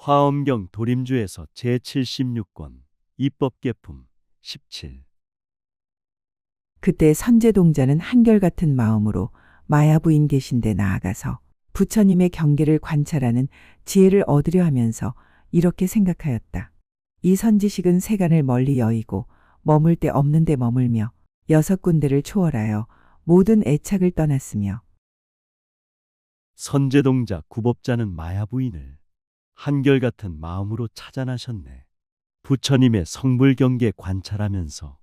화엄경 도림주에서 제76권 입법개품 17. 그때 선제동자는 한결같은 마음으로 마야 부인 계신 데 나아가서 부처님의 경계를 관찰하는 지혜를 얻으려 하면서 이렇게 생각하였다. 이 선지식은 세간을 멀리 여의고 머물 데 없는 데 머물며 6군데를 초월하여 모든 애착을 떠났으며 선제동자 구법자는 마야 부인을 한결같은 마음으로 찾아나셨네. 부처님의 성불경계 관찰하면서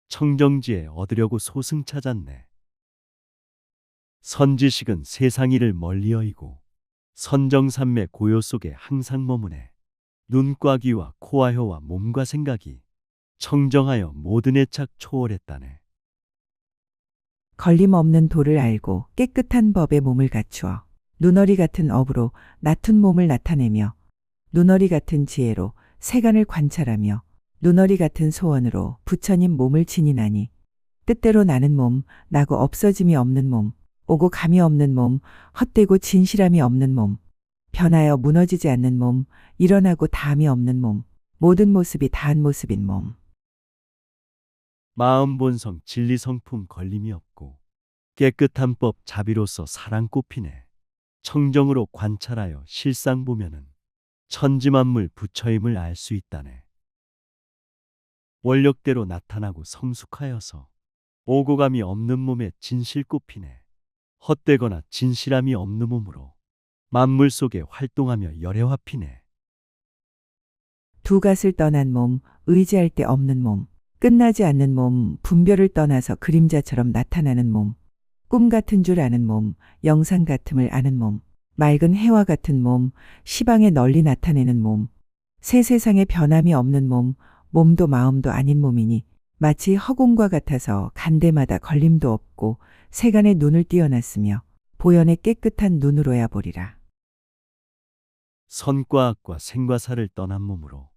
청정지에 얻으려고 소승 찾았네. 선지식은 세상 일을 멀리 여의고 선정산매 고요 속에 항상 머무네. 눈과 귀와 코와 혀와 몸과 생각이 청정하여 모든 애착 초월했다네. 걸림없는 도를 알고 깨끗한 법에 몸을 갖추어 눈어리 같은 업으로 나툰 몸을 나타내며 눈어리 같은 지혜로 세간을 관찰하며 눈어리 같은 소원으로 부처님 몸을 지니나니 뜻대로 나는 몸, 나고 없어짐이 없는 몸, 오고 감이 없는 몸, 헛되고 진실함이 없는 몸, 변하여 무너지지 않는 몸, 일어나고 다함이 없는 몸, 모든 모습이 다한 모습인 몸. 마음 본성 진리 성품 걸림이 없고 깨끗한 법 자비로서 사랑 꽃피네. 청정으로 관찰하여 실상 보면은 천지만물 부처임을 알 수 있다네. 원력대로 나타나고 성숙하여서 오고감이 없는 몸에 진실 꽃피네. 헛되거나 진실함이 없는 몸으로 만물 속에 활동하며 열애화 피네. 두 갓을 떠난 몸, 의지할 데 없는 몸, 끝나지 않는 몸, 분별을 떠나서 그림자처럼 나타나는 몸, 꿈 같은 줄 아는 몸, 영상 같음을 아는 몸, 맑은 해와 같은 몸, 시방에 널리 나타내는 몸, 새 세상에 변함이 없는 몸, 몸도 마음도 아닌 몸이니 마치 허공과 같아서 간데마다 걸림도 없고 세간의 눈을 띄어놨으며 보현의 깨끗한 눈으로야 보리라. 선과 악과 생과 사를 떠난 몸으로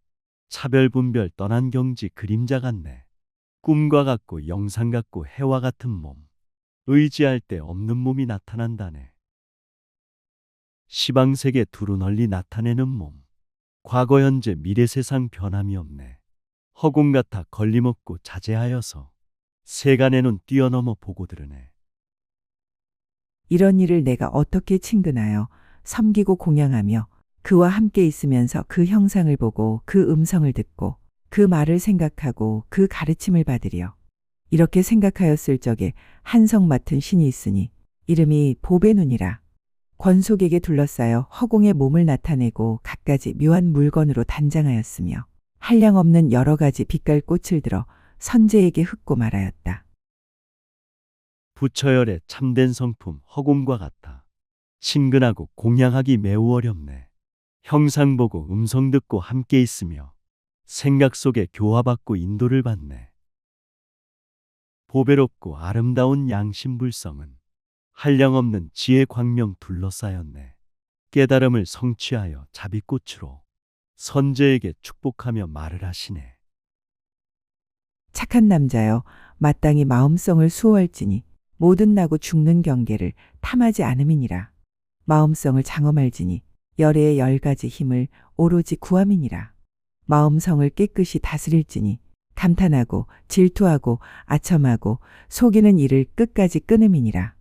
차별 분별 떠난 경지 그림자 같네. 꿈과 같고 영상 같고 해와 같은 몸, 의지할 데 없는 몸이 나타난다네. 시방세계 두루 널리 나타내는 몸, 과거 현재 미래 세상 변함이 없네. 허공 같아 걸림없고 자제하여서 세간의 눈 뛰어넘어 보고 들으네. 이런 일을 내가 어떻게 친근하여 섬기고 공양하며 그와 함께 있으면서 그 형상을 보고 그 음성을 듣고 그 말을 생각하고 그 가르침을 받으려. 이렇게 생각하였을 적에 한성 맡은 신이 있으니 이름이 보배눈이라. 권속에게 둘러싸여 허공의 몸을 나타내고 갖가지 묘한 물건으로 단장하였으며 한량없는 여러 가지 빛깔 꽃을 들어 선제에게 흩고 말하였다. 부처열의 참된 성품 허공과 같아 친근하고 공양하기 매우 어렵네. 형상 보고 음성 듣고 함께 있으며 생각 속에 교화받고 인도를 받네. 보배롭고 아름다운 양심불성은 한량없는 지혜 광명 둘러싸였네. 깨달음을 성취하여 자비꽃으로 선제에게 축복하며 말을 하시네. 착한 남자여 마땅히 마음성을 수호할지니 모든 나고 죽는 경계를 탐하지 않음이니라. 마음성을 장엄할지니 열의 10가지 힘을 오로지 구함이니라. 마음성을 깨끗이 다스릴지니 감탄하고 질투하고 아첨하고 속이는 일을 끝까지 끊음이니라.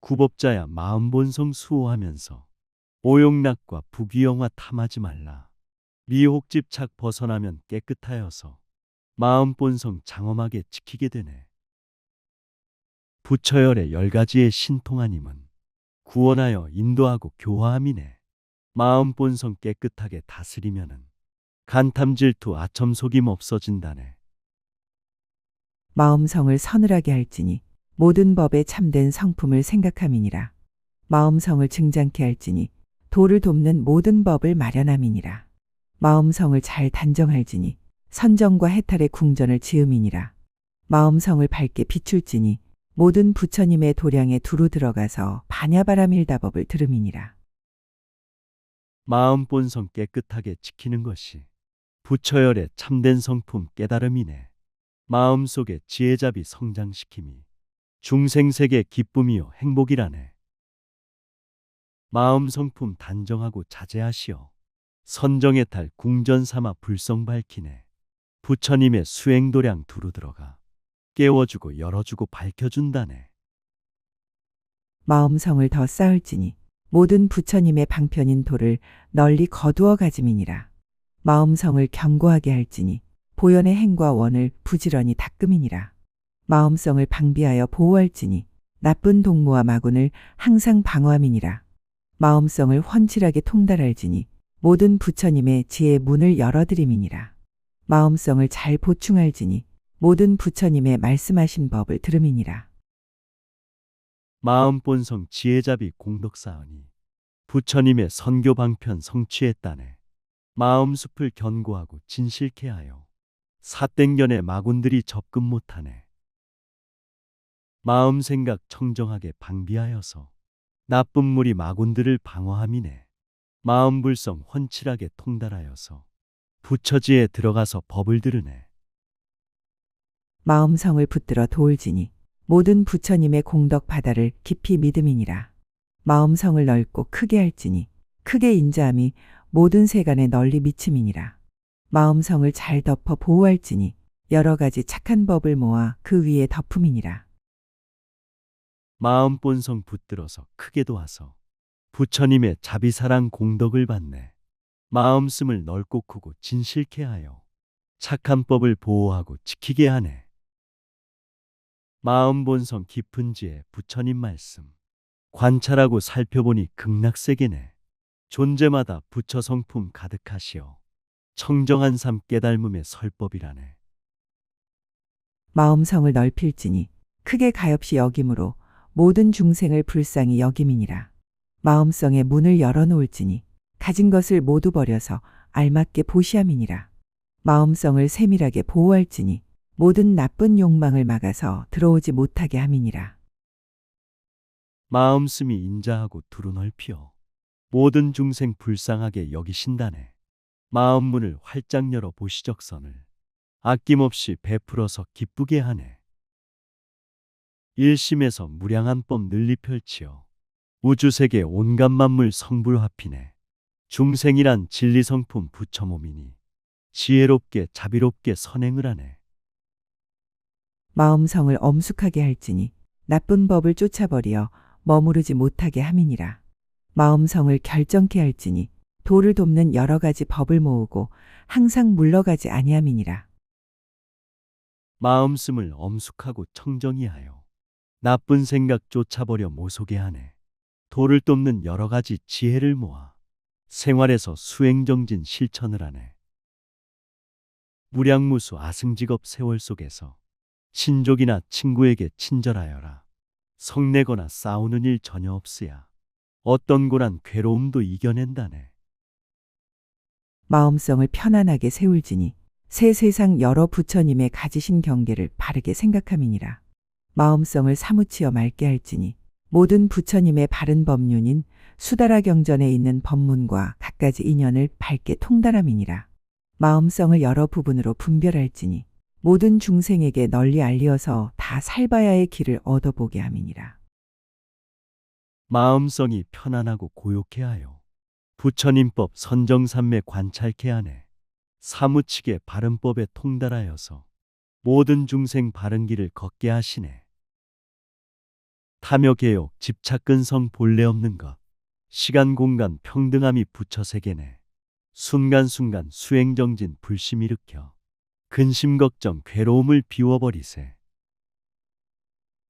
구법자야 마음 본성 수호하면서 오용락과 부귀영화 탐하지 말라. 미혹집착 벗어나면 깨끗하여서 마음 본성 장엄하게 지키게 되네. 부처열의 10가지의 신통하님은 구원하여 인도하고 교화함이네. 마음 본성 깨끗하게 다스리면은 간탐 질투 아첨 속임 없어진다네. 마음성을 서늘하게 할지니 모든 법에 참된 성품을 생각함이니라. 마음성을 증장케 할지니 도를 돕는 모든 법을 마련함이니라. 마음성을 잘 단정할지니 선정과 해탈의 궁전을 지음이니라. 마음성을 밝게 비출지니 모든 부처님의 도량에 두루 들어가서 반야바람 일다법을 들음이니라. 마음 본성 깨끗하게 지키는 것이 부처열의 참된 성품 깨달음이네. 마음속에 지혜잡이 성장시킴이 중생세계 기쁨이요 행복이라네. 마음 성품 단정하고 자제하시어 선정의 달 궁전 삼아 불성 밝히네. 부처님의 수행도량 두루 들어가 깨워주고 열어주고 밝혀준다네. 마음성을 더 쌓을지니 모든 부처님의 방편인 도를 널리 거두어 가짐이니라. 마음성을 견고하게 할지니 보현의 행과 원을 부지런히 닦음이니라. 마음성을 방비하여 보호할지니 나쁜 동무와 마군을 항상 방어함이니라. 마음성을 훤칠하게 통달할지니 모든 부처님의 지혜의 문을 열어드림이니라. 마음성을 잘 보충할지니 모든 부처님의 말씀하신 법을 들음이니라. 마음 본성 지혜잡이 공덕사하니 부처님의 선교 방편 성취했다네. 마음 숲을 견고하고 진실케 하여 사땡견의 마군들이 접근 못하네. 마음 생각 청정하게 방비하여서 나쁜 무리 마군들을 방어함이네. 마음 불성 훤칠하게 통달하여서 부처지에 들어가서 법을 들으네. 마음성을 붙들어 도울지니 모든 부처님의 공덕 바다를 깊이 믿음이니라. 마음성을 넓고 크게 할지니 크게 인자함이 모든 세간에 널리 미침이니라. 마음성을 잘 덮어 보호할지니 여러 가지 착한 법을 모아 그 위에 덮음이니라. 마음 본성 붙들어서 크게 도와서 부처님의 자비사랑 공덕을 받네. 마음 숨을 넓고 크고 진실케 하여 착한 법을 보호하고 지키게 하네. 마음 본성 깊은 지에 부처님 말씀 관찰하고 살펴보니 극락세계네. 존재마다 부처 성품 가득하시어 청정한 삶 깨달음의 설법이라네. 마음성을 넓힐지니 크게 가엾이 여김으로 모든 중생을 불쌍히 여김이니라. 마음성의 문을 열어놓을지니 가진 것을 모두 버려서 알맞게 보시함이니라. 마음성을 세밀하게 보호할지니 모든 나쁜 욕망을 막아서 들어오지 못하게 함이니라. 마음씀이 인자하고 두루 넓히어 모든 중생 불쌍하게 여기신다네. 마음 문을 활짝 열어 보시적선을 아낌없이 베풀어서 기쁘게 하네. 일심에서 무량한 법 늘리 펼치어 우주세계 온갖 만물 성불화피네. 중생이란 진리성품 부처몸이니 지혜롭게 자비롭게 선행을 하네. 마음성을 엄숙하게 할지니 나쁜 법을 쫓아버려 머무르지 못하게 함이니라. 마음성을 결정케 할지니 도를 돕는 여러 가지 법을 모으고 항상 물러가지 아니함이니라. 마음씀을 엄숙하고 청정히 하여 나쁜 생각 쫓아버려 모속게 하네. 도를 돕는 여러 가지 지혜를 모아 생활에서 수행정진 실천을 하네. 무량무수 아승직업 세월 속에서 친족이나 친구에게 친절하여라. 성내거나 싸우는 일 전혀 없으야 어떤 고난 괴로움도 이겨낸다네. 마음성을 편안하게 세울지니 새 세상 여러 부처님의 가지신 경계를 바르게 생각함이니라. 마음성을 사무치어 맑게 할지니 모든 부처님의 바른 법륜인 수다라 경전에 있는 법문과 갖가지 인연을 밝게 통달함이니라. 마음성을 여러 부분으로 분별할지니 모든 중생에게 널리 알리어서 다 살바야의 길을 얻어보게 함이니라. 마음성이 편안하고 고요케 하여 부처님법 선정삼매 관찰케 하네. 사무치게 바른 법에 통달하여서 모든 중생 바른 길을 걷게 하시네. 탐욕개욕 집착근성 본래 없는 것 시간 공간 평등함이 부처 세계네. 순간순간 수행정진 불심 일으켜 근심 걱정 괴로움을 비워버리세.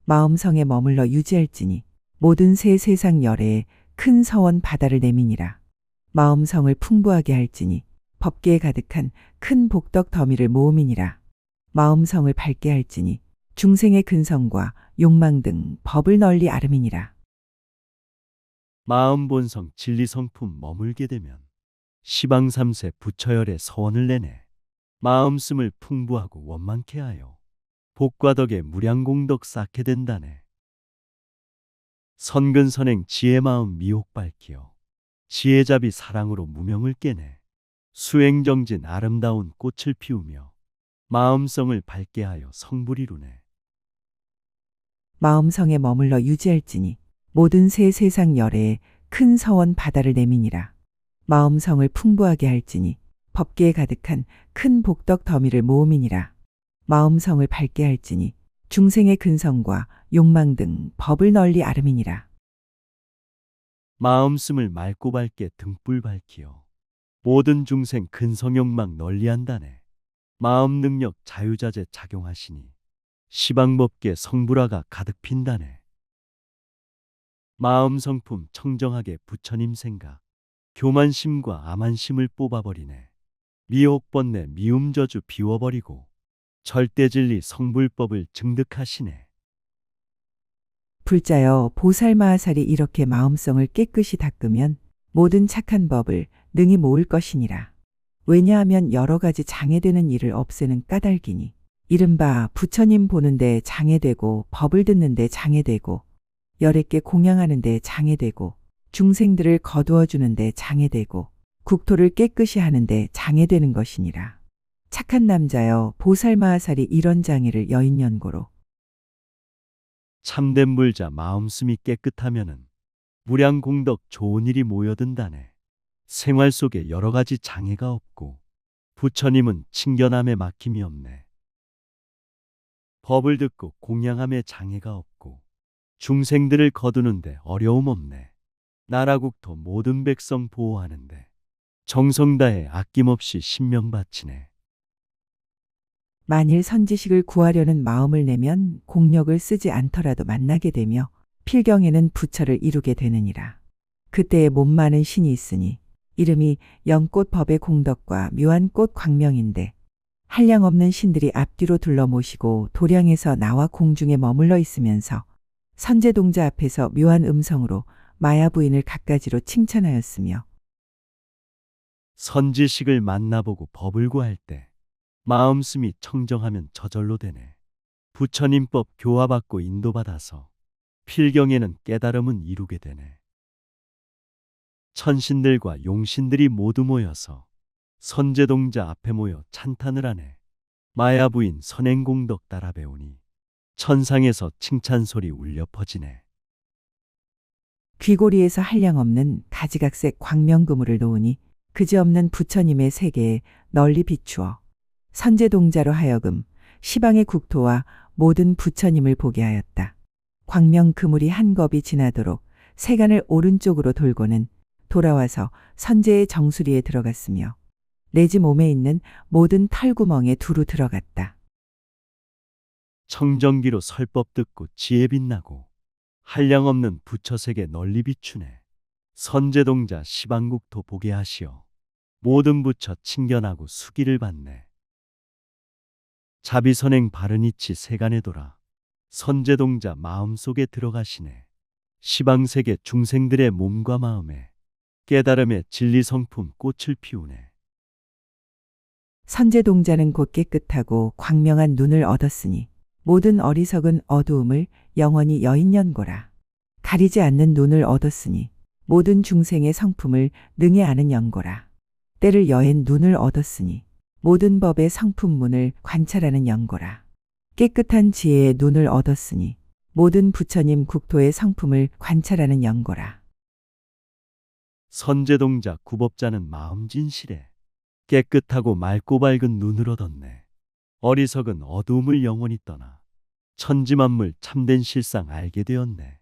마음성에 머물러 유지할지니 모든 새 세상 열애에 큰 서원 바다를 내미니라. 마음성을 풍부하게 할지니 법계에 가득한 큰 복덕 더미를 모음이니라. 마음성을 밝게 할지니 중생의 근성과 욕망 등 법을 널리 아름이니라. 마음 본성 진리 성품 머물게 되면 시방삼세 부처열의 서원을 내네. 마음씀을 풍부하고 원만케 하여 복과 덕에 무량공덕 쌓게 된다네. 선근선행 지혜마음 미혹 밝히어 지혜잡이 사랑으로 무명을 깨네. 수행정진 아름다운 꽃을 피우며 마음성을 밝게 하여 성불 이루네. 마음성에 머물러 유지할지니 모든 새 세상 열애에 큰 서원 바다를 내미니라. 마음성을 풍부하게 할지니 법계에 가득한 큰 복덕 더미를 모음이니라. 마음성을 밝게 할지니 중생의 근성과 욕망 등 법을 널리 아름이니라. 마음씀을 맑고 밝게 등불 밝히어 모든 중생 근성욕망 널리한다네. 마음 능력 자유자재 작용하시니 시방법계 성불화가 가득 핀다네. 마음 성품 청정하게 부처님 생각 교만심과 아만심을 뽑아버리네. 미혹 번뇌 미움 저주 비워버리고 절대진리 성불법을 증득하시네. 불자여 보살마하살이 이렇게 마음성을 깨끗이 닦으면 모든 착한 법을 능히 모을 것이니라. 왜냐하면 여러 가지 장애되는 일을 없애는 까닭이니 이른바 부처님 보는데 장애되고 법을 듣는데 장애되고 열애께 공양하는데 장애되고 중생들을 거두어 주는데 장애되고 국토를 깨끗이 하는데 장애되는 것이니라. 착한 남자여 보살마하살이 이런 장애를 여인연고로 참된 불자 마음씀이 깨끗하면은 무량공덕 좋은 일이 모여든다네. 생활 속에 여러 가지 장애가 없고 부처님은 친견함에 막힘이 없네. 법을 듣고 공양함에 장애가 없고 중생들을 거두는데 어려움 없네. 나라 국토 모든 백성 보호하는데 정성 다해 아낌없이 신명 바치네. 만일 선지식을 구하려는 마음을 내면 공력을 쓰지 않더라도 만나게 되며 필경에는 부처를 이루게 되느니라. 그때에 몸 많은 신이 있으니 이름이 영꽃 법의 공덕과 묘한 꽃 광명인데 한량 없는 신들이 앞뒤로 둘러 모시고 도량에서 나와 공중에 머물러 있으면서 선제동자 앞에서 묘한 음성으로 마야 부인을 갖가지로 칭찬하였으며 선지식을 만나보고 법을 구할 때 마음씀이 청정하면 저절로 되네. 부처님법 교화받고 인도받아서 필경에는 깨달음은 이루게 되네. 천신들과 용신들이 모두 모여서 선제동자 앞에 모여 찬탄을 하네. 마야 부인 선행공덕 따라 배우니 천상에서 칭찬소리 울려 퍼지네. 귀고리에서 한량 없는 가지각색 광명그물을 놓으니 그지없는 부처님의 세계에 널리 비추어 선제동자로 하여금 시방의 국토와 모든 부처님을 보게 하였다. 광명 그물이 한 겁이 지나도록 세간을 오른쪽으로 돌고는 돌아와서 선제의 정수리에 들어갔으며 내지 몸에 있는 모든 털구멍에 두루 들어갔다. 청정기로 설법 듣고 지혜 빛나고 한량없는 부처세계 널리 비추네. 선제동자 시방국토 보게 하시어 모든 부처 친견하고 수기를 받네. 자비선행 바른이치 세간에 돌아 선제동자 마음속에 들어가시네. 시방세계 중생들의 몸과 마음에 깨달음의 진리성품 꽃을 피우네. 선제동자는 곧 깨끗하고 광명한 눈을 얻었으니 모든 어리석은 어두움을 영원히 여인연고라. 가리지 않는 눈을 얻었으니 모든 중생의 성품을 능히 아는 연고라. 때를 여엔 눈을 얻었으니 모든 법의 성품문을 관찰하는 연고라. 깨끗한 지혜의 눈을 얻었으니 모든 부처님 국토의 성품을 관찰하는 연고라. 선제동자 구법자는 마음 진실해 깨끗하고 맑고 밝은 눈을 얻었네. 어리석은 어두움을 영원히 떠나 천지만물 참된 실상 알게 되었네.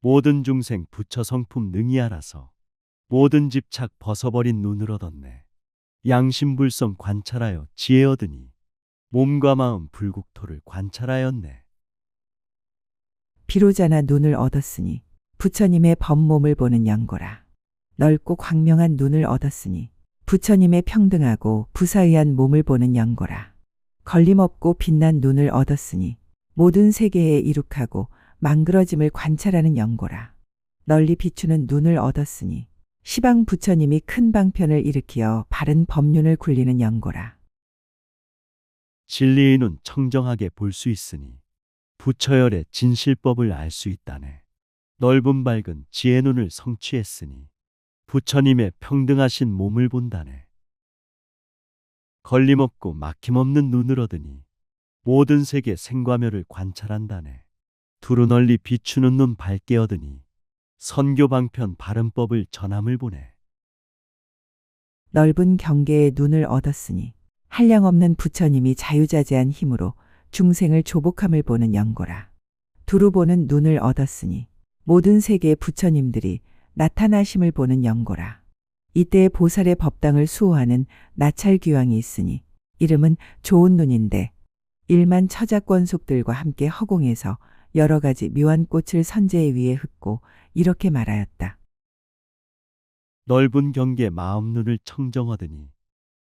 모든 중생 부처 성품 능히 알아서 모든 집착 벗어버린 눈을 얻었네. 양심불성 관찰하여 지혜 얻으니 몸과 마음 불국토를 관찰하였네. 비로자나 눈을 얻었으니 부처님의 법몸을 보는 연고라. 넓고 광명한 눈을 얻었으니 부처님의 평등하고 부사의한 몸을 보는 연고라. 걸림없고 빛난 눈을 얻었으니 모든 세계에 이룩하고 망그러짐을 관찰하는 연고라. 널리 비추는 눈을 얻었으니 시방 부처님이 큰 방편을 일으키어 바른 법륜을 굴리는 연고라. 진리의 눈 청정하게 볼 수 있으니 부처열의 진실법을 알 수 있다네. 넓은 밝은 지혜 눈을 성취했으니 부처님의 평등하신 몸을 본다네. 걸림없고 막힘없는 눈을 얻으니 모든 세계 생과멸을 관찰한다네. 두루 널리 비추는 눈 밝게 얻으니 선교 방편 발음법을 전함을 보내. 넓은 경계에 눈을 얻었으니 한량없는 부처님이 자유자재한 힘으로 중생을 조복함을 보는 연고라. 두루 보는 눈을 얻었으니 모든 세계의 부처님들이 나타나심을 보는 연고라. 이때에 보살의 법당을 수호하는 나찰귀왕이 있으니 이름은 좋은 눈인데 일만 처자권속들과 함께 허공에서 여러 가지 묘한 꽃을 선제 위에 흩고 이렇게 말하였다. 넓은 경계 마음 눈을 청정 얻으니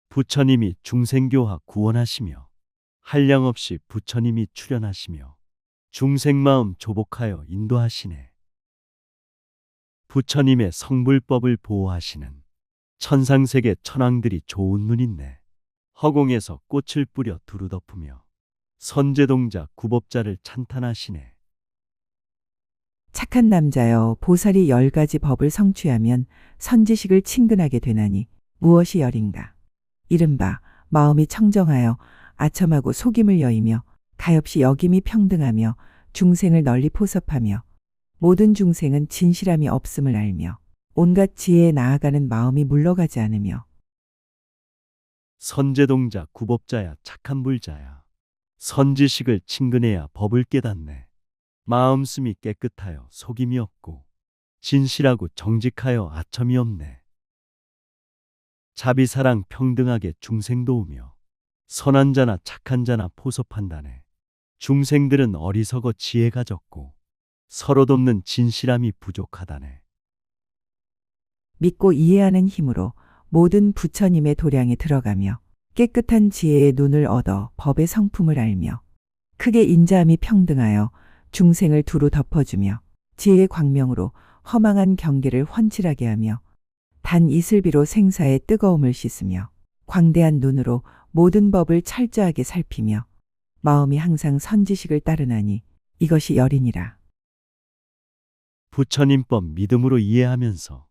부처님이 중생교화 구원하시며 한량없이 부처님이 출현하시며 중생 마음 조복하여 인도하시네. 부처님의 성불법을 보호하시는 천상세계 천왕들이 좋은 눈인네. 허공에서 꽃을 뿌려 두루 덮으며 선제동자 구법자를 찬탄하시네. 착한 남자여 보살이 10가지 법을 성취하면 선지식을 친근하게 되나니 무엇이 열인가. 이른바 마음이 청정하여 아첨하고 속임을 여이며 가엾이 여김이 평등하며 중생을 널리 포섭하며 모든 중생은 진실함이 없음을 알며 온갖 지혜에 나아가는 마음이 물러가지 않으며 선제동자 구법자야 착한 불자야. 선지식을 친근해야 법을 깨닫네. 마음씀이 깨끗하여 속임이 없고 진실하고 정직하여 아첨이 없네. 자비사랑 평등하게 중생 도우며 선한 자나 착한 자나 포섭한다네. 중생들은 어리석어 지혜가 적고 서로 돕는 진실함이 부족하다네. 믿고 이해하는 힘으로 모든 부처님의 도량에 들어가며 깨끗한 지혜의 눈을 얻어 법의 성품을 알며 크게 인자함이 평등하여 중생을 두루 덮어주며 지혜의 광명으로 허망한 경계를 훤칠하게 하며 단 이슬비로 생사의 뜨거움을 씻으며 광대한 눈으로 모든 법을 철저하게 살피며 마음이 항상 선지식을 따르나니 이것이 열이니라. 부처님법 믿음으로 이해하면서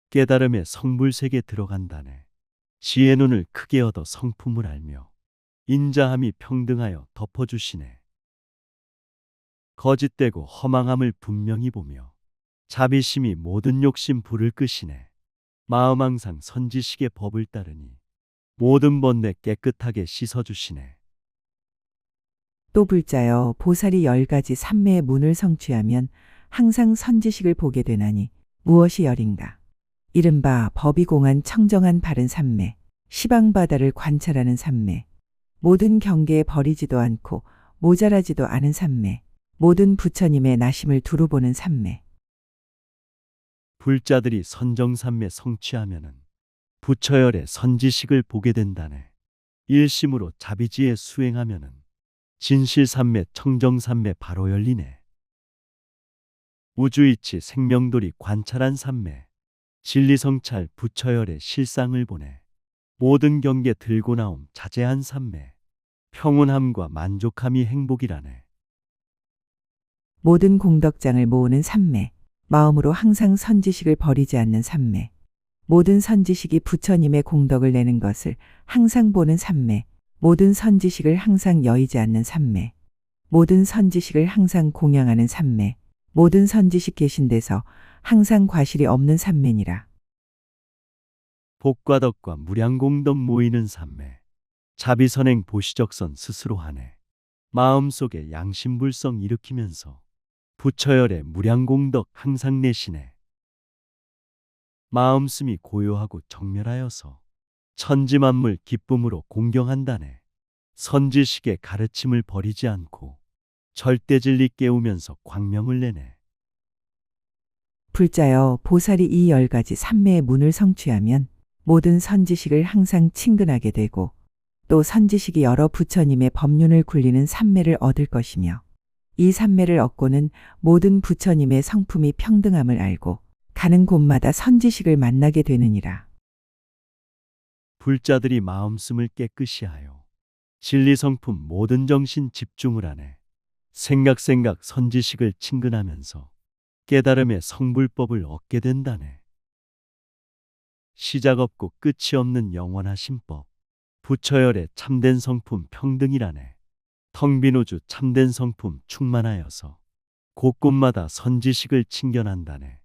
깨달음의 성불세계에 들어간다네. 지혜 눈을 크게 얻어 성품을 알며 인자함이 평등하여 덮어주시네. 거짓되고 허망함을 분명히 보며 자비심이 모든 욕심 불을 끄시네. 마음 항상 선지식의 법을 따르니 모든 번뇌 깨끗하게 씻어주시네. 또 불자여 보살이 10가지 삼매의 문을 성취하면 항상 선지식을 보게 되나니 무엇이 열인가. 이른바 법이 공한 청정한 바른 삼매, 시방바다를 관찰하는 삼매, 모든 경계에 버리지도 않고 모자라지도 않은 삼매, 모든 부처님의 나심을 두루 보는 삼매. 불자들이 선정삼매 성취하면은 부처열의 선지식을 보게 된다네. 일심으로 자비지혜 수행하면은 진실삼매 청정삼매 바로 열리네. 우주이치 생명돌이 관찰한 삼매, 진리성찰 부처열의 실상을 보내 모든 경계 들고 나옴 자제한 삼매, 평온함과 만족함이 행복이라네. 모든 공덕장을 모으는 삼매, 마음으로 항상 선지식을 버리지 않는 삼매, 모든 선지식이 부처님의 공덕을 내는 것을 항상 보는 삼매, 모든 선지식을 항상 여의지 않는 삼매, 모든 선지식을 항상 공양하는 삼매, 모든 선지식 계신 데서 항상 과실이 없는 삼매니라. 복과 덕과 무량공덕 모이는 삼매, 자비선행 보시적선 스스로 하네. 마음속에 양심불성 일으키면서 부처열의 무량공덕 항상 내시네. 마음씀이 고요하고 정멸하여서 천지만물 기쁨으로 공경한다네. 선지식의 가르침을 버리지 않고 절대 진리 깨우면서 광명을 내네. 불자여 보살이 이 10가지 삼매의 문을 성취하면 모든 선지식을 항상 친근하게 되고 또 선지식이 여러 부처님의 법륜을 굴리는 삼매를 얻을 것이며 이 삼매를 얻고는 모든 부처님의 성품이 평등함을 알고 가는 곳마다 선지식을 만나게 되느니라. 불자들이 마음씀을 깨끗이 하여 진리성품 모든 정신 집중을 하네. 생각 선지식을 친근하면서 깨달음의 성불법을 얻게 된다네. 시작 없고 끝이 없는 영원하신 법, 부처열의 참된 성품 평등이라네. 텅 빈 우주 참된 성품 충만하여서 곳곳마다 선지식을 친견한다네.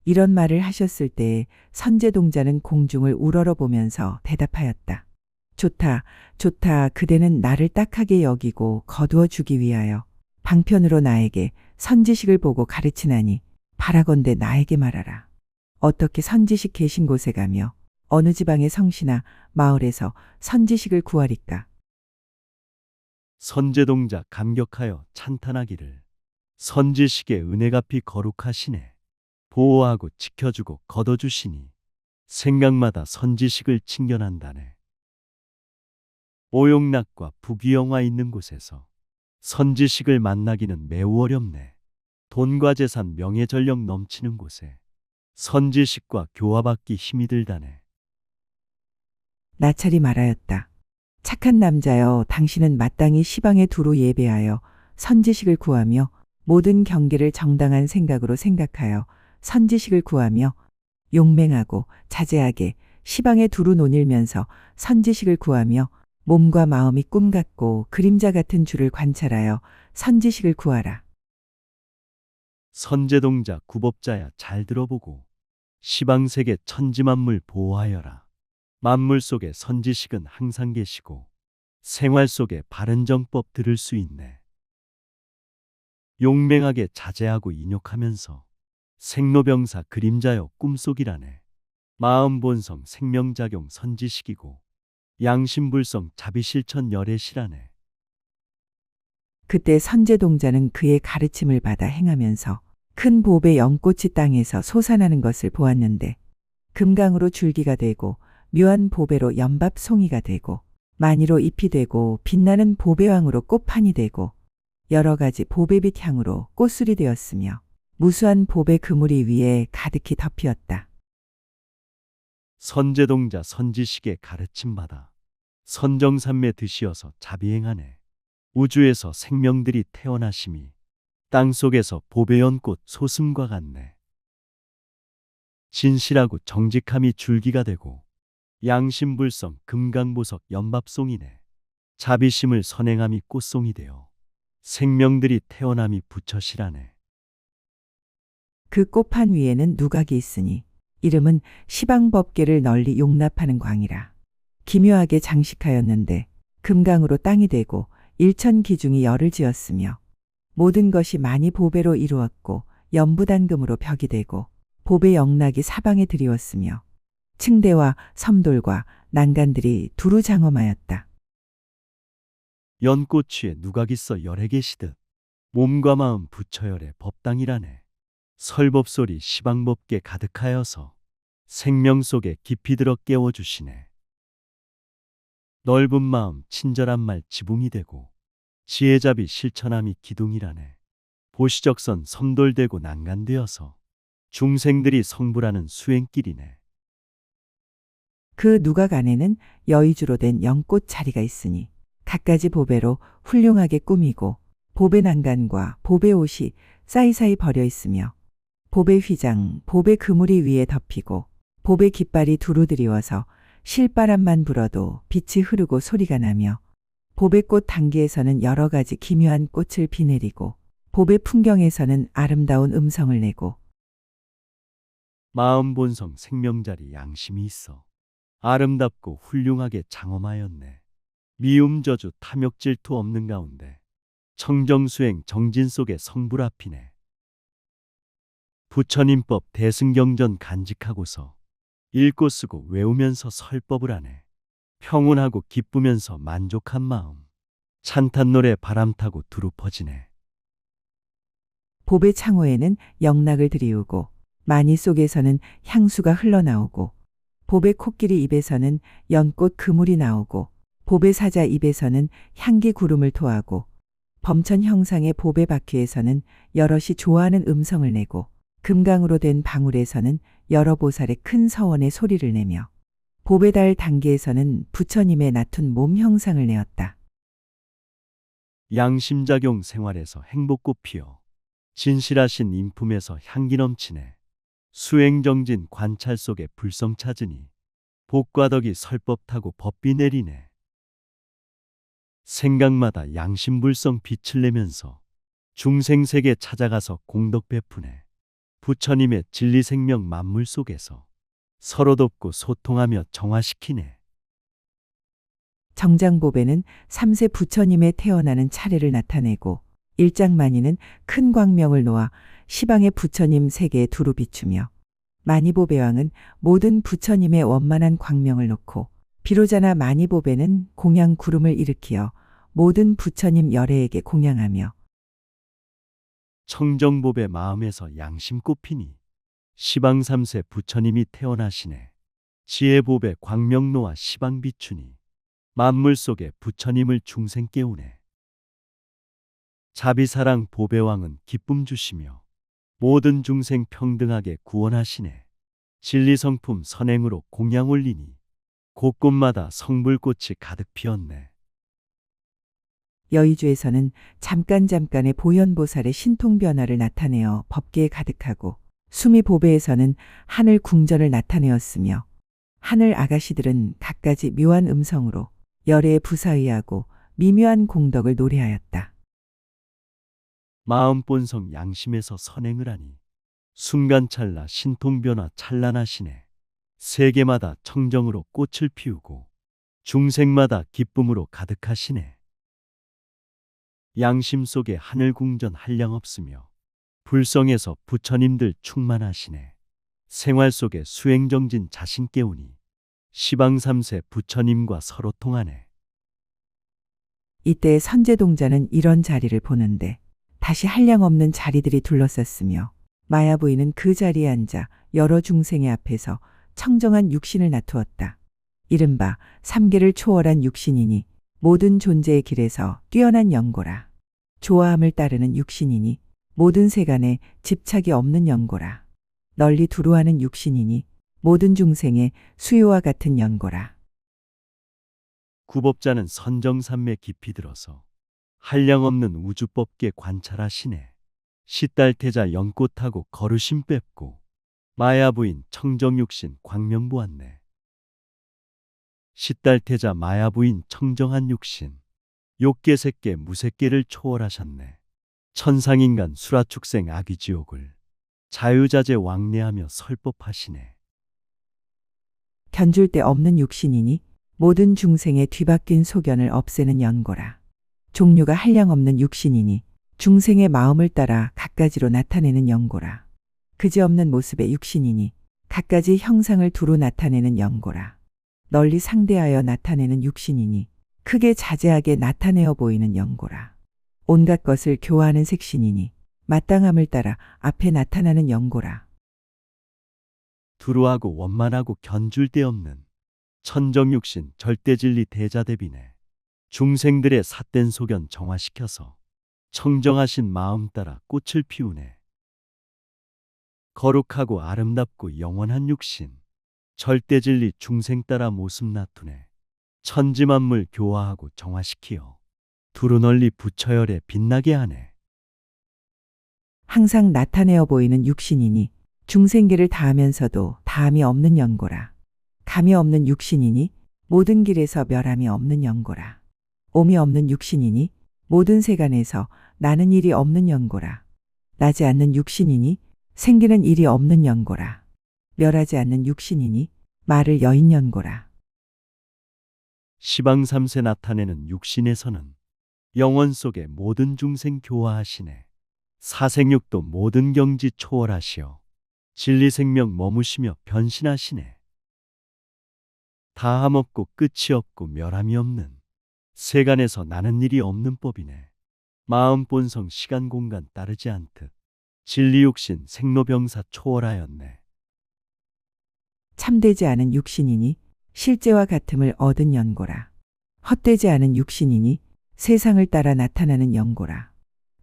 이런 말을 하셨을 때 선제동자는 공중을 우러러보면서 대답하였다. 좋다, 좋다. 그대는 나를 딱하게 여기고 거두어 주기 위하여 방편으로 나에게 선지식을 보고 가르치나니 바라건대 나에게 말하라. 어떻게 선지식 계신 곳에 가며 어느 지방의 성시나 마을에서 선지식을 구하리까? 선제동자 감격하여 찬탄하기를 선지식의 은혜가피 거룩하시네. 보호하고 지켜주고 걷어주시니 생각마다 선지식을 칭견한다네. 오용락과 부귀영화 있는 곳에서 선지식을 만나기는 매우 어렵네. 돈과 재산, 명예전력 넘치는 곳에 선지식과 교화받기 힘이 들다네. 나찰이 말하였다. 착한 남자여, 당신은 마땅히 시방에 두루 예배하여 선지식을 구하며 모든 경계를 정당한 생각으로 생각하여 선지식을 구하며 용맹하고 자제하게 시방에 두루 논일면서 선지식을 구하며 몸과 마음이 꿈 같고 그림자 같은 줄을 관찰하여 선지식을 구하라. 선제동자 구법자야, 잘 들어보고 시방세계 천지만물 보호하여라. 만물 속에 선지식은 항상 계시고 생활 속에 바른 정법 들을 수 있네. 용맹하게 자제하고 인욕하면서 생로병사 그림자여 꿈속이라네. 마음본성 생명작용 선지식이고 양심불성 자비실천 열애시라네. 그때 선제동자는 그의 가르침을 받아 행하면서 큰 봅의 연꽃이 땅에서 솟아나는 것을 보았는데 금강으로 줄기가 되고 묘한 보배로 연밥 송이가 되고 마니로 잎이 되고 빛나는 보배왕으로 꽃판이 되고 여러 가지 보배빛 향으로 꽃술이 되었으며 무수한 보배 그물이 위에 가득히 덮이었다. 선제동자 선지식의 가르침받아 선정산매 드시어서 자비행하네. 우주에서 생명들이 태어나심이 땅속에서 보배연꽃 소슴과 같네. 진실하고 정직함이 줄기가 되고 양심불성 금강보석 연밥송이네. 자비심을 선행함이 꽃송이 되어 생명들이 태어남이 부처시라네. 그 꽃판 위에는 누각이 있으니 이름은 시방법계를 널리 용납하는 광이라. 기묘하게 장식하였는데 금강으로 땅이 되고 일천기중이 열을 지었으며 모든 것이 많이 보배로 이루었고 연부단금으로 벽이 되고 보배 영락이 사방에 드리웠으며 층대와 섬돌과 난간들이 두루 장엄하였다. 연꽃 위에 누각 있어 열에 계시듯 몸과 마음 부처열의 법당이라네. 설법소리 시방법계 가득하여서 생명 속에 깊이 들어 깨워주시네. 넓은 마음 친절한 말 지붕이 되고 지혜잡이 실천함이 기둥이라네. 보시적선 섬돌되고 난간되어서 중생들이 성불하는 수행길이네. 그 누각 안에는 여의주로 된 연꽃 자리가 있으니 갖가지 보배로 훌륭하게 꾸미고 보배 난간과 보배 옷이 사이사이 버려 있으며 보배 휘장, 보배 그물이 위에 덮이고 보배 깃발이 두루 드리워서 실바람만 불어도 빛이 흐르고 소리가 나며 보배꽃 단기에서는 여러 가지 기묘한 꽃을 비내리고 보배 풍경에서는 아름다운 음성을 내고 마음 본성 생명자리 양심이 있어 아름답고 훌륭하게 장엄하였네. 미움 저주 탐욕 질투 없는 가운데 청정수행 정진 속에 성불 앞이네. 부처님법 대승경전 간직하고서 읽고 쓰고 외우면서 설법을 하네. 평온하고 기쁘면서 만족한 마음 찬탄 노래 바람 타고 두루 퍼지네. 보배 창호에는 영락을 들이우고 마니 속에서는 향수가 흘러나오고 보배 코끼리 입에서는 연꽃 그물이 나오고 보배 사자 입에서는 향기 구름을 토하고 범천 형상의 보배 바퀴에서는 여럿이 좋아하는 음성을 내고 금강으로 된 방울에서는 여러 보살의 큰 서원의 소리를 내며 보배달 단계에서는 부처님의 낮은 몸 형상을 내었다. 양심작용 생활에서 행복꽃 피어 진실하신 인품에서 향기 넘치네. 수행정진 관찰 속에 불성 찾으니 복과 덕이 설법 타고 법비 내리네. 생각마다 양심불성 빛을 내면서 중생세계 찾아가서 공덕 베푸네. 부처님의 진리 생명 만물 속에서 서로 돕고 소통하며 정화시키네. 정장보배는 3세 부처님의 태어나는 차례를 나타내고 일장만이는 큰 광명을 놓아 시방의 부처님 세계에 두루 비추며 마니보배왕은 모든 부처님의 원만한 광명을 놓고 비로자나 마니보배는 공양 구름을 일으키어 모든 부처님 열애에게 공양하며 청정법의 마음에서 양심 꽃피니 시방 3세 부처님이 태어나시네. 지혜법의 광명노와 시방 비추니 만물 속에 부처님을 중생 깨우네. 자비사랑 보배왕은 기쁨 주시며 모든 중생 평등하게 구원하시네. 진리성품 선행으로 공양 올리니 곳곳마다 성불꽃이 가득 피었네. 여의주에서는 잠깐의 보현보살의 신통변화를 나타내어 법계에 가득하고 수미보배에서는 하늘 궁전을 나타내었으며 하늘 아가씨들은 갖가지 묘한 음성으로 열애에 부사의하고 미묘한 공덕을 노래하였다. 마음 본성 양심에서 선행을 하니 순간찰나 신통변화 찬란하시네. 세계마다 청정으로 꽃을 피우고 중생마다 기쁨으로 가득하시네. 양심 속에 하늘 궁전 한량없으며 불성에서 부처님들 충만하시네. 생활 속에 수행정진 자신 깨우니 시방 3세 부처님과 서로 통하네. 이때 선제동자는 이런 자리를 보는데 다시 한량없는 자리들이 둘러쌌으며 마야부인은 그 자리에 앉아 여러 중생의 앞에서 청정한 육신을 나투었다. 이른바 삼계를 초월한 육신이니 모든 존재의 길에서 뛰어난 영고라. 조화함을 따르는 육신이니 모든 세간에 집착이 없는 영고라. 널리 두루하는 육신이니 모든 중생의 수요와 같은 영고라. 구법자는 선정삼매 깊이 들어서 한량없는 우주법계 관찰하시네. 시딸태자 연꽃하고 거르심 뺏고 마야부인 청정육신 광명 보았네. 시딸태자 마야부인 청정한 육신 욕계색계 무색계를 초월하셨네. 천상인간 수라축생 아기지옥을 자유자재 왕래하며 설법하시네. 견줄 데 없는 육신이니 모든 중생의 뒤바뀐 소견을 없애는 연고라. 종류가 한량없는 육신이니 중생의 마음을 따라 갖가지로 나타내는 연고라. 그지없는 모습의 육신이니 갖가지 형상을 두루 나타내는 연고라. 널리 상대하여 나타내는 육신이니 크게 자제하게 나타내어 보이는 연고라. 온갖 것을 교화하는 색신이니 마땅함을 따라 앞에 나타나는 연고라. 두루하고 원만하고 견줄 데 없는 천정육신 절대진리 대자대비네. 중생들의 삿된 소견 정화시켜서 청정하신 마음 따라 꽃을 피우네. 거룩하고 아름답고 영원한 육신 절대진리 중생 따라 모습 나투네. 천지만물 교화하고 정화시키어 두루 널리 부처열에 빛나게 하네. 항상 나타내어 보이는 육신이니 중생계를 다하면서도 다함이 없는 연고라. 감이 없는 육신이니 모든 길에서 멸함이 없는 연고라. 옴이 없는 육신이니 모든 세간에서 나는 일이 없는 연고라. 나지 않는 육신이니 생기는 일이 없는 연고라. 멸하지 않는 육신이니 말을 여인 연고라. 시방 3세 나타내는 육신에서는 영원 속에 모든 중생 교화하시네. 사생육도 모든 경지 초월하시어 진리생명 머무시며 변신하시네. 다함 없고 끝이 없고 멸함이 없는 세간에서 나는 일이 없는 법이네. 마음 본성 시간 공간 따르지 않듯 진리육신 생로병사 초월하였네. 참되지 않은 육신이니 실제와 같음을 얻은 연고라. 헛되지 않은 육신이니 세상을 따라 나타나는 연고라.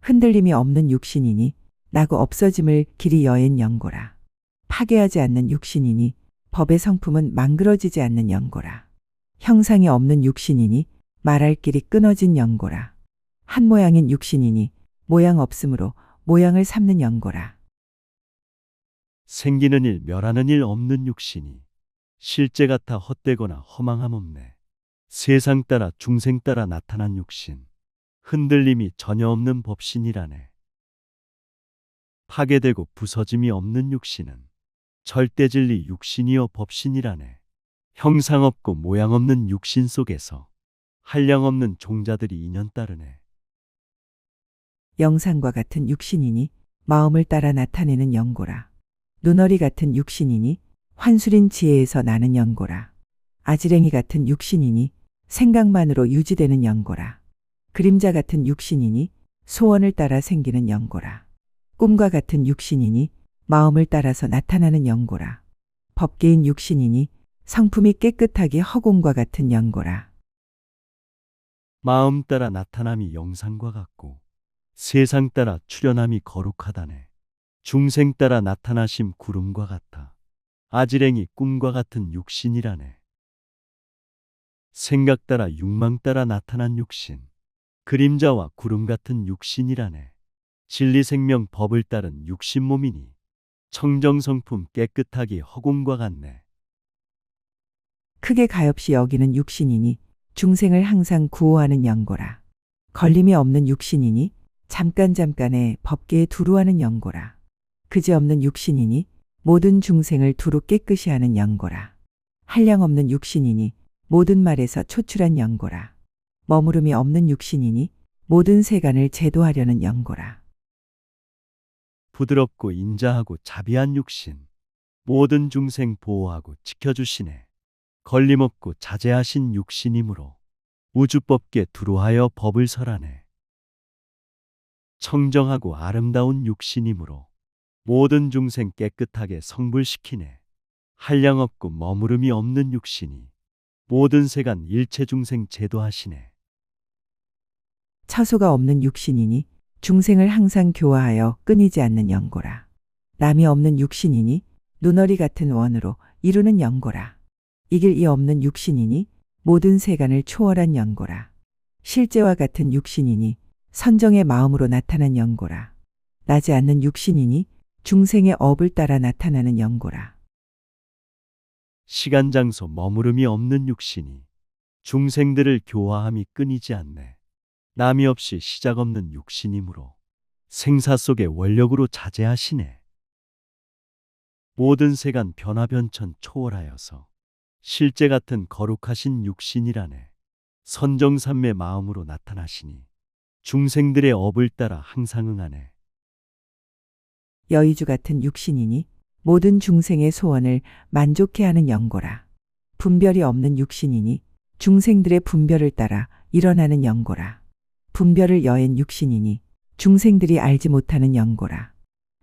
흔들림이 없는 육신이니 나고 없어짐을 길이 여엔 연고라. 파괴하지 않는 육신이니 법의 성품은 망그러지지 않는 연고라. 형상이 없는 육신이니 말할 길이 끊어진 연고라. 한 모양인 육신이니 모양 없으므로 모양을 삼는 연고라. 생기는 일 멸하는 일 없는 육신이 실제 같아 헛되거나 허망함 없네. 세상 따라 중생 따라 나타난 육신 흔들림이 전혀 없는 법신이라네. 파괴되고 부서짐이 없는 육신은 절대 진리 육신이여 법신이라네. 형상 없고 모양 없는 육신 속에서 한량 없는 종자들이 인연 따르네. 영상과 같은 육신이니 마음을 따라 나타내는 연고라. 눈어리 같은 육신이니 환술인 지혜에서 나는 연고라. 아지랭이 같은 육신이니 생각만으로 유지되는 연고라. 그림자 같은 육신이니 소원을 따라 생기는 연고라. 꿈과 같은 육신이니 마음을 따라서 나타나는 연고라. 법계인 육신이니 성품이 깨끗하기 허공과 같은 연고라. 마음 따라 나타남이 영상과 같고 세상 따라 출현함이 거룩하다네. 중생 따라 나타나심 구름과 같아 아지랭이 꿈과 같은 육신이라네. 생각 따라 육망 따라 나타난 육신, 그림자와 구름 같은 육신이라네. 진리 생명 법을 따른 육신 몸이니 청정성품 깨끗하기 허공과 같네. 크게 가엾이 여기는 육신이니 중생을 항상 구호하는 연고라. 걸림이 없는 육신이니 잠깐에 법계에 두루하는 연고라. 그지없는 육신이니 모든 중생을 두루 깨끗이 하는 연고라. 한량 없는 육신이니 모든 말에서 초출한 연고라. 머무름이 없는 육신이니 모든 세간을 제도하려는 연고라. 부드럽고 인자하고 자비한 육신, 모든 중생 보호하고 지켜주시네. 걸림없고 자제하신 육신이므로 우주법계 두루하여 법을 설하네. 청정하고 아름다운 육신이므로 모든 중생 깨끗하게 성불시키네. 한량 없고 머무름이 없는 육신이 모든 세간 일체 중생 제도하시네. 처소가 없는 육신이니 중생을 항상 교화하여 끊이지 않는 연고라. 남이 없는 육신이니 눈어리 같은 원으로 이루는 연고라. 이길 이 없는 육신이니 모든 세간을 초월한 연고라. 실제와 같은 육신이니 선정의 마음으로 나타난 연고라. 나지 않는 육신이니 중생의 업을 따라 나타나는 연고라. 시간 장소 머무름이 없는 육신이 중생들을 교화함이 끊이지 않네. 남이 없이 시작 없는 육신이므로 생사 속의 원력으로 자제하시네. 모든 세간 변화변천 초월하여서 실제 같은 거룩하신 육신이라네. 선정삼매 마음으로 나타나시니 중생들의 업을 따라 항상 응하네. 여의주 같은 육신이니 모든 중생의 소원을 만족해 하는 연고라. 분별이 없는 육신이니 중생들의 분별을 따라 일어나는 연고라. 분별을 여엔 육신이니 중생들이 알지 못하는 연고라.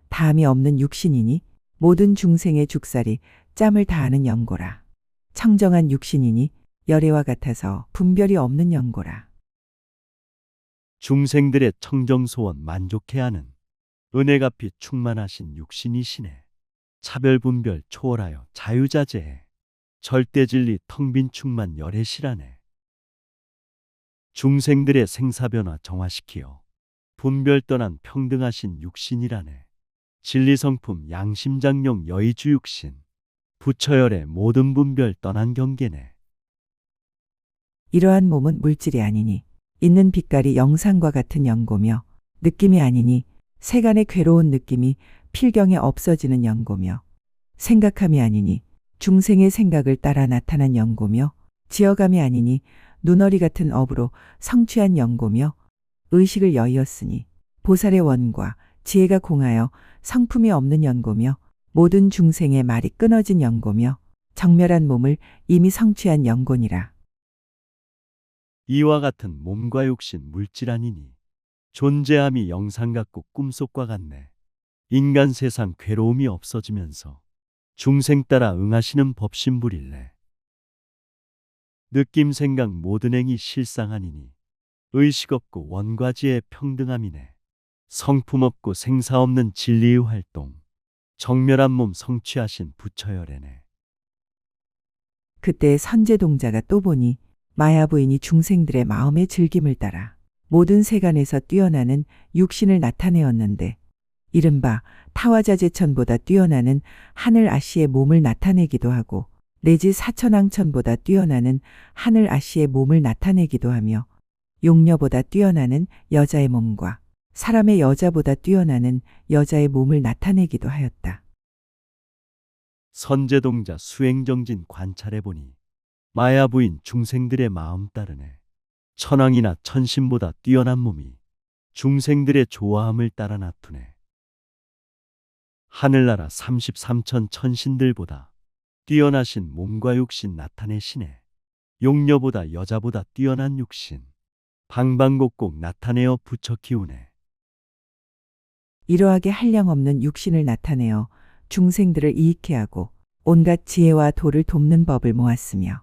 다함이 없는 육신이니 모든 중생의 죽살이 짬을 다하는 연고라. 청정한 육신이니 열애와 같아서 분별이 없는 연고라. 중생들의 청정소원 만족해 하는 은혜가피 충만하신 육신이시네. 차별분별 초월하여 자유자재해 절대진리 텅빈 충만 열애시라네. 중생들의 생사변화 정화시키어 분별 떠난 평등하신 육신이라네. 진리성품 양심장용 여의주 육신, 부처열의 모든 분별 떠난 경계네. 이러한 몸은 물질이 아니니 있는 빛깔이 영상과 같은 연고며 느낌이 아니니 세간의 괴로운 느낌이 필경에 없어지는 연고며 생각함이 아니니 중생의 생각을 따라 나타난 연고며 지어감이 아니니 눈어리 같은 업으로 성취한 연고며 의식을 여의었으니 보살의 원과 지혜가 공하여 성품이 없는 연고며 모든 중생의 말이 끊어진 연고며 정멸한 몸을 이미 성취한 연고니라. 이와 같은 몸과 육신 물질 아니니 존재함이 영상 같고 꿈속과 같네. 인간 세상 괴로움이 없어지면서 중생 따라 응하시는 법신불일래. 느낌 생각 모든 행위 실상 아니니 의식 없고 원과지의 평등함이네. 성품 없고 생사 없는 진리의 활동, 정멸한 몸 성취하신 부처열애네. 그때 선제동자가 또 보니 마야 부인이 중생들의 마음의 즐김을 따라 모든 세간에서 뛰어나는 육신을 나타내었는데 이른바 타화자재천보다 뛰어나는 하늘 아씨의 몸을 나타내기도 하고 내지 사천왕천보다 뛰어나는 하늘 아씨의 몸을 나타내기도 하며 용녀보다 뛰어나는 여자의 몸과 사람의 여자보다 뛰어나는 여자의 몸을 나타내기도 하였다. 선제동자 수행정진 관찰해보니 마야 부인 중생들의 마음 따르네. 천왕이나 천신보다 뛰어난 몸이 중생들의 좋아함을 따라 나투네. 하늘나라 33천 천신들보다 뛰어나신 몸과 육신 나타내시네. 용녀보다 여자보다 뛰어난 육신 방방곡곡 나타내어 부처 키우네. 이러하게 한량없는 육신을 나타내어 중생들을 이익해 하고 온갖 지혜와 도를 돕는 법을 모았으며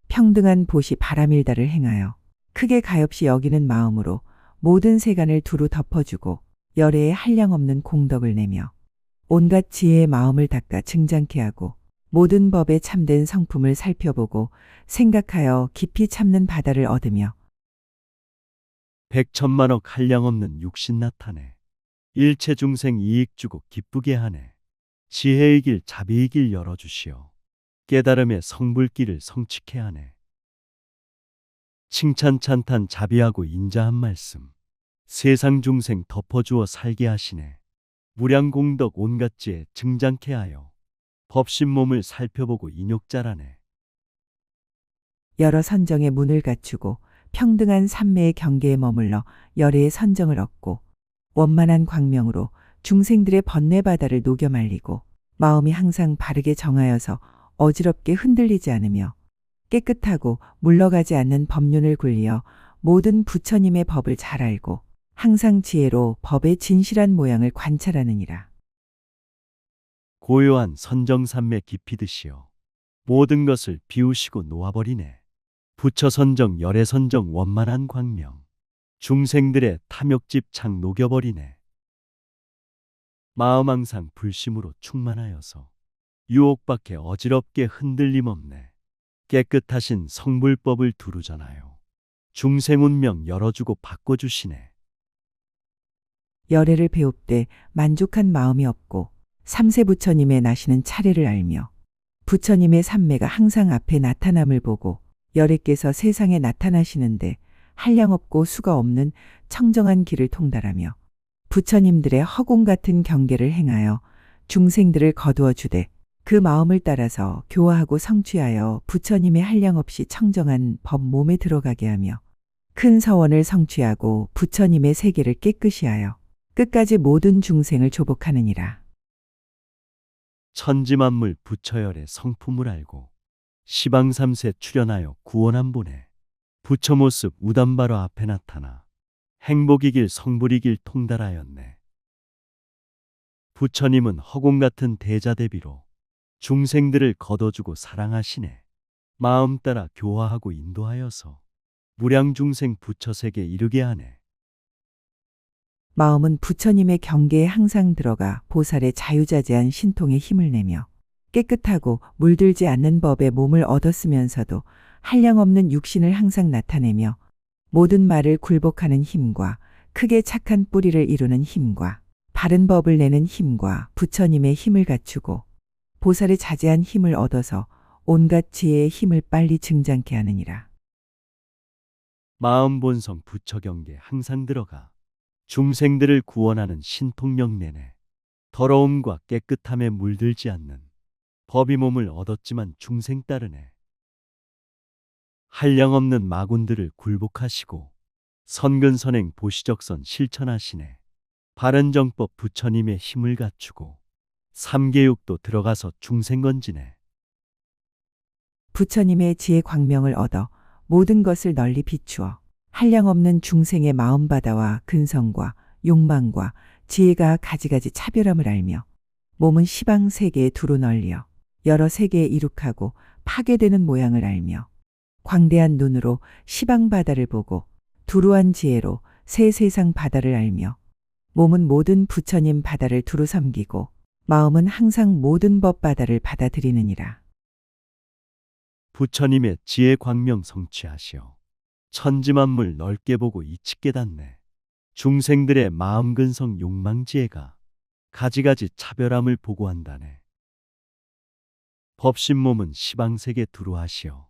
평등한 보시 바라밀다를 행하여 크게 가엾이 여기는 마음으로 모든 세간을 두루 덮어주고 열애에 한량없는 공덕을 내며 온갖 지혜의 마음을 닦아 증장케 하고 모든 법에 참된 성품을 살펴보고 생각하여 깊이 참는 바다를 얻으며 백천만억 한량없는 육신 나타내 일체 중생 이익 주고 기쁘게 하네. 지혜의 길 자비의 길 열어주시오. 깨달음의 성불길을 성취케 하네. 칭찬 찬탄 자비하고 인자한 말씀 세상 중생 덮어주어 살게 하시네. 무량공덕 온갖 지혜 증장케 하여 법신 몸을 살펴보고 인욕자라네. 여러 선정의 문을 갖추고 평등한 삼매의 경계에 머물러 열애의 선정을 얻고 원만한 광명으로 중생들의 번뇌바다를 녹여 말리고 마음이 항상 바르게 정하여서 어지럽게 흔들리지 않으며 깨끗하고 물러가지 않는 법륜을 굴리어 모든 부처님의 법을 잘 알고 항상 지혜로 법의 진실한 모양을 관찰하느니라. 고요한 선정삼매 깊이 드시어 모든 것을 비우시고 놓아버리네. 부처 선정 열애 선정 원만한 광명 중생들의 탐욕집착 녹여버리네. 마음 항상 불심으로 충만하여서 유혹밖에 어지럽게 흔들림 없네. 깨끗하신 성불법을 두루잖아요. 중생 운명 열어주고 바꿔주시네. 열애를 배웁되 만족한 마음이 없고 삼세 부처님의 나시는 차례를 알며 부처님의 삼매가 항상 앞에 나타남을 보고 열애께서 세상에 나타나시는데 한량없고 수가 없는 청정한 길을 통달하며 부처님들의 허공 같은 경계를 행하여 중생들을 거두어 주되 그 마음을 따라서 교화하고 성취하여 부처님의 한량없이 청정한 법 몸에 들어가게 하며 큰 서원을 성취하고 부처님의 세계를 깨끗이 하여 끝까지 모든 중생을 조복하느니라. 천지만물 부처열의 성품을 알고 시방삼세 출현하여 구원한 보내. 부처 모습 우담바로 앞에 나타나 행복이길 성불이길 통달하였네. 부처님은 허공 같은 대자대비로 중생들을 거둬주고 사랑하시네. 마음 따라 교화하고 인도하여서 무량중생 부처세계 이르게 하네. 마음은 부처님의 경계에 항상 들어가 보살의 자유자재한 신통에 힘을 내며 깨끗하고 물들지 않는 법에 몸을 얻었으면서도 한량없는 육신을 항상 나타내며 모든 말을 굴복하는 힘과 크게 착한 뿌리를 이루는 힘과 바른 법을 내는 힘과 부처님의 힘을 갖추고 보살의 자제한 힘을 얻어서 온갖 지혜의 힘을 빨리 증장케 하느니라. 마음 본성 부처 경계 항상 들어가 중생들을 구원하는 신통력 내내 더러움과 깨끗함에 물들지 않는 법이 몸을 얻었지만 중생 따르네. 한량없는 마군들을 굴복하시고 선근선행 보시적선 실천하시네. 바른정법 부처님의 힘을 갖추고 삼계육도 들어가서 중생 건지네. 부처님의 지혜 광명을 얻어 모든 것을 널리 비추어 한량없는 중생의 마음바다와 근성과 욕망과 지혜가 가지가지 차별함을 알며 몸은 시방 세계에 두루 널리어 여러 세계에 이룩하고 파괴되는 모양을 알며 광대한 눈으로 시방 바다를 보고 두루한 지혜로 새 세상 바다를 알며 몸은 모든 부처님 바다를 두루 섬기고 마음은 항상 모든 법 바다를 받아들이느니라. 부처님의 지혜 광명 성취하시어 천지만물 넓게 보고 이치 깨닫네. 중생들의 마음 근성 욕망 지혜가 가지가지 차별함을 보고한다네. 법신 몸은 시방세계 두루하시어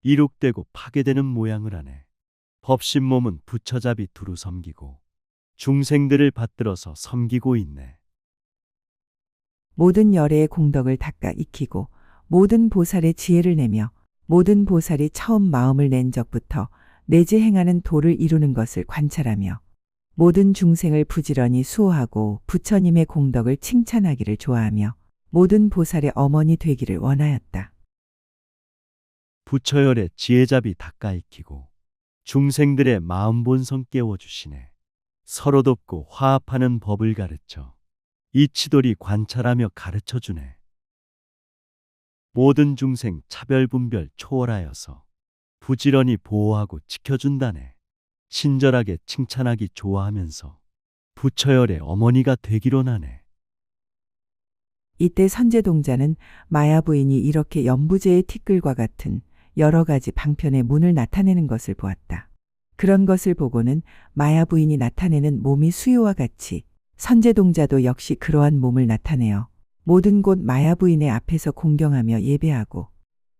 이룩되고 파괴되는 모양을 하네. 법신 몸은 부처잡이 두루 섬기고 중생들을 받들어서 섬기고 있네. 모든 열애의 공덕을 닦아 익히고 모든 보살의 지혜를 내며 모든 보살이 처음 마음을 낸 적부터 내지 행하는 도를 이루는 것을 관찰하며 모든 중생을 부지런히 수호하고 부처님의 공덕을 칭찬하기를 좋아하며 모든 보살의 어머니 되기를 원하였다. 부처열의 지혜잡이 닦아 익히고 중생들의 마음 본성 깨워주시네. 서로 돕고 화합하는 법을 가르쳐 이치돌이 관찰하며 가르쳐 주네. 모든 중생 차별분별 초월하여서 부지런히 보호하고 지켜준다네. 친절하게 칭찬하기 좋아하면서 부처열의 어머니가 되기로 나네. 이때 선제동자는 마야 부인이 이렇게 연부제의 티끌과 같은 여러 가지 방편의 문을 나타내는 것을 보았다. 그런 것을 보고는 마야 부인이 나타내는 몸이 수요와 같이 선제동자도 역시 그러한 몸을 나타내어 모든 곳 마야 부인의 앞에서 공경하며 예배하고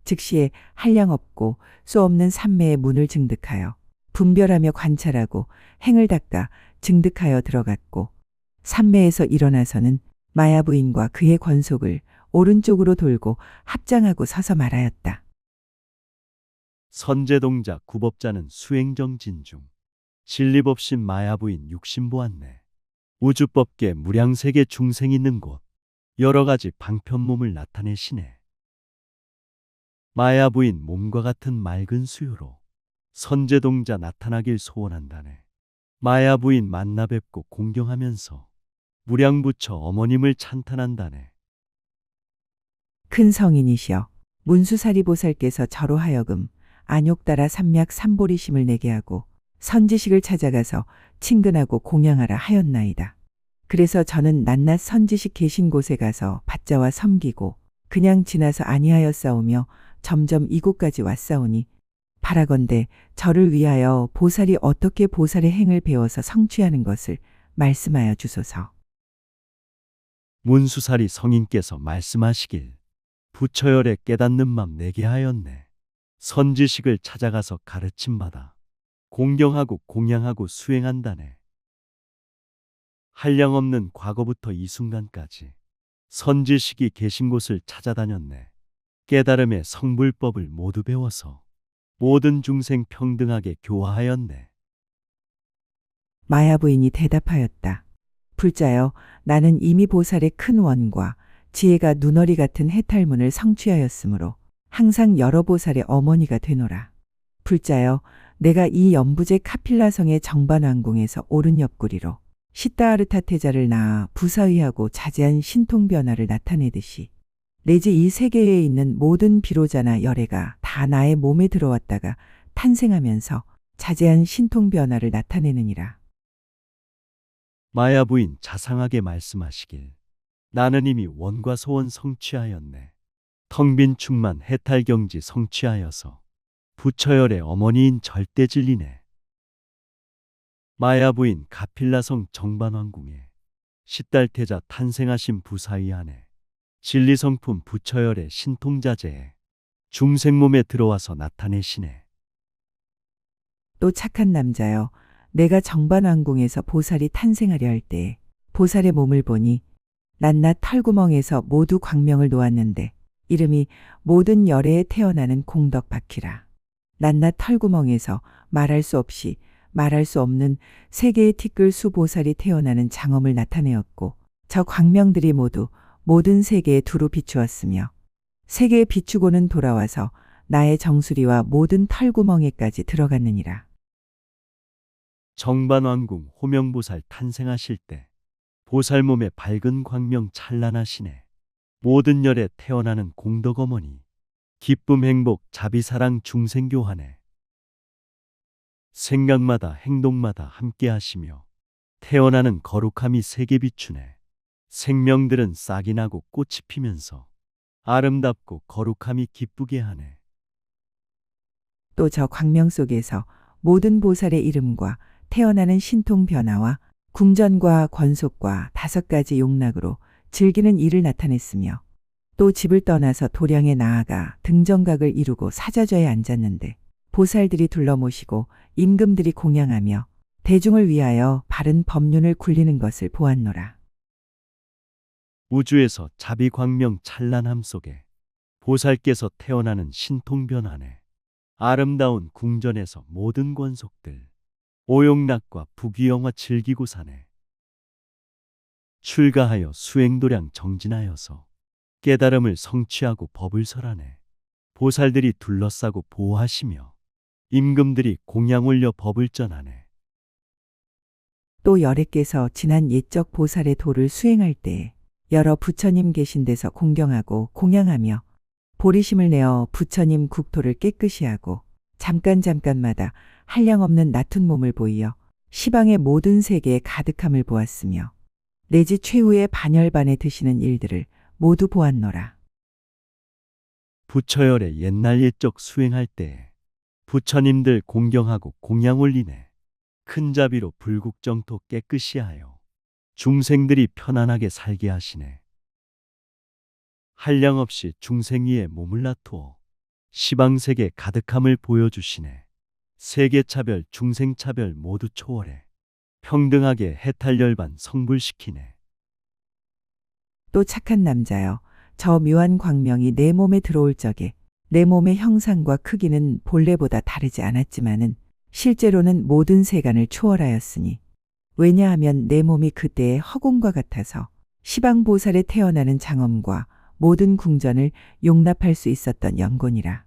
즉시에 한량없고 수 없는 삼매의 문을 증득하여 분별하며 관찰하고 행을 닦아 증득하여 들어갔고 삼매에서 일어나서는 마야 부인과 그의 권속을 오른쪽으로 돌고 합장하고 서서 말하였다. 선제동자 구법자는 수행정진중 진리법신 마야부인 육신보았네. 우주법계 무량세계 중생 있는 곳 여러 가지 방편몸을 나타내시네. 마야부인 몸과 같은 맑은 수요로 선제동자 나타나길 소원한다네. 마야부인 만나 뵙고 공경하면서 무량부처 어머님을 찬탄한다네. 큰 성인이시여 문수사리 보살께서 저로 하여금 안욕따라 삼맥 삼보리심을 내게 하고 선지식을 찾아가서 친근하고 공양하라 하였나이다. 그래서 저는 낱낱 선지식 계신 곳에 가서 받자와 섬기고 그냥 지나서 아니하였사오며 점점 이곳까지 왔사오니 바라건대 저를 위하여 보살이 어떻게 보살의 행을 배워서 성취하는 것을 말씀하여 주소서. 문수사리 성인께서 말씀하시길 부처열의 깨닫는 맘 내게 하였네. 선지식을 찾아가서 가르침받아 공경하고 공양하고 수행한다네. 한량없는 과거부터 이 순간까지 선지식이 계신 곳을 찾아다녔네. 깨달음의 성불법을 모두 배워서 모든 중생 평등하게 교화하였네. 마야 부인이 대답하였다. 불자여 나는 이미 보살의 큰 원과 지혜가 눈어리 같은 해탈문을 성취하였으므로 항상 여러 보살의 어머니가 되노라. 불자여 내가 이 연부제 카필라성의 정반왕궁에서 오른 옆구리로 시타아르타테자를 낳아 부사의하고 자제한 신통변화를 나타내듯이 내지 이 세계에 있는 모든 비로자나 열애가 다 나의 몸에 들어왔다가 탄생하면서 자제한 신통변화를 나타내느니라. 마야 부인 자상하게 말씀하시길 나는 이미 원과 소원 성취하였네. 텅빈 충만 해탈경지 성취하여서 부처열의 어머니인 절대진리네. 마야 부인 가필라성 정반왕궁에 시달태자 탄생하신 부사위 안에 진리성품 부처열의 신통자재에 중생몸에 들어와서 나타내시네. 또 착한 남자여 내가 정반왕궁에서 보살이 탄생하려 할 때에 보살의 몸을 보니 낱낱 털구멍에서 모두 광명을 놓았는데 이름이 모든 열애에 태어나는 공덕바퀴라. 낱낱 털구멍에서 말할 수 없이 말할 수 없는 세 개의 티끌 수보살이 태어나는 장엄을 나타내었고 저 광명들이 모두 모든 세계에 두루 비추었으며 세계에 비추고는 돌아와서 나의 정수리와 모든 털구멍에까지 들어갔느니라. 정반왕궁 호명보살 탄생하실 때 보살 몸에 밝은 광명 찬란하시네. 모든 열에 태어나는 공덕어머니 기쁨 행복 자비사랑 중생교환에 생각마다 행동마다 함께 하시며 태어나는 거룩함이 세계 비추네. 생명들은 싹이 나고 꽃이 피면서 아름답고 거룩함이 기쁘게 하네. 또 저 광명 속에서 모든 보살의 이름과 태어나는 신통 변화와 궁전과 권속과 5가지 용락으로 즐기는 일을 나타냈으며 또 집을 떠나서 도량에 나아가 등정각을 이루고 사자좌에 앉았는데 보살들이 둘러모시고 임금들이 공양하며 대중을 위하여 바른 법륜을 굴리는 것을 보았노라. 우주에서 자비광명 찬란함 속에 보살께서 태어나는 신통변화네. 아름다운 궁전에서 모든 권속들 오용락과 부귀영화 즐기고 사네. 출가하여 수행도량 정진하여서 깨달음을 성취하고 법을 설하네. 보살들이 둘러싸고 보호하시며 임금들이 공양 올려 법을 전하네. 또 열애께서 지난 옛적 보살의 도를 수행할 때에 여러 부처님 계신 데서 공경하고 공양하며 보리심을 내어 부처님 국토를 깨끗이 하고 잠깐마다 한량없는 나툰 몸을 보이어 시방의 모든 세계에 가득함을 보았으며 내지 최후의 반열반에 드시는 일들을 모두 보았노라. 부처열의 옛날 옛적 수행할 때에 부처님들 공경하고 공양 올리네. 큰 자비로 불국정토 깨끗이 하여 중생들이 편안하게 살게 하시네. 한량없이 중생 위에 몸을 놔두어 시방세계 가득함을 보여주시네. 세계차별 중생차별 모두 초월해 평등하게 해탈열반 성불시키네. 또 착한 남자여, 저 묘한 광명이 내 몸에 들어올 적에 내 몸의 형상과 크기는 본래보다 다르지 않았지만은 실제로는 모든 세간을 초월하였으니, 왜냐하면 내 몸이 그때의 허공과 같아서 시방보살에 태어나는 장엄과 모든 궁전을 용납할 수 있었던 연곤이라.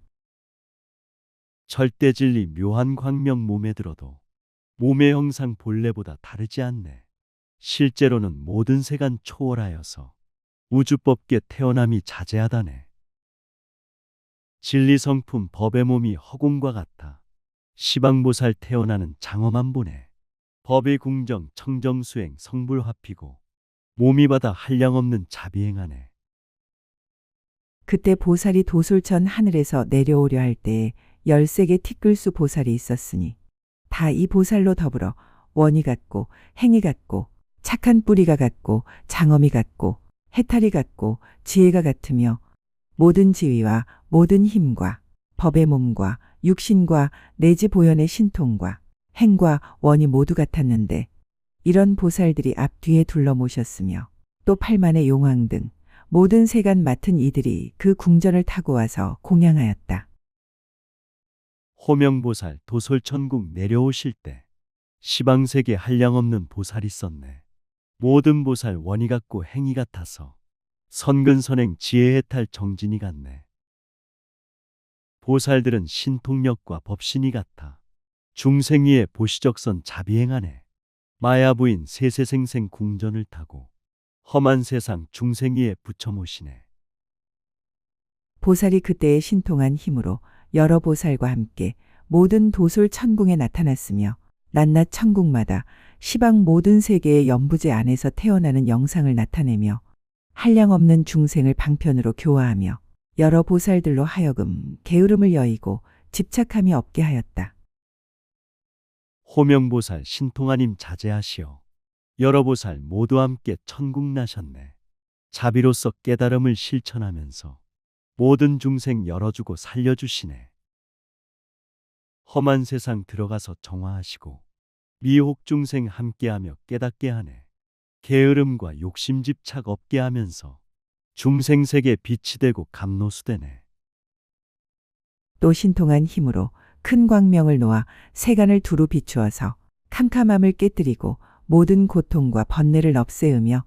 절대진리 묘한 광명 몸에 들어도 몸의 형상 본래보다 다르지 않네. 실제로는 모든 세간 초월하여서 우주법계 태어남이 자제하다네. 진리성품 법의 몸이 허공과 같아 시방보살 태어나는 장엄한 보네. 법의 궁정 청정수행 성불화피고 몸이 받아 한량없는 자비행하네. 그때 보살이 도솔천 하늘에서 내려오려 할 때에 13개 티끌수 보살이 있었으니 다 이 보살로 더불어 원이 같고 행이 같고 착한 뿌리가 같고 장엄이 같고 해탈이 같고 지혜가 같으며 모든 지위와 모든 힘과 법의 몸과 육신과 내지 보현의 신통과 행과 원이 모두 같았는데, 이런 보살들이 앞뒤에 둘러 모셨으며 또 팔만의 용왕 등 모든 세간 맡은 이들이 그 궁전을 타고 와서 공양하였다. 호명보살 도솔천국 내려오실 때 시방세계 한량없는 보살이 있었네. 모든 보살 원이 같고 행이 같아서 선근선행 지혜해탈 정진이 같네. 보살들은 신통력과 법신이 같아 중생위에 보시적선 자비행하네. 마야부인 세세생생 궁전을 타고 험한 세상 중생위에 붙여 모시네. 보살이 그때의 신통한 힘으로 여러 보살과 함께 모든 도솔 천궁에 나타났으며 낮낮 천궁마다 시방 모든 세계의 연부제 안에서 태어나는 영상을 나타내며 한량없는 중생을 방편으로 교화하며 여러 보살들로 하여금 게으름을 여의고 집착함이 없게 하였다. 호명보살 신통하님 자제하시어 여러 보살 모두 함께 천국 나셨네. 자비로서 깨달음을 실천하면서 모든 중생 열어주고 살려주시네. 험한 세상 들어가서 정화하시고 미혹 중생 함께하며 깨닫게 하네. 게으름과 욕심 집착 없게 하면서 중생세계 빛이 되고 감로수되네. 또 신통한 힘으로 큰 광명을 놓아 세간을 두루 비추어서 캄캄함을 깨뜨리고 모든 고통과 번뇌를 없애으며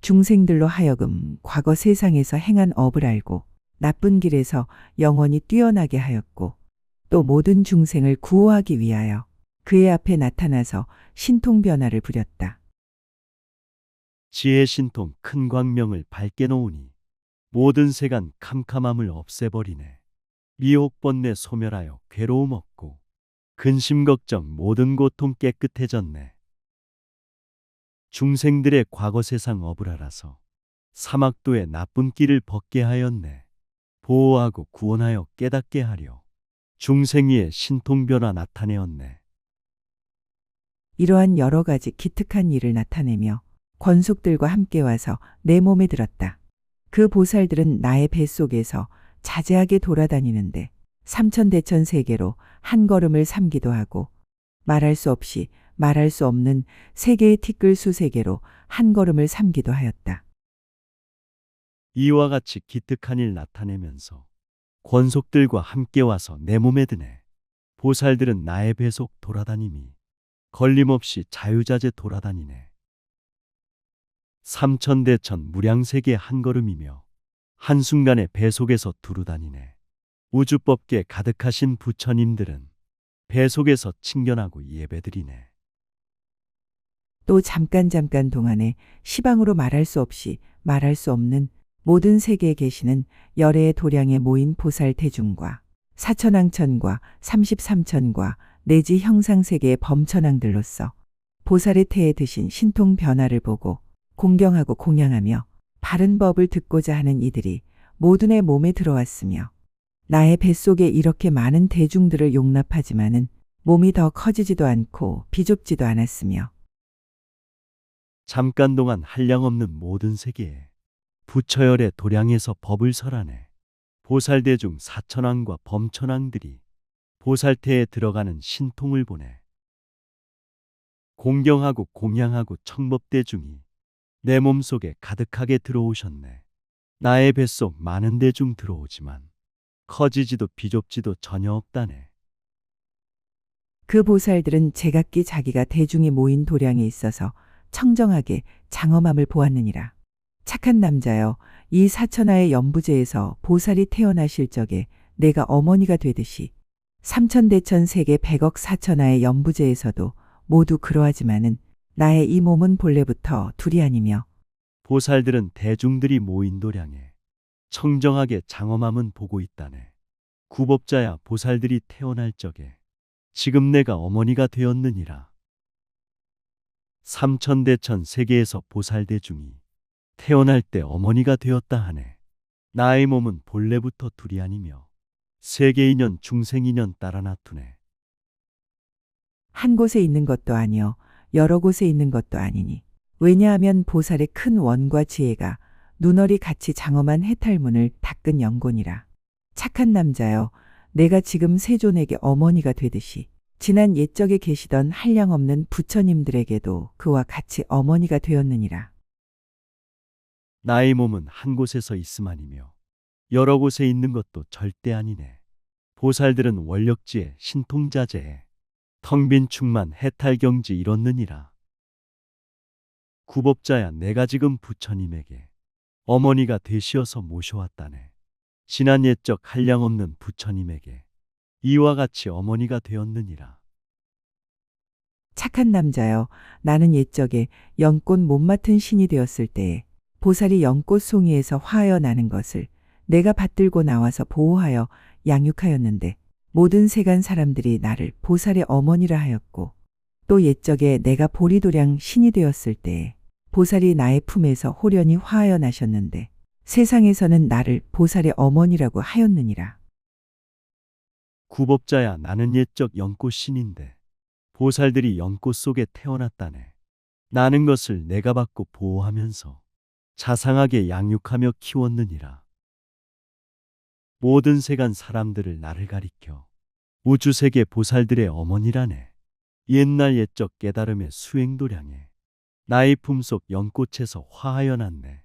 중생들로 하여금 과거 세상에서 행한 업을 알고 나쁜 길에서 영원히 뛰어나게 하였고, 또 모든 중생을 구호하기 위하여 그의 앞에 나타나서 신통변화를 부렸다. 지혜 신통 큰 광명을 밝게 놓으니 모든 세간 캄캄함을 없애버리네. 미혹 번뇌 소멸하여 괴로움 없고 근심 걱정 모든 고통 깨끗해졌네. 중생들의 과거 세상 업을 알아서 사막도의 나쁜 길을 벗게 하였네. 보호하고 구원하여 깨닫게 하려 중생위에 신통변화 나타내었네. 이러한 여러 가지 기특한 일을 나타내며 권속들과 함께 와서 내 몸에 들었다. 그 보살들은 나의 뱃속에서 자제하게 돌아다니는데 삼천대천 세계로 한 걸음을 삼기도 하고 말할 수 없이 말할 수 없는 세계의 티끌 수세계로 한 걸음을 삼기도 하였다. 이와 같이 기특한 일 나타내면서 권속들과 함께 와서 내 몸에 드네. 보살들은 나의 배속 돌아다님이 걸림없이 자유자재 돌아다니네. 삼천대천 무량세계 한 걸음이며 한순간에 배속에서 두루다니네. 우주법계 가득하신 부처님들은 배속에서 친견하고 예배드리네. 또 잠깐 동안에 시방으로 말할 수 없이 말할 수 없는 모든 세계에 계시는 열애의 도량에 모인 보살 대중과 사천왕천과 삼십삼천과 내지 형상세계의 범천왕들로서 보살의 태에 드신 신통 변화를 보고 공경하고 공양하며 바른 법을 듣고자 하는 이들이 모두 내 몸에 들어왔으며 나의 뱃속에 이렇게 많은 대중들을 용납하지만은 몸이 더 커지지도 않고 비좁지도 않았으며 잠깐 동안 한량없는 모든 세계에 부처열의 도량에서 법을 설하네. 보살대중 사천왕과 범천왕들이 보살태에 들어가는 신통을 보내. 공경하고 공양하고 청법대중이 내 몸속에 가득하게 들어오셨네. 나의 뱃속 많은 대중 들어오지만 커지지도 비좁지도 전혀 없다네. 그 보살들은 제각기 자기가 대중이 모인 도량에 있어서 청정하게 장엄함을 보았느니라. 착한 남자여, 이 사천하의 연부제에서 보살이 태어나실 적에 내가 어머니가 되듯이 삼천대천 세계 백억 사천하의 연부제에서도 모두 그러하지만은 나의 이 몸은 본래부터 둘이 아니며 보살들은 대중들이 모인 도량에 청정하게 장엄함은 보고 있다네. 구법자야, 보살들이 태어날 적에 지금 내가 어머니가 되었느니라. 삼천대천 세계에서 보살대중이 태어날 때 어머니가 되었다 하네. 나의 몸은 본래부터 둘이 아니며 세계인연 중생인연 따라 나투네. 한 곳에 있는 것도 아니요 여러 곳에 있는 것도 아니니 왜냐하면 보살의 큰 원과 지혜가 눈얼이 같이 장엄한 해탈문을 닦은 영곤이라. 착한 남자여, 내가 지금 세존에게 어머니가 되듯이 지난 옛적에 계시던 한량없는 부처님들에게도 그와 같이 어머니가 되었느니라. 나의 몸은 한 곳에서 있음 아니며 여러 곳에 있는 것도 절대 아니네. 보살들은 원력지에 신통자재에 텅빈 충만 해탈경지 이뤘느니라. 구법자야, 내가 지금 부처님에게 어머니가 되시어서 모셔왔다네. 지난 옛적 한량없는 부처님에게 이와 같이 어머니가 되었느니라. 착한 남자여, 나는 옛적에 연꽃 못 맡은 신이 되었을 때에 보살이 연꽃 송이에서 화하여 나는 것을 내가 받들고 나와서 보호하여 양육하였는데 모든 세간 사람들이 나를 보살의 어머니라 하였고, 또 옛적에 내가 보리도량 신이 되었을 때에 보살이 나의 품에서 호련히 화하여 나셨는데 세상에서는 나를 보살의 어머니라고 하였느니라. 구법자야, 나는 옛적 연꽃신인데 보살들이 연꽃 속에 태어났다네. 나는 것을 내가 받고 보호하면서 자상하게 양육하며 키웠느니라. 모든 세간 사람들을 나를 가리켜 우주세계 보살들의 어머니라네. 옛날 옛적 깨달음의 수행도량에 나의 품속 연꽃에서 화하여 났네.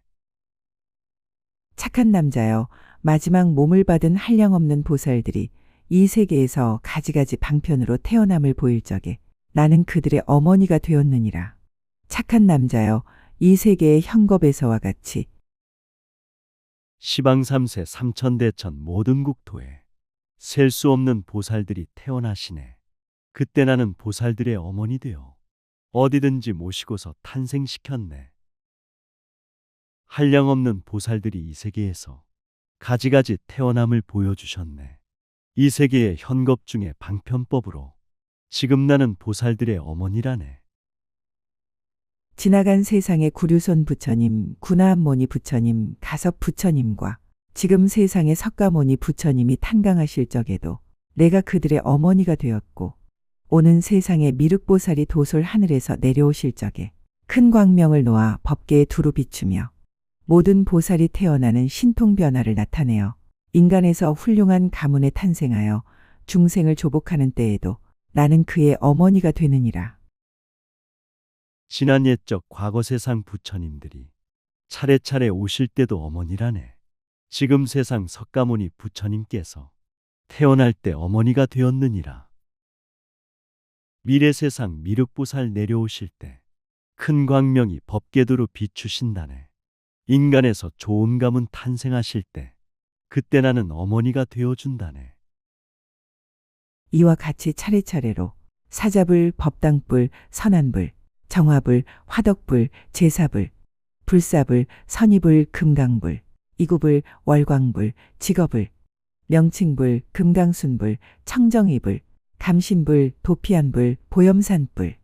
착한 남자여, 마지막 몸을 받은 한량없는 보살들이 이 세계에서 가지가지 방편으로 태어남을 보일 적에 나는 그들의 어머니가 되었느니라. 착한 남자여, 이 세계의 현겁에서와 같이 시방삼세 삼천대천 모든 국토에 셀 수 없는 보살들이 태어나시네. 그때 나는 보살들의 어머니 되어 어디든지 모시고서 탄생시켰네. 한량없는 보살들이 이 세계에서 가지가지 태어남을 보여주셨네. 이 세계의 현겁 중에 방편법으로 지금 나는 보살들의 어머니라네. 지나간 세상의 구류손 부처님, 구나함모니 부처님, 가섭 부처님과 지금 세상의 석가모니 부처님이 탄강하실 적에도 내가 그들의 어머니가 되었고, 오는 세상의 미륵보살이 도솔 하늘에서 내려오실 적에 큰 광명을 놓아 법계에 두루 비추며 모든 보살이 태어나는 신통변화를 나타내어 인간에서 훌륭한 가문에 탄생하여 중생을 조복하는 때에도 나는 그의 어머니가 되느니라. 지난 옛적 과거 세상 부처님들이 차례차례 오실 때도 어머니라네. 지금 세상 석가모니 부처님께서 태어날 때 어머니가 되었느니라. 미래 세상 미륵보살 내려오실 때 큰 광명이 법궤도로 비추신다네. 인간에서 좋은 가문 탄생하실 때 그때 나는 어머니가 되어준다네. 이와 같이 차례차례로 사자불, 법당불, 선안불, 정화불, 화덕불, 제사불, 불사불, 선의불, 금강불, 이구불, 월광불, 직업불, 명칭불, 금강순불, 청정이불, 감신불, 도피안불, 보염산불,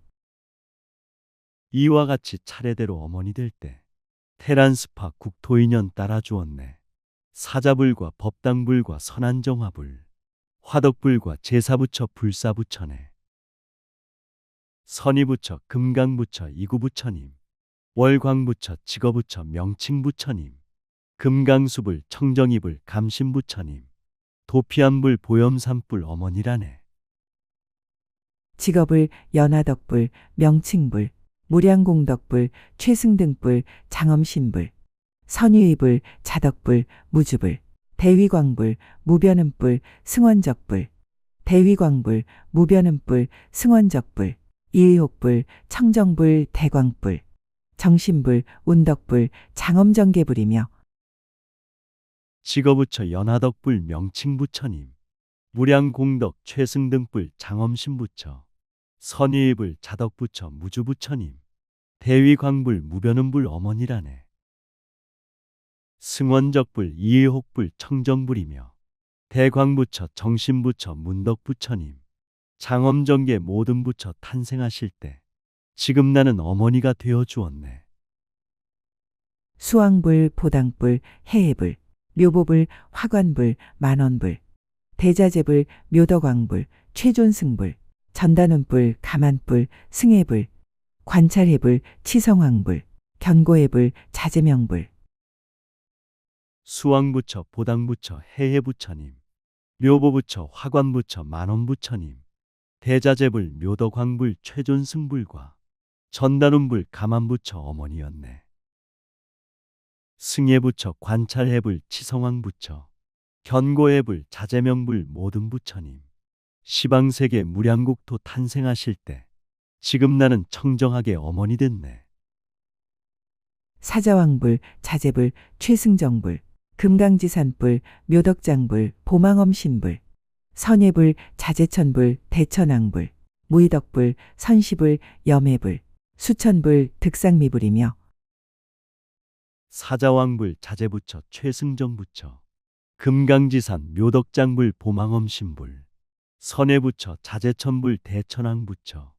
이와 같이 차례대로 어머니 될 때 테란스파 국토인연 따라 주었네. 사자불과 법당불과 선안정화불, 화덕불과 제사부처 불사부처네. 선의부처 금강부처 이구부처님, 월광부처 직어부처 명칭부처님, 금강수불 청정이불 감신부처님, 도피안불 보염산불 어머니라네. 직업불, 연화덕불, 명칭불, 무량공덕불, 최승등불, 장엄신불, 선의의불, 자덕불, 무주불, 대위광불, 무변음불, 승원적불, 대위광불, 무변음불, 승원적불, 이의옥불, 청정불, 대광불, 정신불, 운덕불, 장엄정계불이며 직어부처 연화덕불 명칭부처님, 무량공덕 최승등불 장엄신부처, 선의불 자덕부처 무주부처님, 대위광불 무변음불 어머니라네. 승원적불 이의혹불 청정불이며 대광부처 정신부처 문덕부처님, 장엄정계 모든 부처 탄생하실 때 지금 나는 어머니가 되어 주었네. 수왕불, 보당불, 해해불, 묘보불, 화관불, 만원불, 대자재불, 묘덕왕불, 최존승불, 전단운불, 가만불, 승해불, 관찰해불, 치성왕불, 견고해불, 자재명불, 수왕부처 보당부처 해해부처님, 묘보부처 화관부처 만원부처님, 대자재불 묘덕왕불 최존승불과 전단운불 가만부처 어머니였네. 승예부처 관찰해불 치성왕부처, 견고해불 자재명불 모든 부처님, 시방세계 무량국토 탄생하실 때 지금 나는 청정하게 어머니 됐네. 사자왕불, 자재불, 최승정불, 금강지산불, 묘덕장불, 보망엄신불, 선예불, 자재천불, 대천왕불, 무의덕불, 선시불, 염해불, 수천불, 득상미불이며 사자왕불 자재부처 최승정부처, 금강지산 묘덕장불 보망엄신불, 선해부처 자재천불 대천왕부처,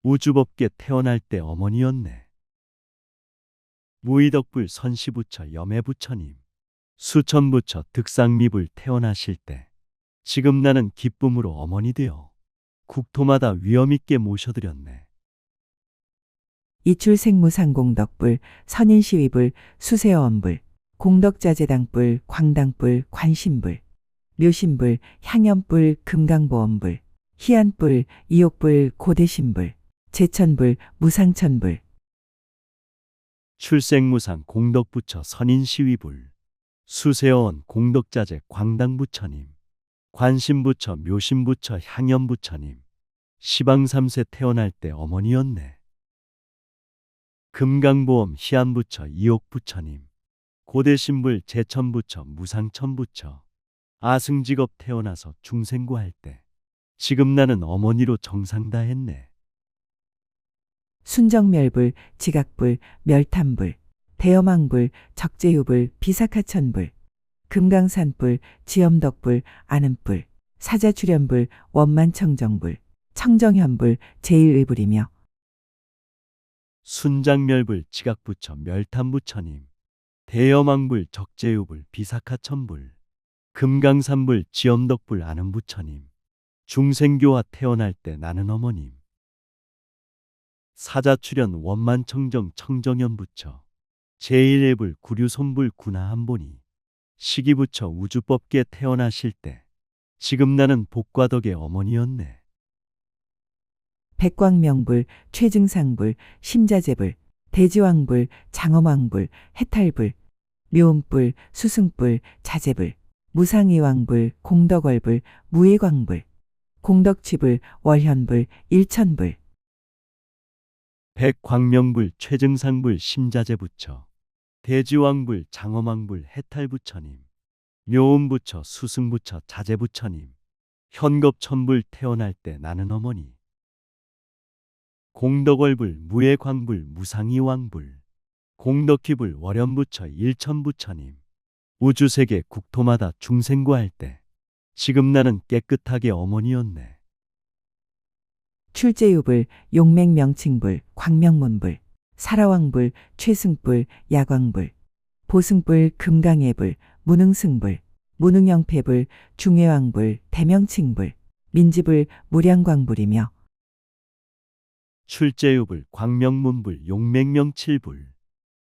우주법계 태어날 때 어머니였네. 무의덕불 선시부처 염해부처님, 수천부처 득상미불 태어나실 때 지금 나는 기쁨으로 어머니 되어 국토마다 위엄있게 모셔드렸네. 이출생무상공덕불, 선인시위불, 수세어원불, 공덕자재당불, 광당불, 관신불, 묘신불, 향연불, 금강보험불, 희안불, 이옥불, 고대신불, 제천불, 무상천불, 출생무상 공덕부처 선인시위불, 수세어원 공덕자재 광당부처님, 관신부처 묘신부처 향연부처님, 시방삼세 태어날 때 어머니였네. 금강보험 희안부처 이옥부처님, 고대신불 제천부처 무상천부처, 아승직업 태어나서 중생구할 때 지금 나는 어머니로 정상다했네. 순정멸불, 지각불, 멸탐불, 대여망불, 적재유불, 비사카천불, 금강산불, 지엄덕불, 아는불, 사자출연불, 원만청정불, 청정현불, 제일의불이며 순장멸불 지각부처 멸탐부처님, 대여망불 적재유불 비사카천불, 금강산불 지엄덕불 아는부처님, 중생교화 태어날 때 나는 어머님, 사자출연 원만청정 청정현부처, 제1예불 구류손불 군하한보니, 시기부처 우주법계 태어나실 때 지금 나는 복과 덕의 어머니였네. 백광명불, 최증상불, 심자재불, 대지왕불, 장엄왕불, 해탈불, 묘음불, 수승불, 자재불, 무상이왕불, 공덕월불, 무예광불, 공덕취불, 월현불, 일천불, 백광명불, 최증상불, 심자재부처, 대지왕불, 장엄왕불, 해탈부처님, 묘음부처, 수승부처, 자재부처님, 현겁천불 태어날 때 나는 어머니, 공덕월불, 무예광불, 무상이왕불, 공덕기불, 월현부처, 일천부처님, 우주세계 국토마다 중생구할 때 지금 나는 깨끗하게 어머니였네. 출제유불, 용맹명칭불, 광명문불, 사라왕불, 최승불, 야광불, 보승불, 금강해불, 무능승불, 무능영패불, 중해왕불, 대명칭불, 민지불, 무량광불이며 출제유불, 광명문불, 용맹명칠불,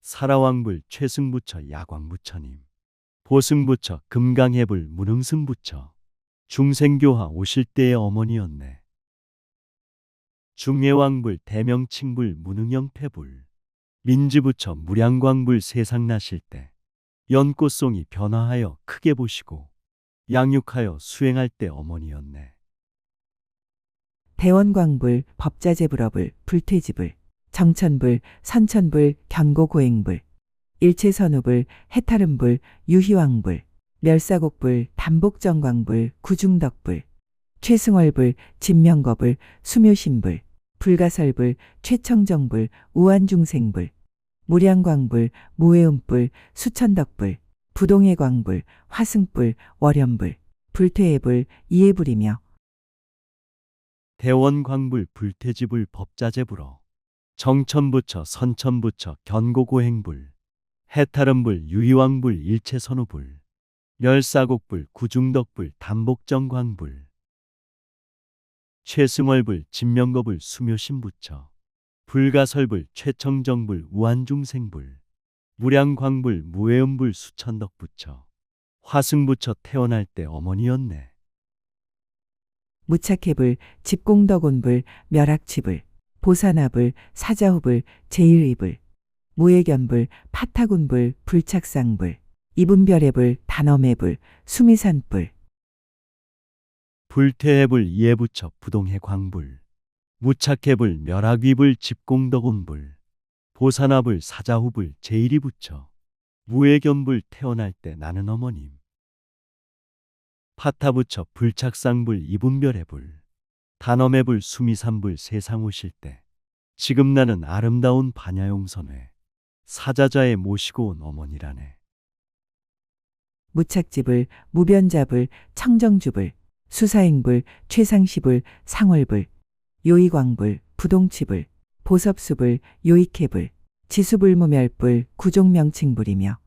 사라왕불, 최승부처, 야광부처님, 보승부처, 금강해불, 무능승부처, 중생교화 오실 때의 어머니였네. 중해왕불, 대명칭불, 무능영패불, 민지부처, 무량광불 세상 나실 때 연꽃송이 변화하여 크게 보시고 양육하여 수행할 때 어머니였네. 대원광불, 법자재불업을, 불퇴지불, 정천불, 선천불, 견고고행불, 일체선우불, 해탈음불, 유희왕불, 멸사곡불, 담복정광불, 구중덕불, 최승월불, 진명거불, 수묘신불, 불가설불, 최청정불, 우한중생불, 무량광불, 무해음불, 수천덕불, 부동해광불, 화승불, 월현불, 불퇴해불, 이해불이며 대원광불, 불퇴지불, 법자재불어, 정천부처, 선천부처, 견고고행불, 해탈음불, 유희왕불, 일체선우불, 멸사곡불, 구중덕불, 담복정광불, 최승월불, 진명거불, 수묘신부처, 불가설불, 최청정불, 우한중생불, 무량광불, 무해음불, 수천덕부처, 화승부처 태어날 때 어머니였네. 무착해불, 집공덕온불, 멸악취불, 보사나불, 사자후불, 제일의불, 무예견불, 파타군불, 불착상불, 이분별해불, 단엄해불, 수미산불, 불퇴해불, 이해부처, 부동해광불, 무착해불, 멸악위불, 집공덕온불, 보사나불, 사자후불, 제일이부처, 무예견불 태어날 때 나는 어머님, 파타부처, 불착상불, 이분별해불, 단엄해불, 수미산불 세상 오실 때 지금 나는 아름다운 반야용선회 사자자에 모시고 온 어머니라네. 무착지불, 무변자불, 청정주불, 수사행불, 최상시불, 상월불, 요이광불, 부동치불, 보섭수불, 요익해불, 지수불무멸불, 구종명칭불이며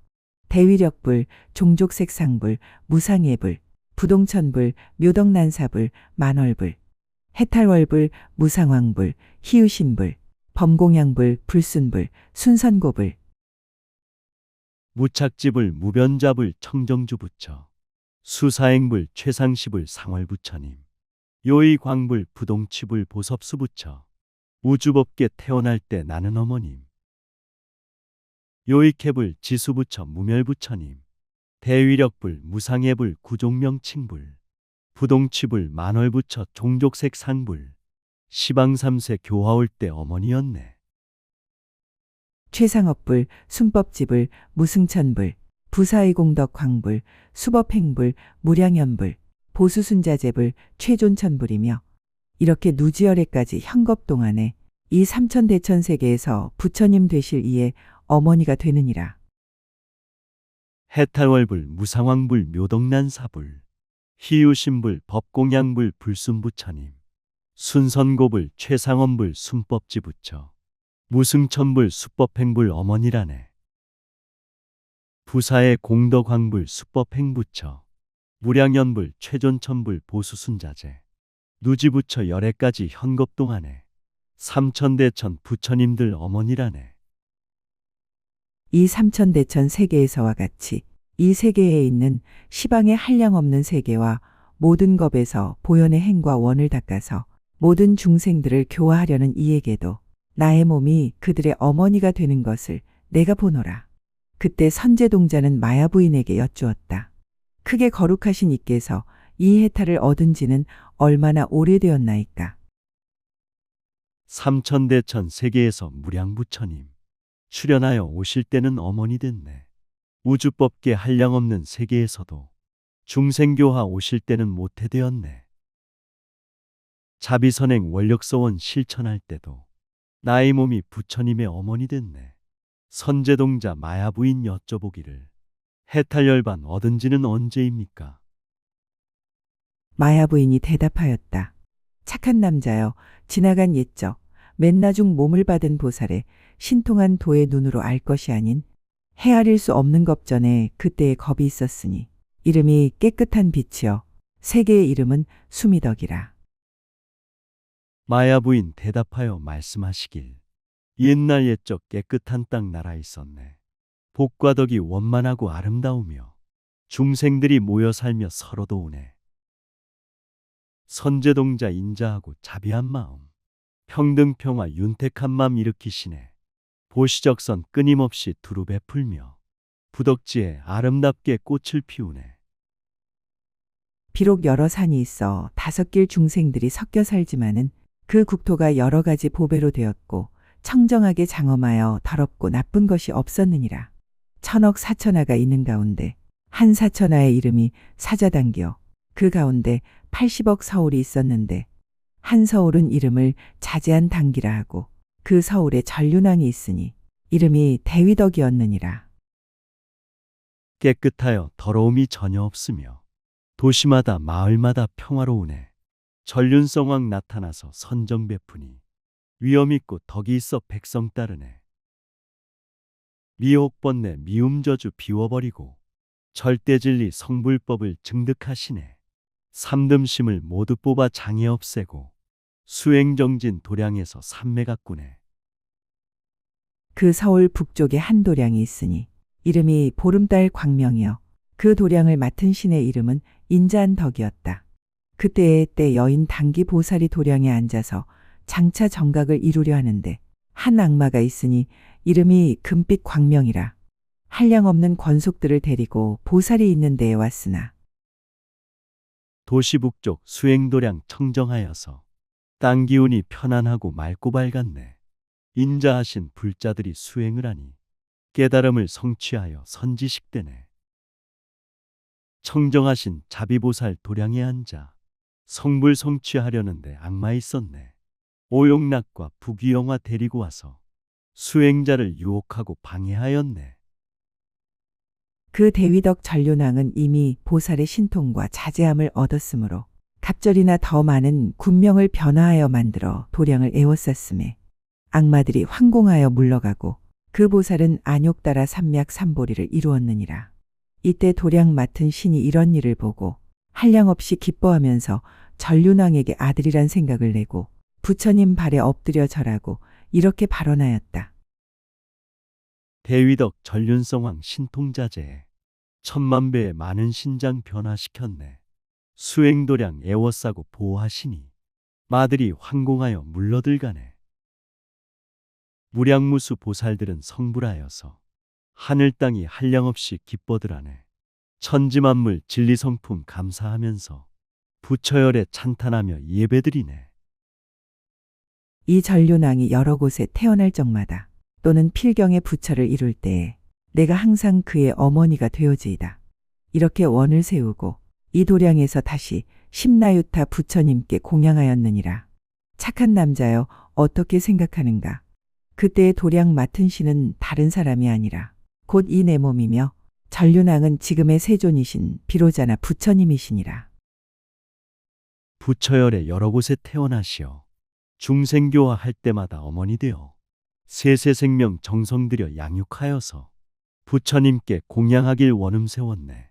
대위력불, 종족색상불, 무상예불, 부동천불, 묘덕난사불, 만월불, 해탈월불, 무상왕불, 희유신불, 범공양불, 불순불, 순선고불, 무착지불, 무변자불, 청정주부처, 수사행불, 최상시불, 상월부처님, 요이광불, 부동치불, 보섭수부처, 우주법계 태어날 때 나는 어머님, 요익해불, 지수부처, 무멸부처님, 대위력불, 무상예불, 구종명칭불, 부동치불, 만월부처, 종족색상불, 시방삼세 교화올 때 어머니였네. 최상업불, 순법지불, 무승천불, 부사의공덕광불, 수법행불, 무량연불, 보수순자재불, 최존천불이며 이렇게 누지열애까지 현겁 동안에 이 삼천대천세계에서 부처님 되실 이에 어머니가 되느니라. 해탈월불, 무상왕불, 묘덕난사불, 희유신불, 법공양불, 불순부처님, 순선고불, 최상엄불, 순법지부처, 무승천불, 수법행불 어머니라네. 부사의 공덕왕불, 수법행부처, 무량연불, 최존천불, 보수순자재, 누지부처 열애까지 현겁 동안에 삼천대천 부처님들 어머니라네. 이 삼천대천 세계에서와 같이 이 세계에 있는 시방의 한량없는 세계와 모든 겁에서 보현의 행과 원을 닦아서 모든 중생들을 교화하려는 이에게도 나의 몸이 그들의 어머니가 되는 것을 내가 보노라. 그때 선제동자는 마야 부인에게 여쭈었다. 크게 거룩하신 이께서 이 해탈을 얻은 지는 얼마나 오래되었나이까? 삼천대천 세계에서 무량부처님 출연하여 오실 때는 어머니 됐네. 우주법계 한량없는 세계에서도 중생교화 오실 때는 모태되었네. 자비선행 원력서원 실천할 때도 나의 몸이 부처님의 어머니 됐네. 선제동자 마야부인 여쭤보기를 해탈열반 얻은 지는 언제입니까? 마야 부인이 대답하였다. 착한 남자여, 지나간 옛적 맨나중 몸을 받은 보살의 신통한 도의 눈으로 알 것이 아닌 헤아릴 수 없는 겁전에 그때의 겁이 있었으니 이름이 깨끗한 빛이여 세계의 이름은 수미덕이라. 마야부인 대답하여 말씀하시길 옛날 옛적 깨끗한 땅 나라에 있었네. 복과 덕이 원만하고 아름다우며 중생들이 모여 살며 서로 도우네. 선제동자 인자하고 자비한 마음, 평등평화 윤택한 마음 일으키시네. 보시적선 끊임없이 두루 베풀며 부덕지에 아름답게 꽃을 피우네. 비록 여러 산이 있어 5길 중생들이 섞여 살지만은 그 국토가 여러 가지 보배로 되었고 청정하게 장엄하여 더럽고 나쁜 것이 없었느니라. 천억 사천하가 있는 가운데 한 사천하의 이름이 사자당기요. 그 가운데 80억 서울이 있었는데 한 서울은 이름을 자제한 당기라 하고 그 서울에 전륜왕이 있으니 이름이 대위덕이었느니라. 깨끗하여 더러움이 전혀 없으며 도시마다 마을마다 평화로우네. 전륜성왕 나타나서 선정 베푸니 위엄 있고 덕이 있어 백성 따르네. 미혹 번뇌 미움 저주 비워버리고 절대진리 성불법을 증득하시네. 삼듬심을 모두 뽑아 장애 없애고 수행정진 도량에서 삼매 가꾸네. 그 서울 북쪽에 한 도량이 있으니 이름이 보름달 광명이요. 그 도량을 맡은 신의 이름은 인자한 덕이었다. 그때의 때 여인 당기 보살이 도량에 앉아서 장차 정각을 이루려 하는데 한 악마가 있으니 이름이 금빛 광명이라. 한량없는 권속들을 데리고 보살이 있는 데에 왔으나 도시 북쪽 수행도량 청정하여서 땅 기운이 편안하고 맑고 밝았네. 인자하신 불자들이 수행을 하니 깨달음을 성취하여 선지식되네. 청정하신 자비보살 도량에 앉아 성불 성취하려는데 악마 있었네. 오용락과 부귀영화 데리고 와서 수행자를 유혹하고 방해하였네. 그 대위덕 전륜왕은 이미 보살의 신통과 자제함을 얻었으므로 갑절이나 더 많은 군명을 변화하여 만들어 도량을 에워쌌음에 악마들이 황공하여 물러가고 그 보살은 안욕 따라 삼맥 삼보리를 이루었느니라. 이때 도량 맡은 신이 이런 일을 보고 한량없이 기뻐하면서 전륜왕에게 아들이란 생각을 내고 부처님 발에 엎드려 절하고 이렇게 발언하였다. 대위덕 전륜성왕 신통자제에 천만 배의 많은 신장 변화시켰네. 수행도량 애워싸고 보호하시니 마들이 황공하여 물러들가네. 무량무수 보살들은 성불하여서 하늘 땅이 한량없이 기뻐들하네. 천지만물 진리성품 감사하면서 부처열에 찬탄하며 예배드리네. 이 전륜왕이 여러 곳에 태어날 적마다 또는 필경의 부처를 이룰 때에 내가 항상 그의 어머니가 되어지이다. 이렇게 원을 세우고 이 도량에서 다시 심나유타 부처님께 공양하였느니라. 착한 남자여, 어떻게 생각하는가? 그때의 도량 맡은 신은 다른 사람이 아니라 곧 이 내 몸이며 전륜왕은 지금의 세존이신 비로자나 부처님이시니라. 부처열에 여러 곳에 태어나시어 중생교화 할 때마다 어머니 되어 세세생명 정성 들여 양육하여서 부처님께 공양하길 원음 세웠네.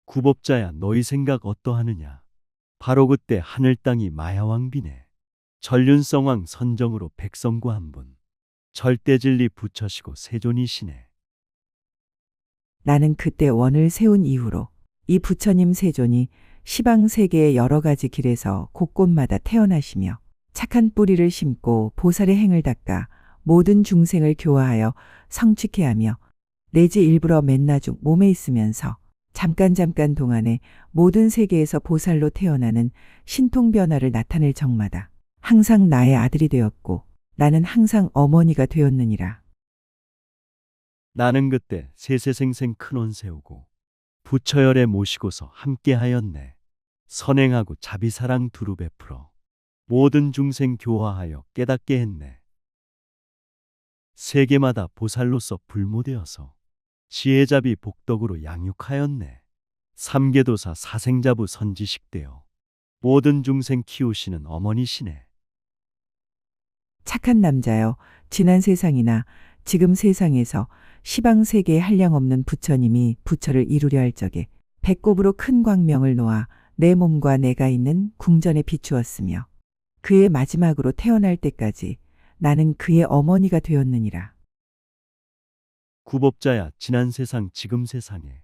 구법자야, 너희 생각 어떠하느냐? 바로 그때 하늘 땅이 마야왕비네. 전륜성왕 선정으로 백성과 한 분, 절대진리 부처시고 세존이시네. 나는 그때 원을 세운 이후로 이 부처님 세존이 시방 세계의 여러 가지 길에서 곳곳마다 태어나시며 착한 뿌리를 심고 보살의 행을 닦아 모든 중생을 교화하여 성취케 하며 내지 일부러 맨나중 몸에 있으면서 잠깐 동안에 모든 세계에서 보살로 태어나는 신통 변화를 나타낼 적마다 항상 나의 아들이 되었고 나는 항상 어머니가 되었느니라. 나는 그때 세세생생 큰원 세우고 부처열에 모시고서 함께하였네. 선행하고 자비사랑 두루 베풀어 모든 중생 교화하여 깨닫게 했네. 세계마다 보살로서 불모되어서 지혜자비 복덕으로 양육하였네. 삼계도사 사생자부 선지식되어 모든 중생 키우시는 어머니시네. 착한 남자여, 지난 세상이나 지금 세상에서 시방 세계에 한량없는 부처님이 부처를 이루려 할 적에 배꼽으로 큰 광명을 놓아 내 몸과 내가 있는 궁전에 비추었으며 그의 마지막으로 태어날 때까지 나는 그의 어머니가 되었느니라. 구법자야, 지난 세상 지금 세상에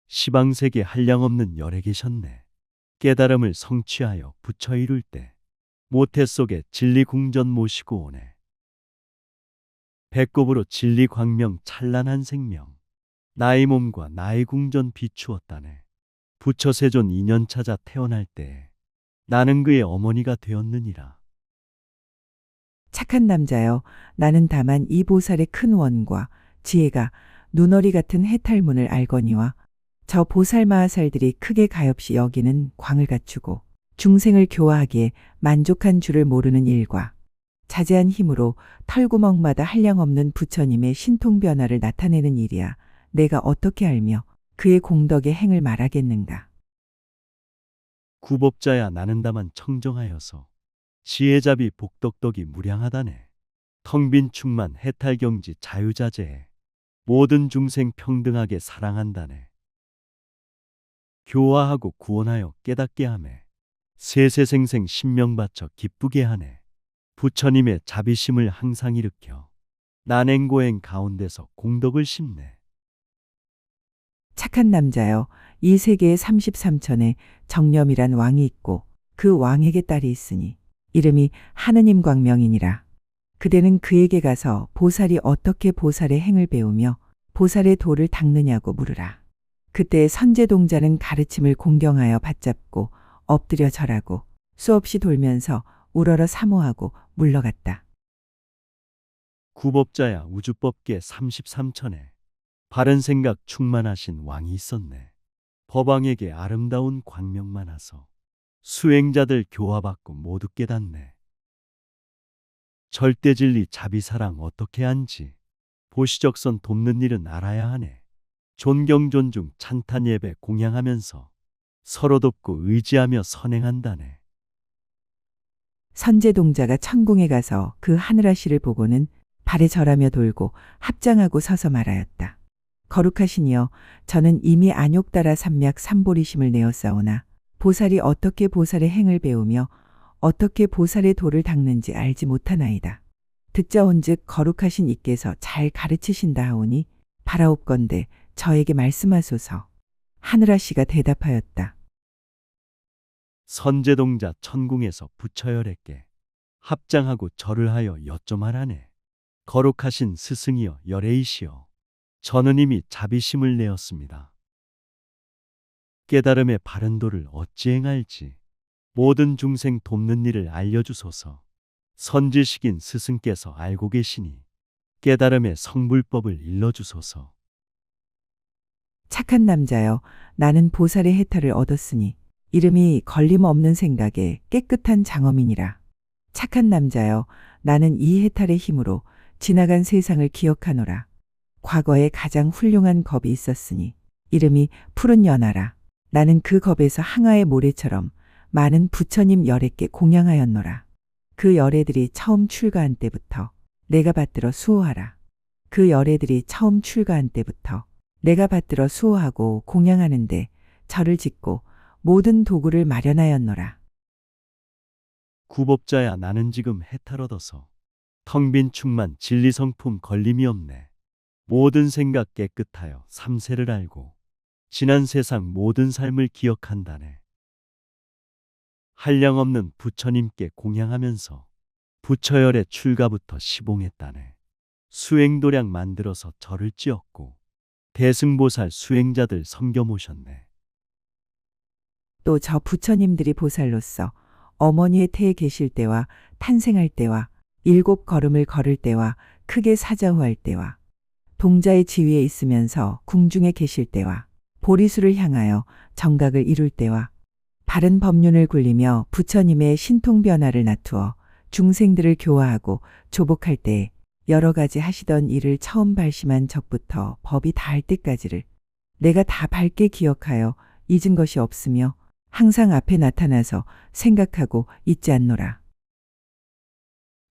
시방세계 한량없는 열에 계셨네. 깨달음을 성취하여 부처 이룰 때 모태 속에 진리궁전 모시고 오네. 배꼽으로 진리광명 찬란한 생명 나의 몸과 나의 궁전 비추었다네. 부처 세존 인연 찾아 태어날 때에 나는 그의 어머니가 되었느니라. 착한 남자여, 나는 다만 이 보살의 큰 원과 지혜가 눈어리 같은 해탈문을 알거니와 저 보살 마하살들이 크게 가엾이 여기는 광을 갖추고 중생을 교화하기에 만족한 줄을 모르는 일과 자제한 힘으로 털구멍마다 한량없는 부처님의 신통 변화를 나타내는 일이야 내가 어떻게 알며 그의 공덕의 행을 말하겠는가. 구법자야, 나는 다만 청정하여서 지혜자비 복덕덕이 무량하다네. 텅빈 충만 해탈경지 자유자재에 모든 중생 평등하게 사랑한다네. 교화하고 구원하여 깨닫게 하매 세세생생 신명 바쳐 기쁘게 하네. 부처님의 자비심을 항상 일으켜 난행고행 가운데서 공덕을 심네. 착한 남자여, 이 세계에 33천에 정념이란 왕이 있고 그 왕에게 딸이 있으니 이름이 하느님 광명이니라. 그대는 그에게 가서 보살이 어떻게 보살의 행을 배우며 보살의 도를 닦느냐고 물으라. 그때 선제동자는 가르침을 공경하여 받잡고 엎드려 절하고 수없이 돌면서 우러러 사모하고 물러갔다. 구법자야, 우주법계 33천에 바른 생각 충만하신 왕이 있었네. 법왕에게 아름다운 광명만 하서 수행자들 교화받고 모두 깨닫네. 절대진리 자비사랑 어떻게 한지 보시적선 돕는 일은 알아야 하네. 존경 존중 찬탄 예배 공양하면서 서로 돕고 의지하며 선행한다네. 선제동자가 천궁에 가서 그 하늘아씨를 보고는 발에 절하며 돌고 합장하고 서서 말하였다. 거룩하시니여, 저는 이미 안욕따라 삼맥 삼보리심을 내었사오나 보살이 어떻게 보살의 행을 배우며 어떻게 보살의 도를 닦는지 알지 못하나이다. 듣자온즉 거룩하신 이께서 잘 가르치신다 하오니 바라옵건대 저에게 말씀하소서. 하늘아씨가 대답하였다. 선제동자 천궁에서 부처열에게 합장하고 절을 하여 여쫌하라네. 거룩하신 스승이여 열애이시여, 저는 이미 자비심을 내었습니다. 깨달음의 바른 도를 어찌 행할지 모든 중생 돕는 일을 알려주소서. 선지식인 스승께서 알고 계시니 깨달음의 성불법을 일러주소서. 착한 남자여, 나는 보살의 해탈을 얻었으니 이름이 걸림없는 생각에 깨끗한 장엄이니라. 착한 남자여, 나는 이 해탈의 힘으로 지나간 세상을 기억하노라. 과거에 가장 훌륭한 겁이 있었으니 이름이 푸른 연하라. 나는 그 겁에서 항아의 모래처럼 많은 부처님 열애께 공양하였노라. 그 열애들이 처음 출가한 때부터 내가 받들어 수호하라. 그 열애들이 처음 출가한 때부터 내가 받들어 수호하고 공양하는데 절을 짓고 모든 도구를 마련하였노라. 구법자야, 나는 지금 해탈 얻어서 텅빈 충만 진리성품 걸림이 없네. 모든 생각 깨끗하여 삼세를 알고 지난 세상 모든 삶을 기억한다네. 한량없는 부처님께 공양하면서 부처열의 출가부터 시봉했다네. 수행도량 만들어서 절을 지었고 대승보살 수행자들 섬겨 모셨네. 또 저 부처님들이 보살로서 어머니의 태에 계실 때와 탄생할 때와 7걸음을 걸을 때와 크게 사자후할 때와 동자의 지위에 있으면서 궁중에 계실 때와 보리수를 향하여 정각을 이룰 때와 바른 법륜을 굴리며 부처님의 신통 변화를 나투어 중생들을 교화하고 조복할 때에 여러 가지 하시던 일을 처음 발심한 적부터 법이 닿을 때까지를 내가 다 밝게 기억하여 잊은 것이 없으며 항상 앞에 나타나서 생각하고 잊지 않노라.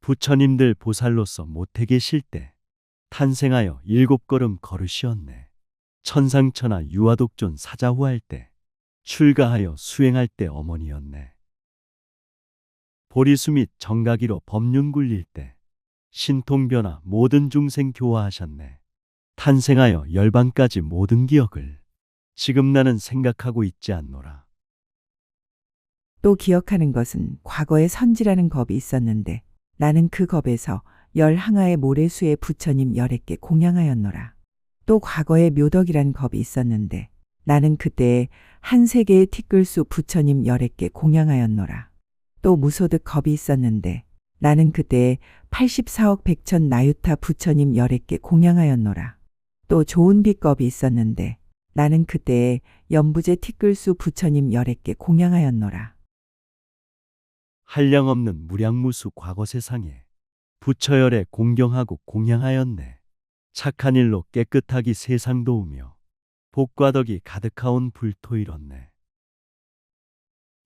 부처님들 보살로서 모태 계실 때 탄생하여 7걸음 걸으시었네. 천상천하 유아독존 사자후할 때 출가하여 수행할 때 어머니였네. 보리수 및 정각이로 법륜 굴릴 때 신통변화 모든 중생 교화하셨네. 탄생하여 열반까지 모든 기억을 지금 나는 생각하고 있지 않노라. 또 기억하는 것은 과거에 선지라는 겁이 있었는데 나는 그 겁에서 열항하의 모래수에 부처님 열애께 공양하였노라. 또 과거에 묘덕이란 겁이 있었는데 나는 그때에 한 세계의 티끌수 부처님 열애께 공양하였노라. 또 무소득 겁이 있었는데 나는 그때에 84억 백천 나유타 부처님 열애께 공양하였노라. 또 좋은 빛겁이 있었는데 나는 그때에 연부제 티끌수 부처님 열애께 공양하였노라. 한량없는 무량무수 과거 세상에 부처열에 공경하고 공양하였네. 착한 일로 깨끗하기 세상 도우며 복과 덕이 가득하온 불토 이뤘네.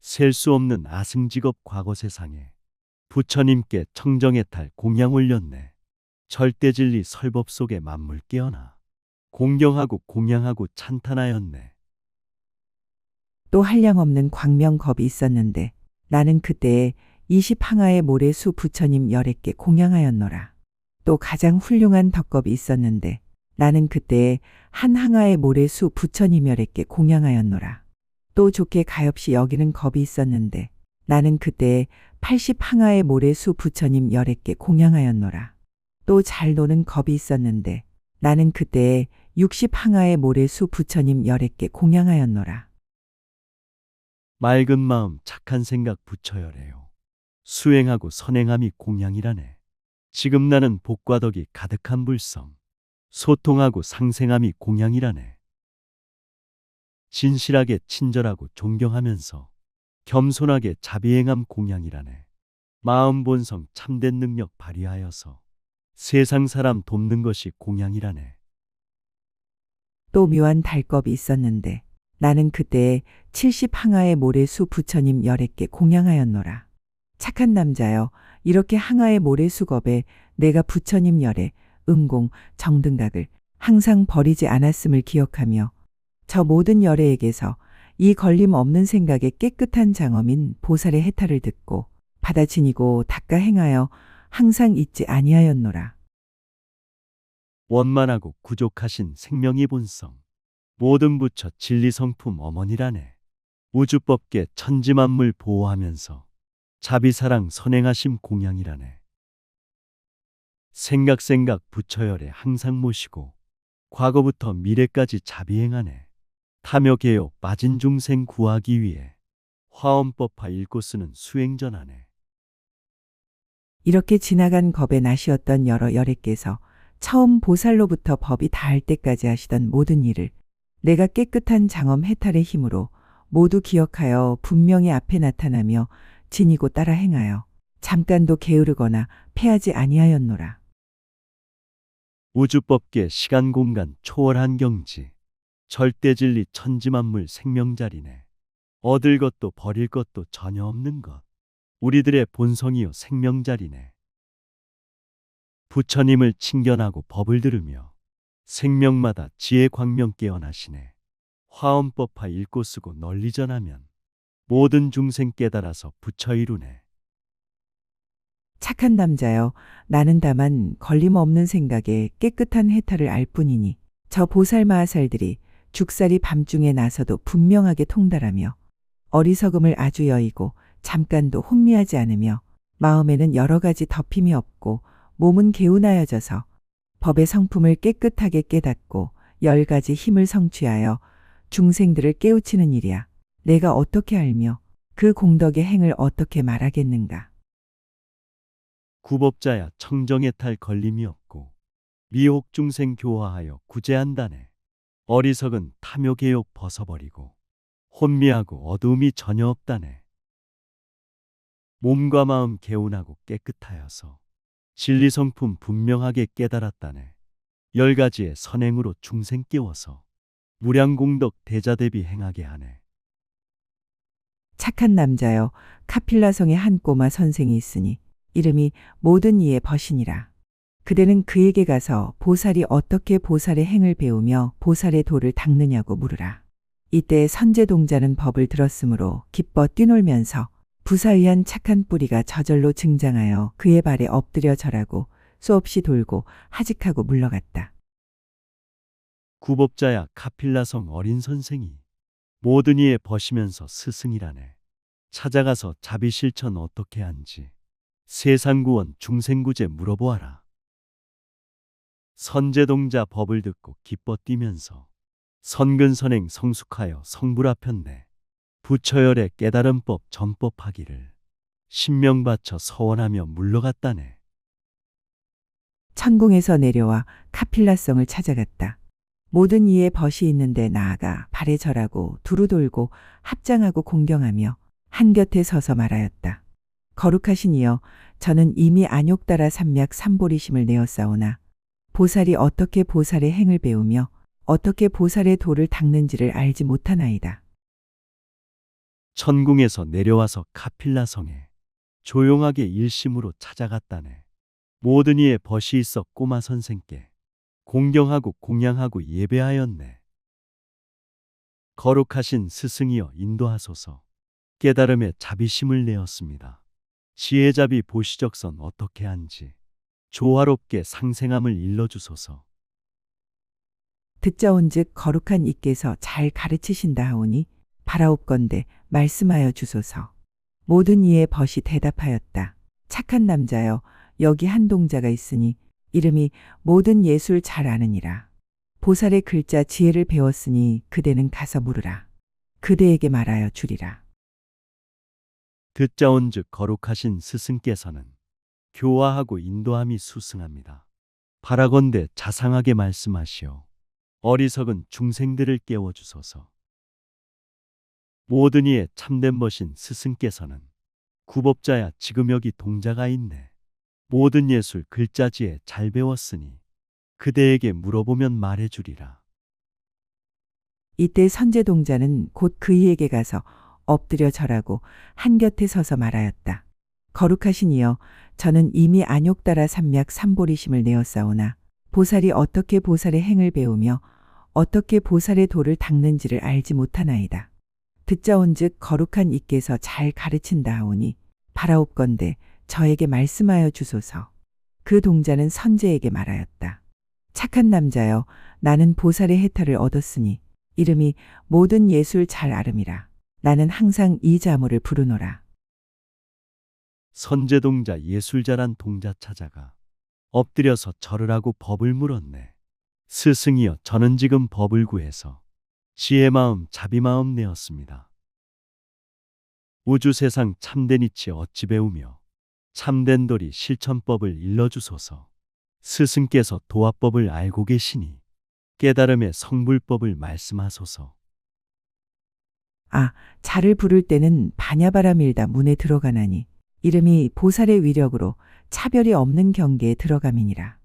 셀 수 없는 아승직업 과거 세상에 부처님께 청정해탈 공양 올렸네. 절대진리 설법 속에 만물 깨어나 공경하고 공양하고 찬탄하였네. 또 한량없는 광명겁이 있었는데 나는 그때에 20항하의 모래수 부처님 열애께 공양하였노라. 또 가장 훌륭한 덕겁이 있었는데 나는 그때에 한 항하의 모래수 부처님 열애께 공양하였노라. 또 좋게 가엾이 여기는 겁이 있었는데 나는 그때에 80항하의 모래수 부처님 열애께 공양하였노라. 또 잘 노는 겁이 있었는데 나는 그때에 60항하의 모래수 부처님 열애께 공양하였노라. 맑은 마음 착한 생각 부처열에요. 수행하고 선행함이 공양이라네. 지금 나는 복과 덕이 가득한 불성 소통하고 상생함이 공양이라네. 진실하게 친절하고 존경하면서 겸손하게 자비행함 공양이라네. 마음 본성 참된 능력 발휘하여서 세상 사람 돕는 것이 공양이라네. 또 묘한 달겁이 있었는데 나는 그때에 70항하의 모래수 부처님 열애께 공양하였노라. 착한 남자여, 이렇게 항하의 모래수겁에 내가 부처님 열애, 음공, 정등각을 항상 버리지 않았음을 기억하며 저 모든 열애에게서 이 걸림 없는 생각에 깨끗한 장엄인 보살의 해탈을 듣고 받아 지니고 닦아 행하여 항상 잊지 아니하였노라. 원만하고 구족하신 생명의 본성 모든 부처 진리성품 어머니라네. 우주법계 천지만물 보호하면서 자비사랑 선행하심 공양이라네. 생각 부처열에 항상 모시고 과거부터 미래까지 자비행하네. 탐욕 개욕 빠진 중생 구하기 위해 화엄법화 읽고 쓰는 수행전하네. 이렇게 지나간 겁의 낫이었던 여러 열애께서 처음 보살로부터 법이 닿을 때까지 하시던 모든 일을 내가 깨끗한 장엄 해탈의 힘으로 모두 기억하여 분명히 앞에 나타나며 지니고 따라 행하여 잠깐도 게으르거나 패하지 아니하였노라. 우주법계 시간공간 초월한 경지 절대진리 천지만물 생명자리네. 얻을 것도 버릴 것도 전혀 없는 것 우리들의 본성이요 생명자리네. 부처님을 칭견하고 법을 들으며 생명마다 지혜 광명 깨어나시네. 화엄법화 읽고 쓰고 널리 전하면 모든 중생 깨달아서 부처 이루네. 착한 남자여, 나는 다만 걸림없는 생각에 깨끗한 해탈을 알 뿐이니 저 보살마하살들이 죽살이 밤중에 나서도 분명하게 통달하며 어리석음을 아주 여의고 잠깐도 혼미하지 않으며 마음에는 여러 가지 덮임이 없고 몸은 개운하여져서 법의 성품을 깨끗하게 깨닫고 10가지 힘을 성취하여 중생들을 깨우치는 일이야. 내가 어떻게 알며 그 공덕의 행을 어떻게 말하겠는가. 구법자야 청정의 탈 걸림이 없고 미혹 중생 교화하여 구제한다네. 어리석은 탐욕 개욕 벗어버리고 혼미하고 어두움이 전혀 없다네. 몸과 마음 개운하고 깨끗하여서 진리 성품 분명하게 깨달았다네. 10가지의 선행으로 중생 깨워서 무량공덕 대자대비 행하게 하네. 착한 남자여, 카필라성에 한 꼬마 선생이 있으니 이름이 모든 이의 벗이니라. 그대는 그에게 가서 보살이 어떻게 보살의 행을 배우며 보살의 도를 닦느냐고 물으라. 이때 선제동자는 법을 들었으므로 기뻐 뛰놀면서 부사의한 착한 뿌리가 저절로 증장하여 그의 발에 엎드려 절하고 수없이 돌고 하직하고 물러갔다. 구법자야 카필라성 어린 선생이 모든 이에 버시면서 스승이라네. 찾아가서 자비실천 어떻게 한지 세상구원 중생구제 물어보아라. 선제동자 법을 듣고 기뻐 뛰면서 선근선행 성숙하여 성불합혔네. 부처열의 깨달음법 전법하기를 신명 바쳐 서원하며 물러갔다네. 천궁에서 내려와 카필라성을 찾아갔다. 모든 이의 벗이 있는데 나아가 발에 절하고 두루 돌고 합장하고 공경하며 한곁에 서서 말하였다. 거룩하신 이여, 저는 이미 안욕따라 삼맥 삼보리심을 내었사오나 보살이 어떻게 보살의 행을 배우며 어떻게 보살의 도를 닦는지를 알지 못하나이다. 천궁에서 내려와서 카필라성에 조용하게 일심으로 찾아갔다네. 모든 이의 벗이 있어 꼬마 선생께 공경하고 공양하고 예배하였네. 거룩하신 스승이여 인도하소서. 깨달음에 자비심을 내었습니다. 지혜자비 보시적선 어떻게 한지 조화롭게 상생함을 일러주소서. 듣자온즉 거룩한 이께서 잘 가르치신다 하오니 바라옵건대 말씀하여 주소서. 모든 이의 벗이 대답하였다. 착한 남자여, 여기 한 동자가 있으니 이름이 모든 예술 잘 아느니라. 보살의 글자 지혜를 배웠으니 그대는 가서 물으라. 그대에게 말하여 주리라. 듣자온즉 거룩하신 스승께서는 교화하고 인도함이 수승합니다. 바라건대 자상하게 말씀하시오. 어리석은 중생들을 깨워주소서. 모든 이의 참된 벗인 스승께서는 구법자야 지금 여기 동자가 있네. 모든 예술 글자지에 잘 배웠으니 그대에게 물어보면 말해주리라. 이때 선제동자는 곧 그이에게 가서 엎드려 절하고 한곁에 서서 말하였다. 거룩하신 이여, 저는 이미 안욕따라 삼맥 삼보리심을 내었사오나 보살이 어떻게 보살의 행을 배우며 어떻게 보살의 도를 닦는지를 알지 못하나이다. 듣자온즉 거룩한 이께서 잘 가르친다 하오니 바라옵건대 저에게 말씀하여 주소서. 그 동자는 선제에게 말하였다. 착한 남자여, 나는 보살의 해탈을 얻었으니 이름이 모든 예술 잘 아름이라. 나는 항상 이 자모를 부르노라. 선제동자 예술자란 동자 찾아가 엎드려서 절을 하고 법을 물었네. 스승이여, 저는 지금 법을 구해서 지혜 마음 자비 마음 내었습니다. 우주 세상 참된 이치 어찌 배우며 참된 도리 실천법을 일러주소서. 스승께서 도화법을 알고 계시니 깨달음의 성불법을 말씀하소서. 아, 자를 부를 때는 바냐바라밀다 문에 들어가나니 이름이 보살의 위력으로 차별이 없는 경계에 들어감이니라.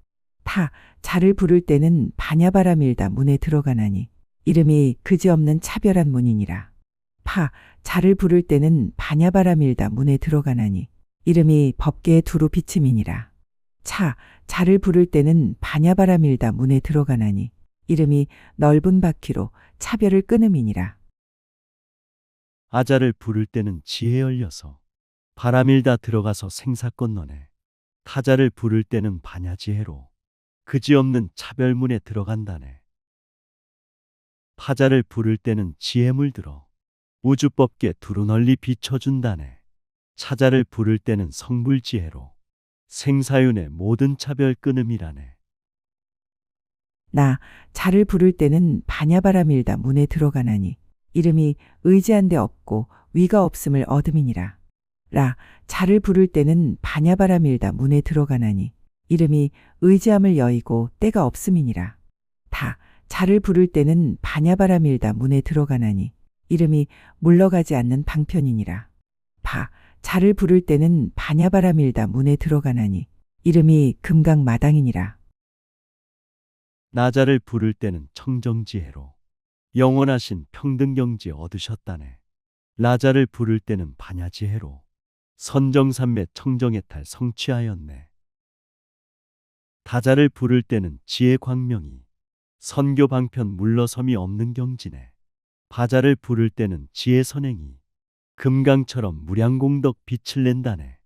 타, 자를 부를 때는 바냐바라밀다 문에 들어가나니 이름이 그지없는 차별한 문이니라. 파, 자를 부를 때는 바냐바라밀다 문에 들어가나니 이름이 법계의 두루 비침이니라. 차, 자를 부를 때는 바냐바라밀다 문에 들어가나니 이름이 넓은 바퀴로 차별을 끊음이니라. 아자를 부를 때는 지혜 열려서 바람일다 들어가서 생사 건너네. 타자를 부를 때는 반야지혜로 그지없는 차별문에 들어간다네. 파자를 부를 때는 지혜물 들어 우주법계 두루 널리 비춰준다네. 차자를 부를 때는 성불지혜로 생사윤의 모든 차별 끊음이라네. 나 자를 부를 때는 반야바라밀다 문에 들어가나니 이름이 의지한 데 없고 위가 없음을 얻음이니라. 라 자를 부를 때는 반야바라밀다 문에 들어가나니 이름이 의지함을 여의고 때가 없음이니라. 다 자를 부를 때는 반야바라밀다 문에 들어가나니 이름이 물러가지 않는 방편이니라. 바 자를 부를 때는 반야바라밀다 문에 들어가나니 이름이 금강마당이니라. 나자를 부를 때는 청정지혜로 영원하신 평등경지 얻으셨다네. 라자를 부를 때는 반야지혜로 선정산매 청정해탈 성취하였네. 다자를 부를 때는 지혜광명이 선교방편 물러섬이 없는 경지네. 바자를 부를 때는 지혜선행이 금강처럼 무량공덕 빛을 낸다네.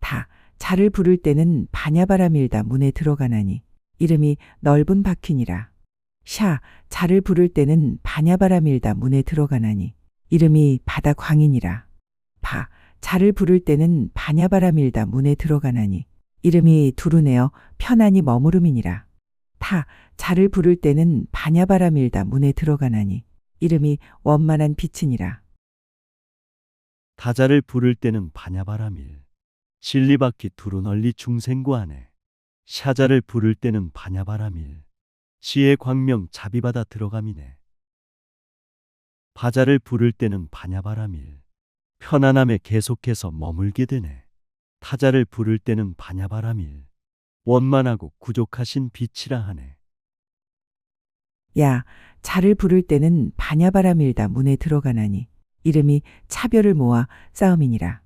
다 자를 부를 때는 반야바라밀다 문에 들어가나니 이름이 넓은 바퀴니라. 샤 자를 부를 때는 반야바라밀다 문에 들어가나니 이름이 바다광이니라. 바 자를 부를 때는 반야바라밀다 문에 들어가나니 이름이 두루내어 편안히 머무름이니라. 타 자를 부를 때는 반야바라밀다 문에 들어가나니 이름이 원만한 빛이니라. 다자를 부를 때는 반야바라밀 진리바퀴 두루 널리 중생구하네. 샤자를 부를 때는 반야바라밀 지혜 광명 자비바다 들어감이네. 바자를 부를 때는 반야바라밀 편안함에 계속해서 머물게 되네. 타자를 부를 때는 반야바라밀 원만하고 구족하신 빛이라 하네. 야 자를 부를 때는 반야바라밀다 문에 들어가나니 이름이 차별을 모아 싸움이니라.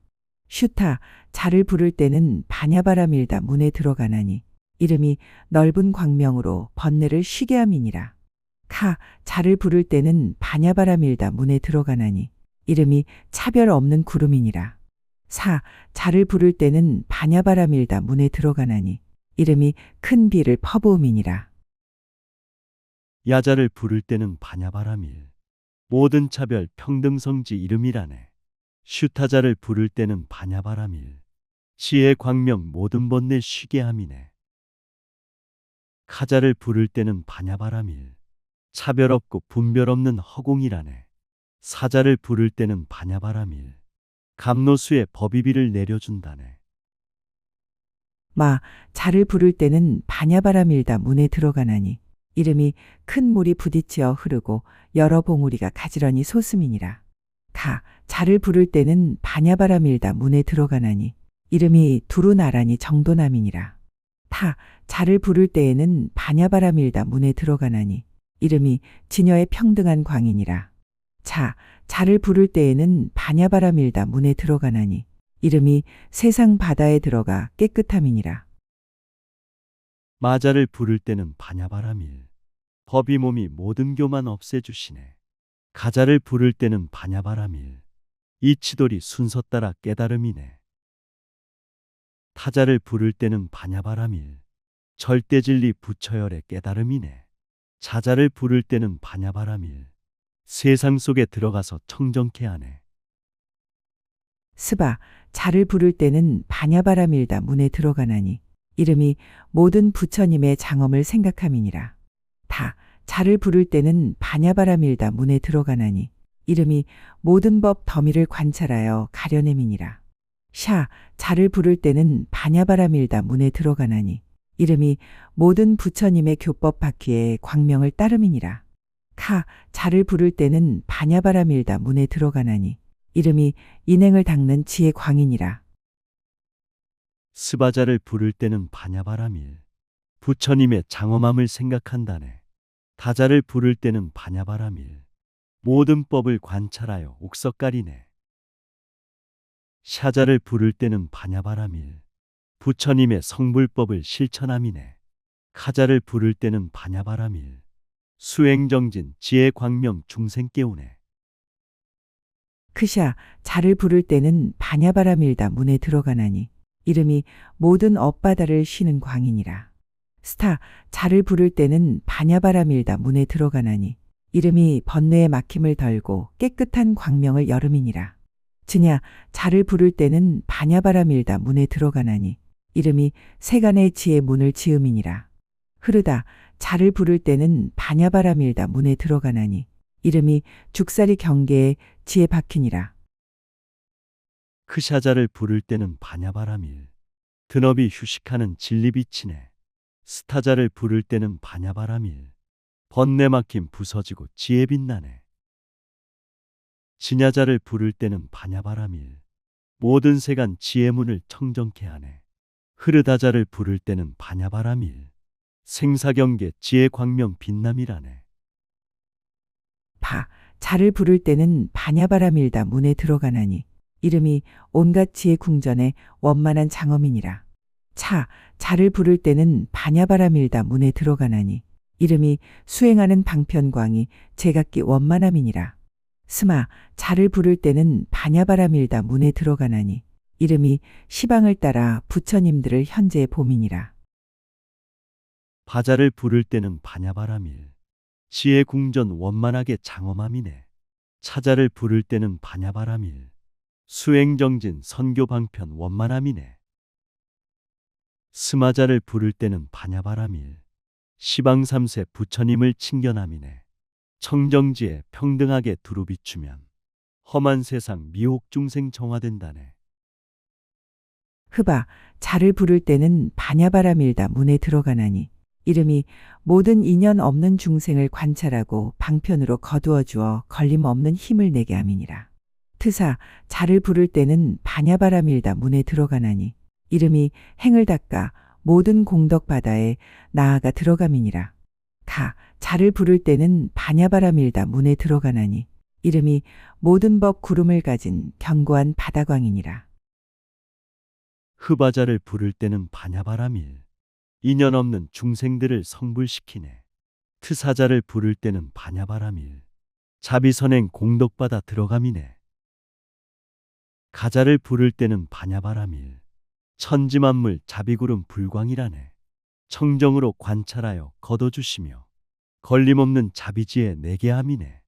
슈타 자를 부를 때는 반야바라밀다 문에 들어가나니 이름이 넓은 광명으로 번뇌를 쉬게 함이니라. 카 자를 부를 때는 반야바라밀다 문에 들어가나니 이름이 차별 없는 구름이니라. 사 자를 부를 때는 반야바라밀다 문에 들어가나니 이름이 큰 비를 퍼부음이니라. 야자를 부를 때는 반야바라밀 모든 차별 평등성지 이름이라네. 슈타자를 부를 때는 반야바라밀 지혜 광명 모든 번뇌 쉬게 함이네. 카자를 부를 때는 반야바라밀 차별 없고 분별 없는 허공이라네. 사자를 부를 때는 반야바라밀 감노수의 법이비를 내려준다네. 마 자를 부를 때는 반야바라밀다 문에 들어가나니 이름이 큰 물이 부딪혀 흐르고 여러 봉우리가 가지런히 솟음이니라. 가 자를 부를 때는 반야바라밀다 문에 들어가나니 이름이 두루 나란히 정도남이니라. 타 자를 부를 때에는 반야바라밀다 문에 들어가나니 이름이 진여의 평등한 광이니라. 자 자를 부를 때에는 반야바라밀다 문에 들어가나니 이름이 세상 바다에 들어가 깨끗함이니라. 마자를 부를 때는 반야바라밀 법이 몸이 모든 교만 없애주시네. 가자를 부를 때는 반야바라밀 이치돌이 순서 따라 깨달음이네. 타자를 부를 때는 반야바라밀 절대진리 부처열의 깨달음이네. 자자를 부를 때는 반야바라밀 세상 속에 들어가서 청정케 하네. 스바 자를 부를 때는 반야바라밀다 문에 들어가나니 이름이 모든 부처님의 장엄을 생각함이니라. 다 자를 부를 때는 반야바라밀다 문에 들어가나니 이름이 모든 법 더미를 관찰하여 가려냄이니라. 샤 자를 부를 때는 반야바라밀다 문에 들어가나니 이름이 모든 부처님의 교법 바퀴에 광명을 따름이니라. 카 자를 부를 때는 반야바라밀다 문에 들어가나니 이름이 인행을 닦는 지혜 광이니라. 스바자를 부를 때는 반야바라밀 부처님의 장엄함을 생각한다네. 다자를 부를 때는 반야바라밀 모든 법을 관찰하여 옥석가리네. 샤자를 부를 때는 반야바라밀 부처님의 성불법을 실천함이네. 카자를 부를 때는 반야바라밀 수행정진 지혜 광명 중생 깨우네. 크샤 자를 부를 때는 반야바라밀다 문에 들어가나니 이름이 모든 업바다를 쉬는 광이니라. 스타 자를 부를 때는 반야바라밀다 문에 들어가나니 이름이 번뇌의 막힘을 덜고 깨끗한 광명을 여름이니라. 지냐 자를 부를 때는 바냐바라밀다 문에 들어가나니 이름이 세간의 지의 문을 지음이니라. 흐르다 자를 부를 때는 바냐바라밀다 문에 들어가나니 이름이 죽사리 경계에 지에 박히니라. 크샤자를 부를 때는 바냐바라밀. 드너비 휴식하는 진리비치네. 스타자를 부를 때는 바냐바라밀. 번뇌 막힘 부서지고 지혜 빛나네. 지냐자를 부를 때는 바냐바라밀. 모든 세간 지혜 문을 청정케 하네. 흐르다자를 부를 때는 바냐바라밀. 생사경계 지혜 광명 빛남이라네. 바 자를 부를 때는 바냐바라밀다 문에 들어가나니 이름이 온갖 지혜 궁전의 원만한 장엄이니라. 차 자를 부를 때는 바냐바라밀다 문에 들어가나니 이름이 수행하는 방편광이 제각기 원만함이니라. 스마 자를 부를 때는 바냐바라밀다 문에 들어가나니 이름이 시방을 따라 부처님들을 현재의 봄이니라. 바자를 부를 때는 바냐바라밀. 지혜 궁전 원만하게 장엄함이네. 차자를 부를 때는 바냐바라밀. 수행정진 선교 방편 원만함이네. 스마자를 부를 때는 바냐바라밀. 시방삼세 부처님을 칭견함이네. 청정지에 평등하게 두루 비추면 험한 세상 미혹 중생 정화된다네. 흐바 자를 부를 때는 바냐바라밀다 문에 들어가나니 이름이 모든 인연 없는 중생을 관찰하고 방편으로 거두어 주어 걸림 없는 힘을 내게 함이니라. 트사 자를 부를 때는 바냐바라밀다 문에 들어가나니 이름이 행을 닦아 모든 공덕 바다에 나아가 들어감이니라. 가 자를 부를 때는 바냐바라밀다 문에 들어가나니 이름이 모든 법 구름을 가진 견고한 바다광이니라. 흐바자를 부를 때는 바냐바라밀. 인연 없는 중생들을 성불시키네. 트사자를 부를 때는 바냐바라밀. 자비선행 공덕바다 들어감이네. 가자를 부를 때는 바냐바라밀. 천지만물 자비구름 불광이라네. 청정으로 관찰하여 거둬주시며 걸림없는 자비지에 내게 함이네.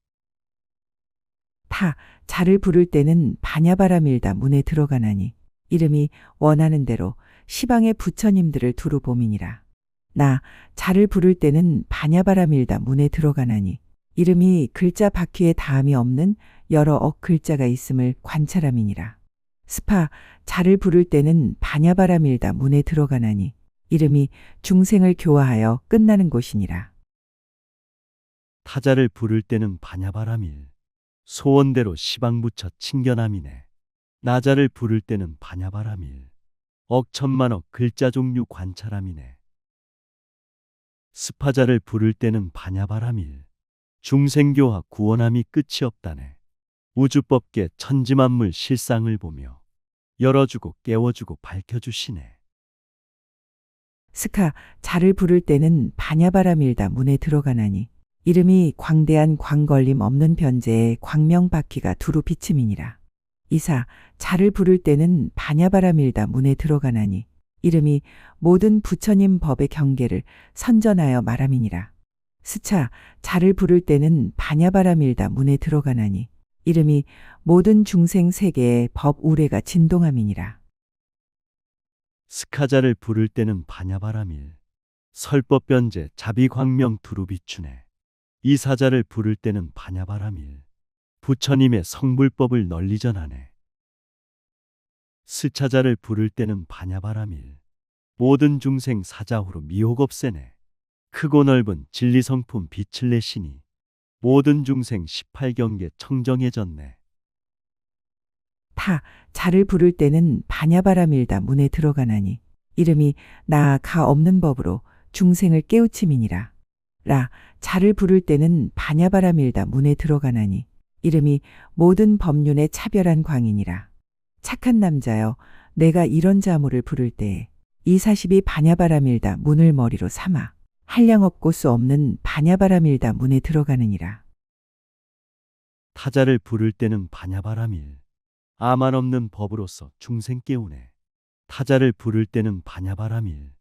타 자를 부를 때는 바냐바라밀다 문에 들어가나니 이름이 원하는 대로 시방의 부처님들을 두루 봄이니라. 나 자를 부를 때는 바냐바라밀다 문에 들어가나니 이름이 글자 바퀴에 다함이 없는 여러 억 글자가 있음을 관찰함이니라. 스파 자를 부를 때는 바냐바라밀다 문에 들어가나니 이름이 중생을 교화하여 끝나는 곳이니라. 타자를 부를 때는 바냐바라밀. 소원대로 시방부처 칭견함이네. 나자를 부를 때는 바냐바라밀. 억천만억 글자 종류 관찰함이네. 스파자를 부를 때는 바냐바라밀. 중생교화 구원함이 끝이 없다네. 우주법계 천지만물 실상을 보며 열어주고 깨워주고 밝혀주시네. 스카 자를 부를 때는 바냐바라밀다 문에 들어가나니 이름이 광대한 광걸림 없는 변제에 광명바퀴가 두루 비침이니라. 이사 자를 부를 때는 바냐바라밀다 문에 들어가나니 이름이 모든 부처님 법의 경계를 선전하여 말함이니라. 스차 자를 부를 때는 바냐바라밀다 문에 들어가나니 이름이 모든 중생 세계의 법 우레가 진동함이니라. 스카자를 부를 때는 바냐바라밀. 설법변제 자비광명 두루 비추네. 이사자를 부를 때는 바냐바라밀. 부처님의 성불법을 널리 전하네. 스차자를 부를 때는 바냐바라밀. 모든 중생 사자후로 미혹 없애네. 크고 넓은 진리성품 빛을 내시니 모든 중생 18경계 청정해졌네. 타 자를 부를 때는 바냐바라밀다 문에 들어가나니 이름이 나가 없는 법으로 중생을 깨우침이니라. 라 자를 부를 때는 바냐바라밀다 문에 들어가나니 이름이 모든 법륜의 차별한 광이니라. 착한 남자여 내가 이런 자모를 부를 때에 이 사십이 바냐바라밀다 문을 머리로 삼아 한량없고 수 없는 바냐바라밀다 문에 들어가느니라. 타자를 부를 때는 바냐바라밀. 아만 없는 법으로서 중생 깨우네. 타자를 부를 때는 바냐바라밀.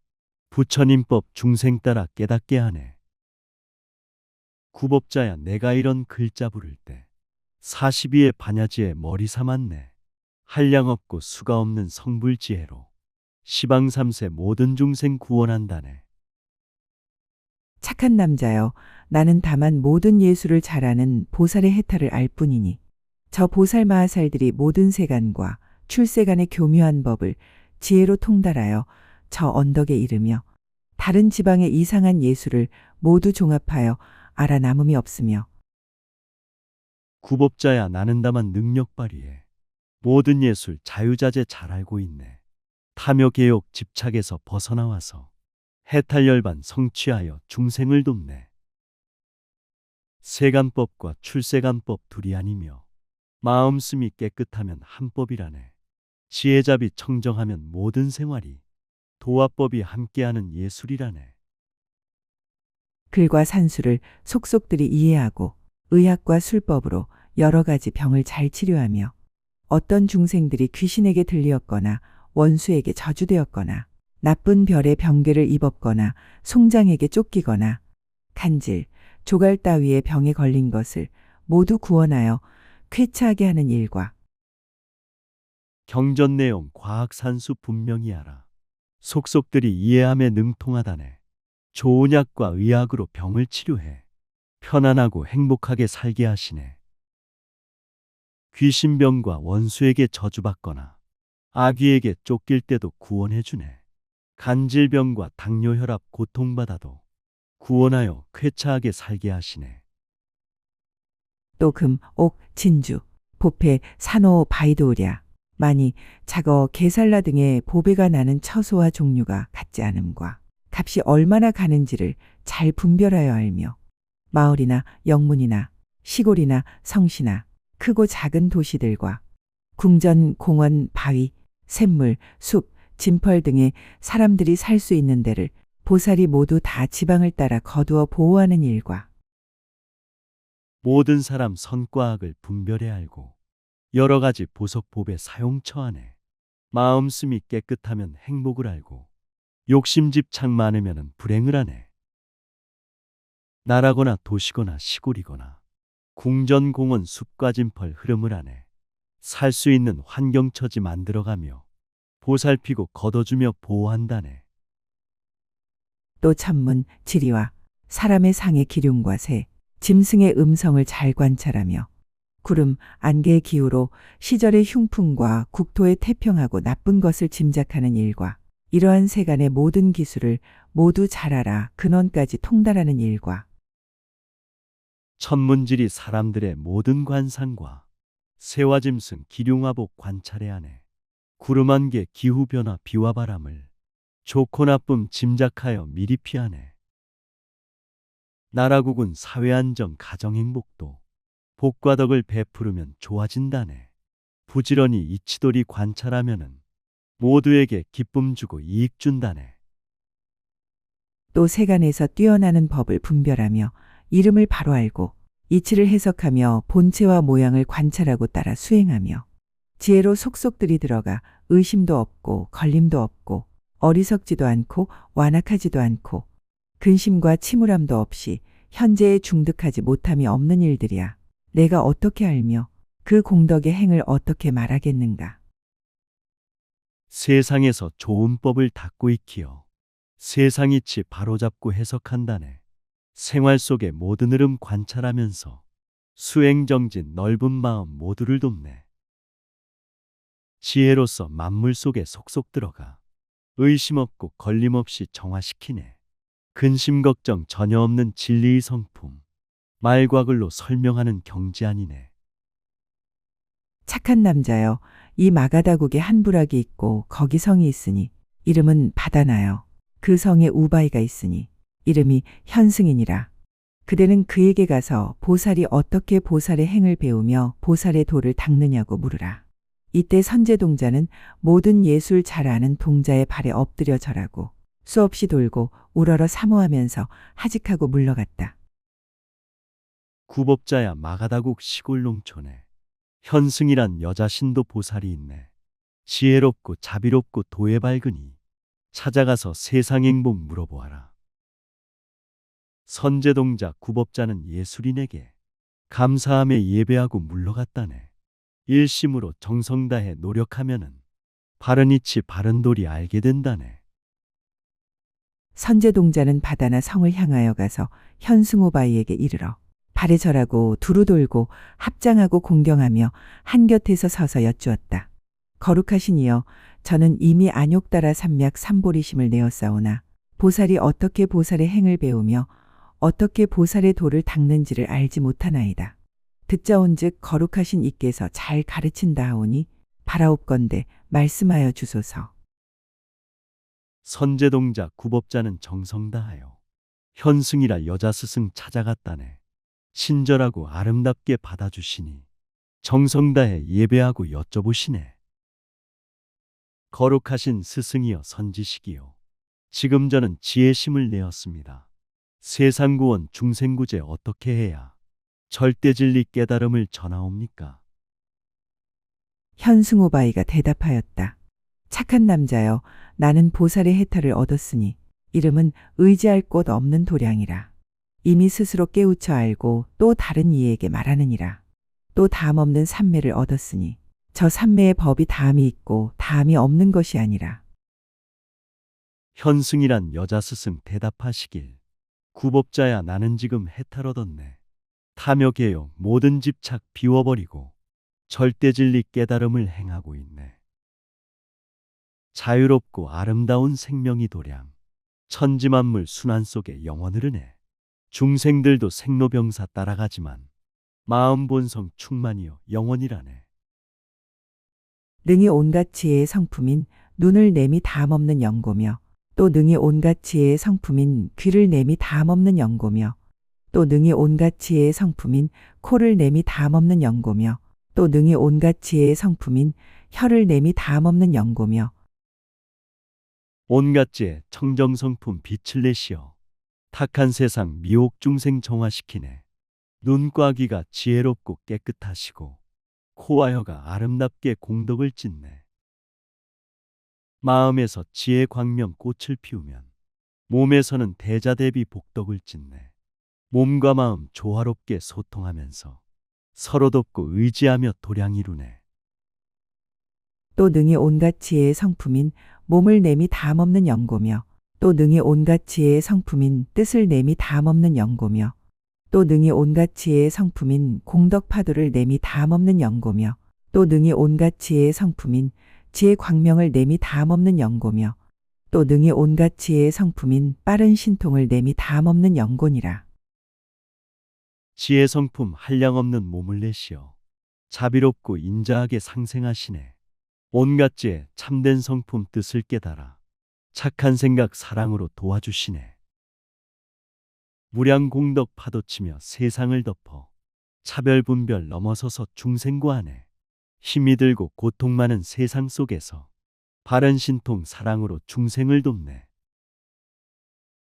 부처님법 중생 따라 깨닫게 하네. 구법자야 내가 이런 글자 부를 때 42의 바냐지에 머리 삼았네. 한량 없고 수가 없는 성불지혜로 시방 3세 모든 중생 구원한다네. 착한 남자여, 나는 다만 모든 예술을 잘하는 보살의 해탈을 알 뿐이니 저 보살 마하살들이 모든 세간과 출세간의 교묘한 법을 지혜로 통달하여 저 언덕에 이르며 다른 지방의 이상한 예술을 모두 종합하여 알아 남음이 없으며 구법자야 나는 다만 능력 발휘해 모든 예술 자유자재 잘 알고 있네. 탐욕 개욕 집착에서 벗어나와서 해탈열반 성취하여 중생을 돕네. 세간법과 출세간법 둘이 아니며 마음씀이 깨끗하면 한 법이라네. 지혜잡이 청정하면 모든 생활이 도화법이 함께하는 예술이라네. 글과 산수를 속속들이 이해하고 의학과 술법으로 여러 가지 병을 잘 치료하며 어떤 중생들이 귀신에게 들리었거나 원수에게 저주되었거나 나쁜 별의 병괴를 입었거나 송장에게 쫓기거나 간질, 조갈 따위의 병에 걸린 것을 모두 구원하여 쾌차하게 하는 일과 경전 내용 과학 산수 분명히 알아. 속속들이 이해함에 능통하다네. 좋은 약과 의학으로 병을 치료해 편안하고 행복하게 살게 하시네. 귀신병과 원수에게 저주받거나 아귀에게 쫓길 때도 구원해 주네. 간질병과 당뇨 혈압 고통받아도 구원하여 쾌차하게 살게 하시네. 또 금, 옥, 진주, 보패, 산호, 바이도우랴, 마니, 자거, 게살라 등의 보배가 나는 처소와 종류가 같지 않음과 값이 얼마나 가는지를 잘 분별하여 알며 마을이나 영문이나 시골이나 성시나 크고 작은 도시들과 궁전, 공원, 바위, 샘물, 숲, 진펄 등의 사람들이 살 수 있는 데를 보살이 모두 다 지방을 따라 거두어 보호하는 일과 모든 사람 선과악을 분별해 알고 여러 가지 보석 법의 사용처 안에 마음씀이 깨끗하면 행복을 알고 욕심 집착 많으면 불행을 하네. 나라거나 도시거나 시골이거나 궁전 공원 숲과 진펄 흐름을 안에 살 수 있는 환경처지 만들어가며 보살피고 걷어주며 보호한다네. 또 천문, 지리와 사람의 상의 기륭과 새, 짐승의 음성을 잘 관찰하며 구름, 안개의 기후로 시절의 흉풍과 국토의 태평하고 나쁜 것을 짐작하는 일과 이러한 세간의 모든 기술을 모두 잘 알아 근원까지 통달하는 일과 천문지리 사람들의 모든 관상과 새와 짐승 기륭화복 관찰해 하네. 구름 안개 기후변화 비와 바람을 좋고 나쁨 짐작하여 미리 피하네. 나라국은 사회안정 가정행복도 복과 덕을 베푸르면 좋아진다네. 부지런히 이치도리 관찰하면은 모두에게 기쁨 주고 이익 준다네. 또 세간에서 뛰어나는 법을 분별하며 이름을 바로 알고 이치를 해석하며 본체와 모양을 관찰하고 따라 수행하며 지혜로 속속들이 들어가 의심도 없고 걸림도 없고 어리석지도 않고 완악하지도 않고 근심과 침울함도 없이 현재에 중득하지 못함이 없는 일들이야. 내가 어떻게 알며 그 공덕의 행을 어떻게 말하겠는가. 세상에서 좋은 법을 닦고 익히어 세상 이치 바로잡고 해석한다네. 생활 속의 모든 흐름 관찰하면서 수행정진 넓은 마음 모두를 돕네. 지혜로서 만물 속에 속속 들어가 의심 없고 걸림 없이 정화시키네. 근심 걱정 전혀 없는 진리의 성품, 말과 글로 설명하는 경지아니네. 착한 남자여, 이 마가다국에 한 부락이 있고 거기 성이 있으니 이름은 바다나여. 그 성에 우바이가 있으니 이름이 현승이니라. 그대는 그에게 가서 보살이 어떻게 보살의 행을 배우며 보살의 도를 닦느냐고 물으라. 이때 선제동자는 모든 예술 잘 아는 동자의 발에 엎드려 절하고 수없이 돌고 우러러 사모하면서 하직하고 물러갔다. 구법자야 마가다국 시골 농촌에 현승이란 여자 신도 보살이 있네. 지혜롭고 자비롭고 도에 밝으니 찾아가서 세상 행복 물어보아라. 선제동자 구법자는 예술인에게 감사함에 예배하고 물러갔다네. 일심으로 정성 다해 노력하면은 바른 이치 바른 도리 알게 된다네. 선제동자는 바다나 성을 향하여 가서 현승오바이에게 이르러 발에 절하고 두루 돌고 합장하고 공경하며 한곁에서 서서 여쭈었다. 거룩하신 이여, 저는 이미 안욕따라 삼맥 삼보리심을 내었사오나 보살이 어떻게 보살의 행을 배우며 어떻게 보살의 도를 닦는지를 알지 못하나이다. 듣자온즉 거룩하신 이께서 잘 가르친다 하오니 바라옵건대 말씀하여 주소서. 선제동자 구법자는 정성 다하여 현승이라 여자 스승 찾아갔다네. 친절하고 아름답게 받아주시니 정성 다해 예배하고 여쭤보시네. 거룩하신 스승이여 선지식이요. 지금 저는 지혜심을 내었습니다. 세상 구원 중생구제 어떻게 해야 절대 진리 깨달음을 전하옵니까? 현승오바이가 대답하였다. 착한 남자여, 나는 보살의 해탈을 얻었으니 이름은 의지할 곳 없는 도량이라. 이미 스스로 깨우쳐 알고 또 다른 이에게 말하느니라. 또 다음 없는 삼매를 얻었으니 저 삼매의 법이 다음이 있고 다음이 없는 것이 아니라. 현승이란 여자 스승 대답하시길, 구법자야 나는 지금 해탈 얻었네. 탐욕개요 모든 집착 비워버리고 절대 진리 깨달음을 행하고 있네. 자유롭고 아름다운 생명이 도량, 천지만물 순환 속에 영원 흐르네. 중생들도 생로병사 따라가지만 마음 본성 충만이여 영원이라네. 능히 온갖 지혜의 성품인 눈을 내미 다함없는 영고며 또 능히 온갖 지혜의 성품인 귀를 내미 다함없는 영고며 또 능히 온갖 지혜의 성품인 코를 내미 다함없는 영고며 또 능히 온갖 지혜의 성품인 혀를 내미 다함없는 영고며 온갖 지혜 청정성품 빛을 내시어 탁한 세상 미혹 중생 정화시키네. 눈과 귀가 지혜롭고 깨끗하시고 코와 혀가 아름답게 공덕을 찢네. 마음에서 지혜 광명 꽃을 피우면 몸에서는 대자대비 복덕을 찢네. 몸과 마음 조화롭게 소통하면서 서로 돕고 의지하며 도량 이루네. 또 능히 온갖 지혜의 성품인 몸을 내미 다함없는 영고며 또 능히 온갖 지혜의 성품인 뜻을 내미 다함없는 영고며 또 능히 온갖 지혜의 성품인 공덕파도를 내미 다함없는 영고며 또 능히 온갖 지혜의 성품인 지혜 광명을 내미 다함없는 영고며 또 능히 온갖 지혜의 성품인 빠른 신통을 내미 다함없는 영고니라. 지혜 성품 한량없는 몸을 내시어 자비롭고 인자하게 상생하시네. 온갖 지혜 참된 성품 뜻을 깨달아 착한 생각 사랑으로 도와주시네. 무량 공덕 파도치며 세상을 덮어 차별 분별 넘어서서 중생구하네. 힘이 들고 고통 많은 세상 속에서 바른 신통 사랑으로 중생을 돕네.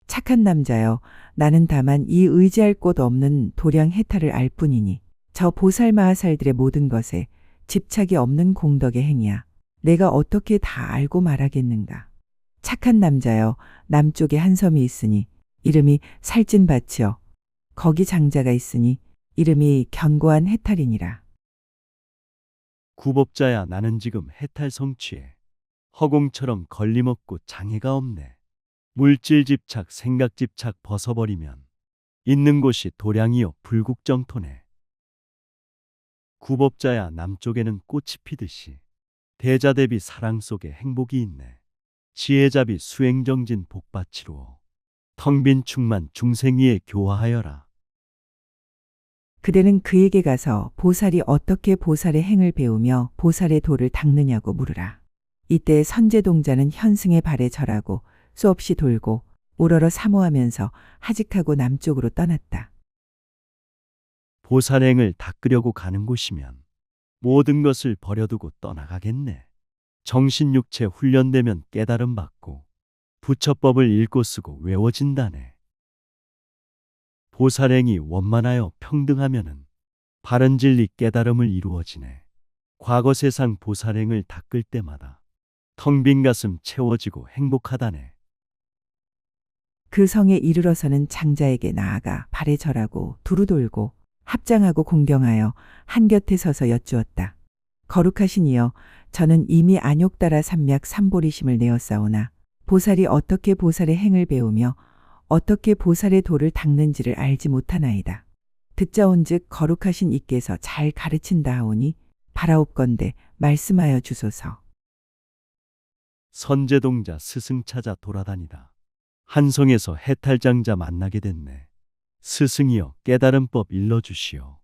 착한 남자여, 나는 다만 이 의지할 곳 없는 도량 해탈을 알 뿐이니 저 보살 마하살들의 모든 것에 집착이 없는 공덕의 행위야. 내가 어떻게 다 알고 말하겠는가. 착한 남자여, 남쪽에 한 섬이 있으니 이름이 살찐밭이여. 거기 장자가 있으니 이름이 견고한 해탈이니라. 구법자야 나는 지금 해탈 성취에 허공처럼 걸림없고 장애가 없네. 물질 집착 생각 집착 벗어버리면 있는 곳이 도량이요 불국정토네. 구법자야 남쪽에는 꽃이 피듯이 대자대비 사랑 속에 행복이 있네. 지혜자비 수행정진 복받치루어 텅 빈 충만 중생 위에 교화하여라. 그대는 그에게 가서 보살이 어떻게 보살의 행을 배우며 보살의 도를 닦느냐고 물으라. 이때 선제동자는 현승의 발에 절하고 수없이 돌고 우러러 사모하면서 하직하고 남쪽으로 떠났다. 보살행을 닦으려고 가는 곳이면 모든 것을 버려두고 떠나가겠네. 정신육체 훈련되면 깨달음 받고 부처법을 읽고 쓰고 외워진다네. 보살행이 원만하여 평등하면은 바른 진리 깨달음을 이루어지네. 과거 세상 보살행을 닦을 때마다 텅 빈 가슴 채워지고 행복하다네. 그 성에 이르러서는 장자에게 나아가 발에 절하고 두루 돌고 합장하고 공경하여 한곁에 서서 여쭈었다. 거룩하신 이여, 저는 이미 안욕 따라 삼약 삼보리심을 내었사오나 보살이 어떻게 보살의 행을 배우며 어떻게 보살의 도를 닦는지를 알지 못하나이다. 듣자온즉 거룩하신 이께서 잘 가르친다 하오니 바라옵건대 말씀하여 주소서. 선제동자 스승 찾아 돌아다니다 한성에서 해탈장자 만나게 됐네. 스승이여 깨달은 법 일러주시오.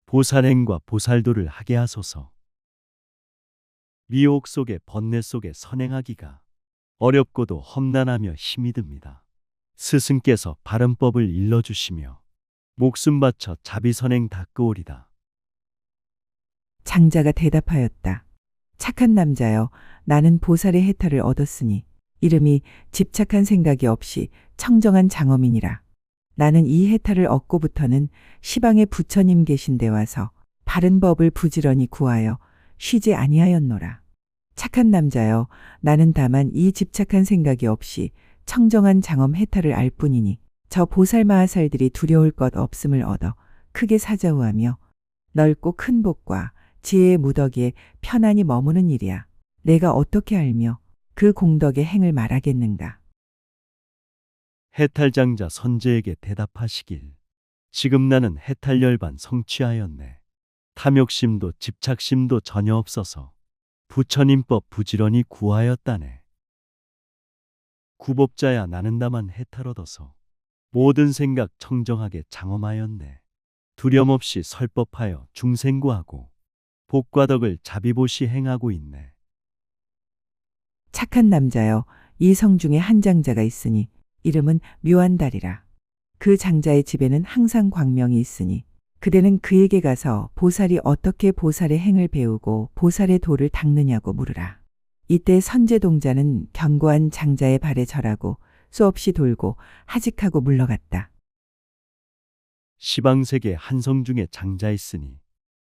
보살행과 보살도를 하게 하소서. 미혹 속에 번뇌 속에 선행하기가 어렵고도 험난하며 힘이 듭니다. 스승께서 바른 법을 일러주시며 목숨 바쳐 자비선행 닦으오리다. 장자가 대답하였다. 착한 남자여, 나는 보살의 해탈을 얻었으니 이름이 집착한 생각이 없이 청정한 장엄이니라. 나는 이 해탈을 얻고부터는 시방에 부처님 계신 데 와서 바른 법을 부지런히 구하여 쉬지 아니하였노라. 착한 남자여, 나는 다만 이 집착한 생각이 없이 청정한 장엄 해탈을 알 뿐이니 저 보살 마하살들이 두려울 것 없음을 얻어 크게 사자우하며 넓고 큰 복과 지혜의 무덕에 편안히 머무는 일이야. 내가 어떻게 알며 그 공덕의 행을 말하겠는가. 해탈장자 선제에게 대답하시길. 지금 나는 해탈열반 성취하였네. 탐욕심도 집착심도 전혀 없어서 부처님법 부지런히 구하였다네. 구법자야 나는 다만 해탈 얻어서 모든 생각 청정하게 장엄하였네. 두려움 없이 설법하여 중생구하고 복과 덕을 자비보시 행하고 있네. 착한 남자여, 이 성 중에 한 장자가 있으니 이름은 묘한달이라. 그 장자의 집에는 항상 광명이 있으니 그대는 그에게 가서 보살이 어떻게 보살의 행을 배우고 보살의 도를 닦느냐고 물으라. 이때 선제동자는 견고한 장자의 발에 절하고 수없이 돌고 하직하고 물러갔다. 시방세계 한성 중에 장자 있으니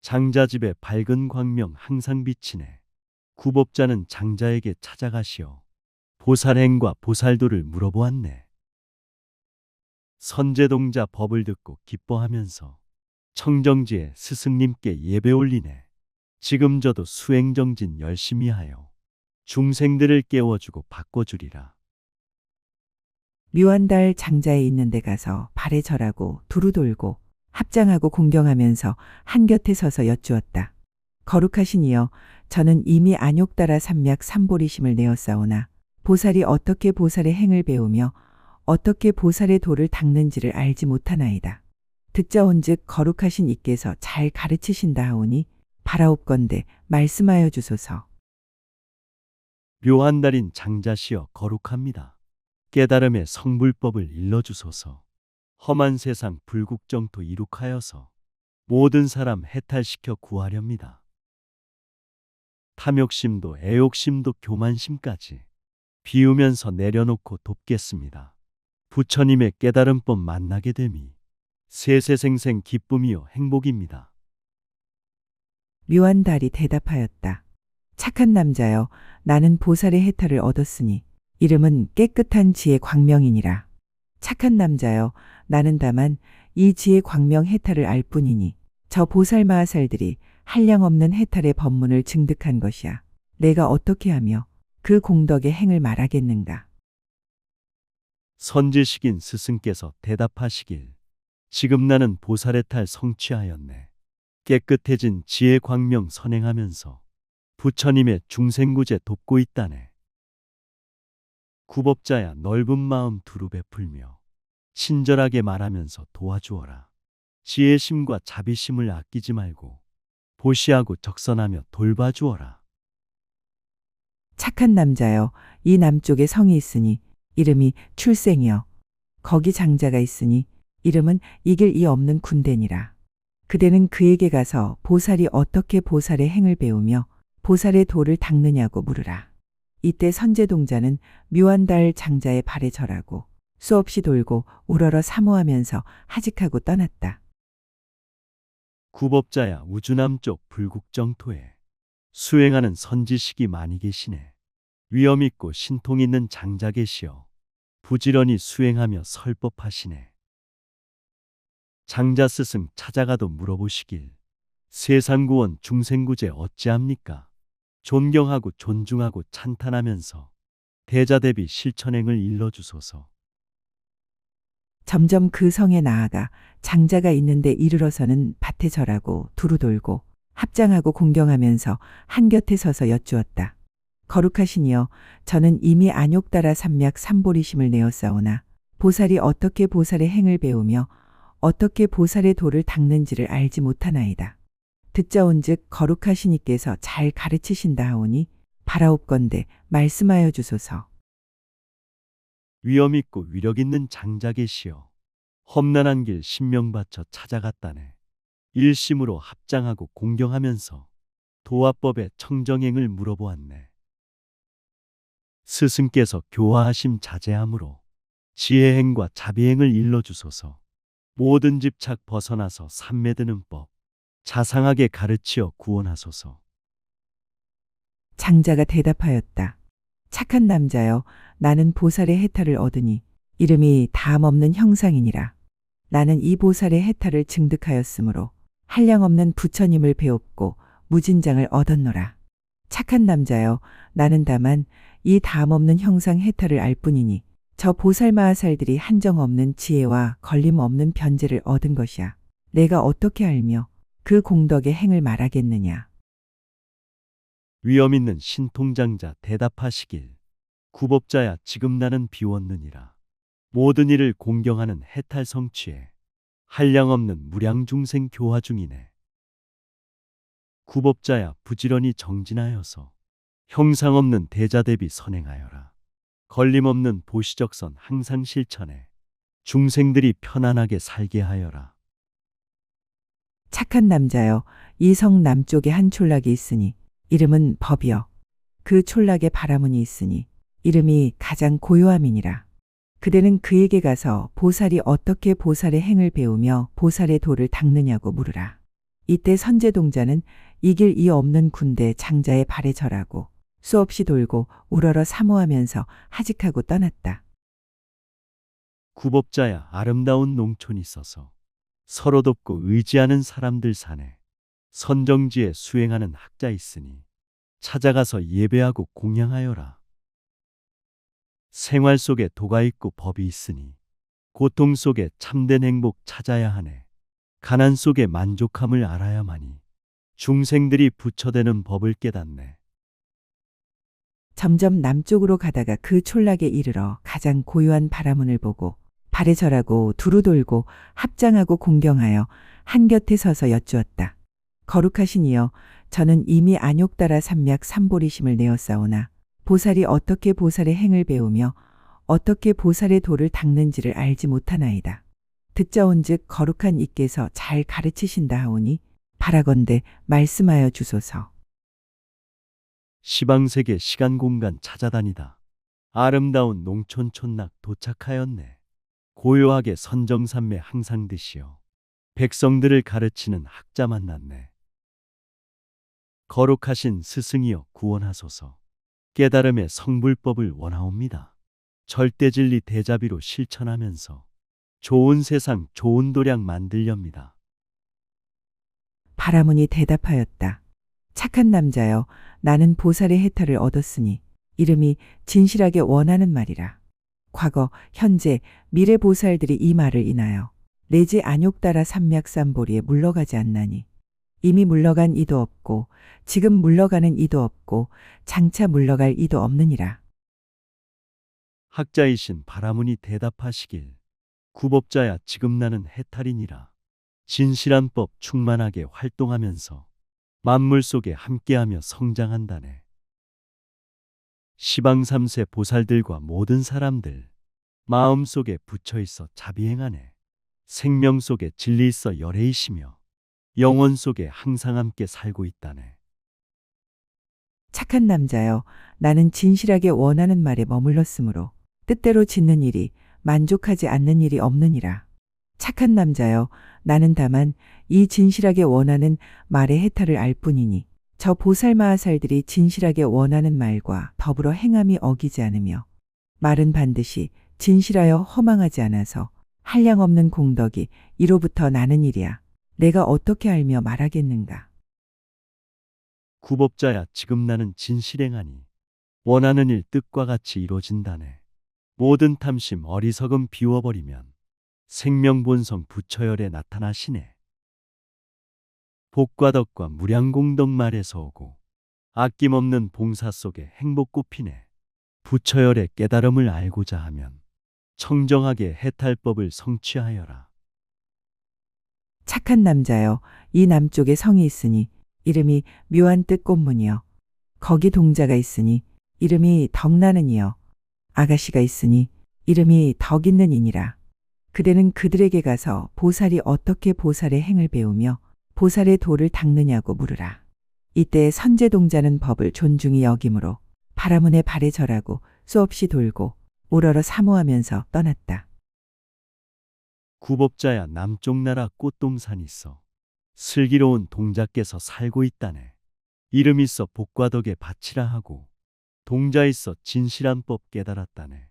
장자 집에 밝은 광명 항상 비치네. 구법자는 장자에게 찾아가시어 보살행과 보살도를 물어보았네. 선제동자 법을 듣고 기뻐하면서 청정지에 스승님께 예배 올리네. 지금 저도 수행정진 열심히 하여 중생들을 깨워주고 바꿔주리라. 묘한달 장자에 있는 데 가서 발에 절하고 두루 돌고 합장하고 공경하면서 한곁에 서서 여쭈었다. 거룩하신 이여, 저는 이미 안욕 따라 삼약 삼보리심을 내었사오나 보살이 어떻게 보살의 행을 배우며 어떻게 보살의 도를 닦는지를 알지 못하나이다. 듣자온즉 거룩하신 이께서 잘 가르치신다 하오니 바라옵건대 말씀하여 주소서. 묘한 달인 장자시여 거룩합니다. 깨달음의 성불법을 일러주소서. 험한 세상 불국정토 이룩하여서 모든 사람 해탈시켜 구하렵니다. 탐욕심도 애욕심도 교만심까지 비우면서 내려놓고 돕겠습니다. 부처님의 깨달음법 만나게 됨이 세세생생 기쁨이요 행복입니다. 묘한달이 대답하였다. 착한 남자여, 나는 보살의 해탈을 얻었으니 이름은 깨끗한 지혜 광명이니라. 착한 남자여, 나는 다만 이 지혜 광명 해탈을 알 뿐이니 저 보살 마하살들이 한량없는 해탈의 법문을 증득한 것이야. 내가 어떻게 하며 그 공덕의 행을 말하겠는가. 선지식인 스승께서 대답하시길. 지금 나는 보살의 탈 성취하였네. 깨끗해진 지혜 광명 선행하면서 부처님의 중생구제 돕고 있다네. 구법자야 넓은 마음 두루 베풀며 친절하게 말하면서 도와주어라. 지혜심과 자비심을 아끼지 말고 보시하고 적선하며 돌봐주어라. 착한 남자여, 이 남쪽에 성이 있으니 이름이 출생이여. 거기 장자가 있으니 이름은 이길 이 없는 군대니라. 그대는 그에게 가서 보살이 어떻게 보살의 행을 배우며 보살의 도를 닦느냐고 물으라. 이때 선제동자는 묘한달 장자의 발에 절하고 수없이 돌고 우러러 사모하면서 하직하고 떠났다. 구법자야 우주남쪽 불국정토에 수행하는 선지식이 많이 계시네. 위엄 있고 신통 있는 장자 계시어 부지런히 수행하며 설법하시네. 장자 스승 찾아가도 물어보시길. 세상구원 중생구제 어찌합니까? 존경하고 존중하고 찬탄하면서 대자대비 실천행을 일러주소서. 점점 그 성에 나아가 장자가 있는데 이르러서는 밭에 절하고 두루 돌고 합장하고 공경하면서 한곁에 서서 여쭈었다. 거룩하시니여, 저는 이미 안욕 따라 삼맥 삼보리심을 내었사오나 보살이 어떻게 보살의 행을 배우며 어떻게 보살의 도를 닦는지를 알지 못하나이다. 듣자온즉 거룩하시니께서 잘 가르치신다 하오니 바라옵건대 말씀하여 주소서. 위엄 있고 위력 있는 장자 계시어 험난한 길 신명 바쳐 찾아갔다네. 일심으로 합장하고 공경하면서 도화법의 청정행을 물어보았네. 스승께서 교화하심 자제함으로 지혜행과 자비행을 일러주소서. 모든 집착 벗어나서 삼매드는 법 자상하게 가르치어 구원하소서. 장자가 대답하였다. 착한 남자여, 나는 보살의 해탈을 얻으니 이름이 다함없는 형상이니라. 나는 이 보살의 해탈을 증득하였으므로 한량없는 부처님을 배웠고 무진장을 얻었노라. 착한 남자여, 나는 다만 이 다함없는 형상 해탈을 알 뿐이니 저 보살마하살들이 한정없는 지혜와 걸림없는 변제를 얻은 것이야. 내가 어떻게 알며 그 공덕의 행을 말하겠느냐. 위엄 있는 신통장자 대답하시길. 구법자야, 지금 나는 비웠느니라. 모든 이를 공경하는 해탈 성취에 한량없는 무량중생 교화 중이네. 구법자야, 부지런히 정진하여서 형상 없는 대자대비 선행하여라. 걸림없는 보시적선 항상 실천해 중생들이 편안하게 살게 하여라. 착한 남자여, 이 성 남쪽에 한 촌락이 있으니 이름은 법이여. 그 촌락에 바라문이 있으니 이름이 가장 고요함이니라. 그대는 그에게 가서 보살이 어떻게 보살의 행을 배우며 보살의 도를 닦느냐고 물으라. 이때 선제동자는 이길 이 없는 군대 장자의 발에 절하고 수없이 돌고 우러러 사모하면서 하직하고 떠났다. 구법자야, 아름다운 농촌이 있어서 서로 돕고 의지하는 사람들 사네. 선정지에 수행하는 학자 있으니 찾아가서 예배하고 공양하여라. 생활 속에 도가 있고 법이 있으니 고통 속에 참된 행복 찾아야 하네. 가난 속에 만족함을 알아야만이 중생들이 부처되는 법을 깨닫네. 점점 남쪽으로 가다가 그 촌락에 이르러 가장 고요한 바라문을 보고 발에 절하고 두루 돌고 합장하고 공경하여 한곁에 서서 여쭈었다. 거룩하시니여, 저는 이미 안욕 따라 삼맥 삼보리심을 내었사오나 보살이 어떻게 보살의 행을 배우며 어떻게 보살의 도를 닦는지를 알지 못하나이다. 듣자온즉 거룩한 이께서 잘 가르치신다 하오니 바라건대 말씀하여 주소서. 시방세계 시간공간 찾아다니다 아름다운 농촌 촌락 도착하였네. 고요하게 선정산매 항상 드시어 백성들을 가르치는 학자 만났네. 거룩하신 스승이여, 구원하소서. 깨달음의 성불법을 원하옵니다. 절대진리 대자비로 실천하면서 좋은 세상 좋은 도량 만들렵니다. 바라문이 대답하였다. 착한 남자여, 나는 보살의 해탈을 얻었으니 이름이 진실하게 원하는 말이라. 과거, 현재, 미래 보살들이 이 말을 인하여 내지 안욕 따라 삼맥삼보리에 물러가지 않나니 이미 물러간 이도 없고 지금 물러가는 이도 없고 장차 물러갈 이도 없느니라. 학자이신 바라문이 대답하시길. 구법자야, 지금 나는 해탈이니라. 진실한 법 충만하게 활동하면서 만물 속에 함께하며 성장한다네. 시방삼세 보살들과 모든 사람들 마음속에 붙여있어 자비행하네. 생명 속에 진리 있어 열애이시며 영혼 속에 항상 함께 살고 있다네. 착한 남자여, 나는 진실하게 원하는 말에 머물렀으므로 뜻대로 짓는 일이 만족하지 않는 일이 없느니라. 착한 남자여, 나는 다만 이 진실하게 원하는 말의 해탈을 알 뿐이니 저 보살마하살들이 진실하게 원하는 말과 더불어 행함이 어기지 않으며 말은 반드시 진실하여 허망하지 않아서 한량없는 공덕이 이로부터 나는 일이야. 내가 어떻게 알며 말하겠는가. 구법자야, 지금 나는 진실행하니 원하는 일 뜻과 같이 이루어진다네. 모든 탐심 어리석음 비워버리면 생명본성 부처열에 나타나시네. 복과 덕과 무량공덕 말에서 오고 아낌없는 봉사 속에 행복 꽃피네. 부처열의 깨달음을 알고자 하면 청정하게 해탈법을 성취하여라. 착한 남자여, 이 남쪽에 성이 있으니 이름이 묘한 뜻 꽃문이여. 거기 동자가 있으니 이름이 덕나는이여. 아가씨가 있으니 이름이 덕 있는 이니라. 그대는 그들에게 가서 보살이 어떻게 보살의 행을 배우며 보살의 도를 닦느냐고 물으라. 이때 선제동자는 법을 존중히 여김으로 바라문의 발에 절하고 수없이 돌고 우러러 사모하면서 떠났다. 구법자야, 남쪽 나라 꽃동산이 있어 슬기로운 동자께서 살고 있다네. 이름 있어 복과 덕에 바치라 하고 동자 있어 진실한 법 깨달았다네.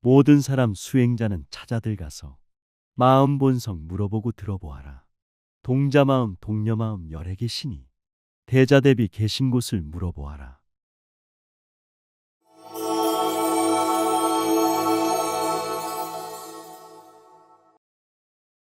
모든 사람 수행자는 찾아들 가서 마음 본성 물어보고 들어보아라. 동자 마음 동녀 마음 열에 계시니 대자 대비 계신 곳을 물어보아라.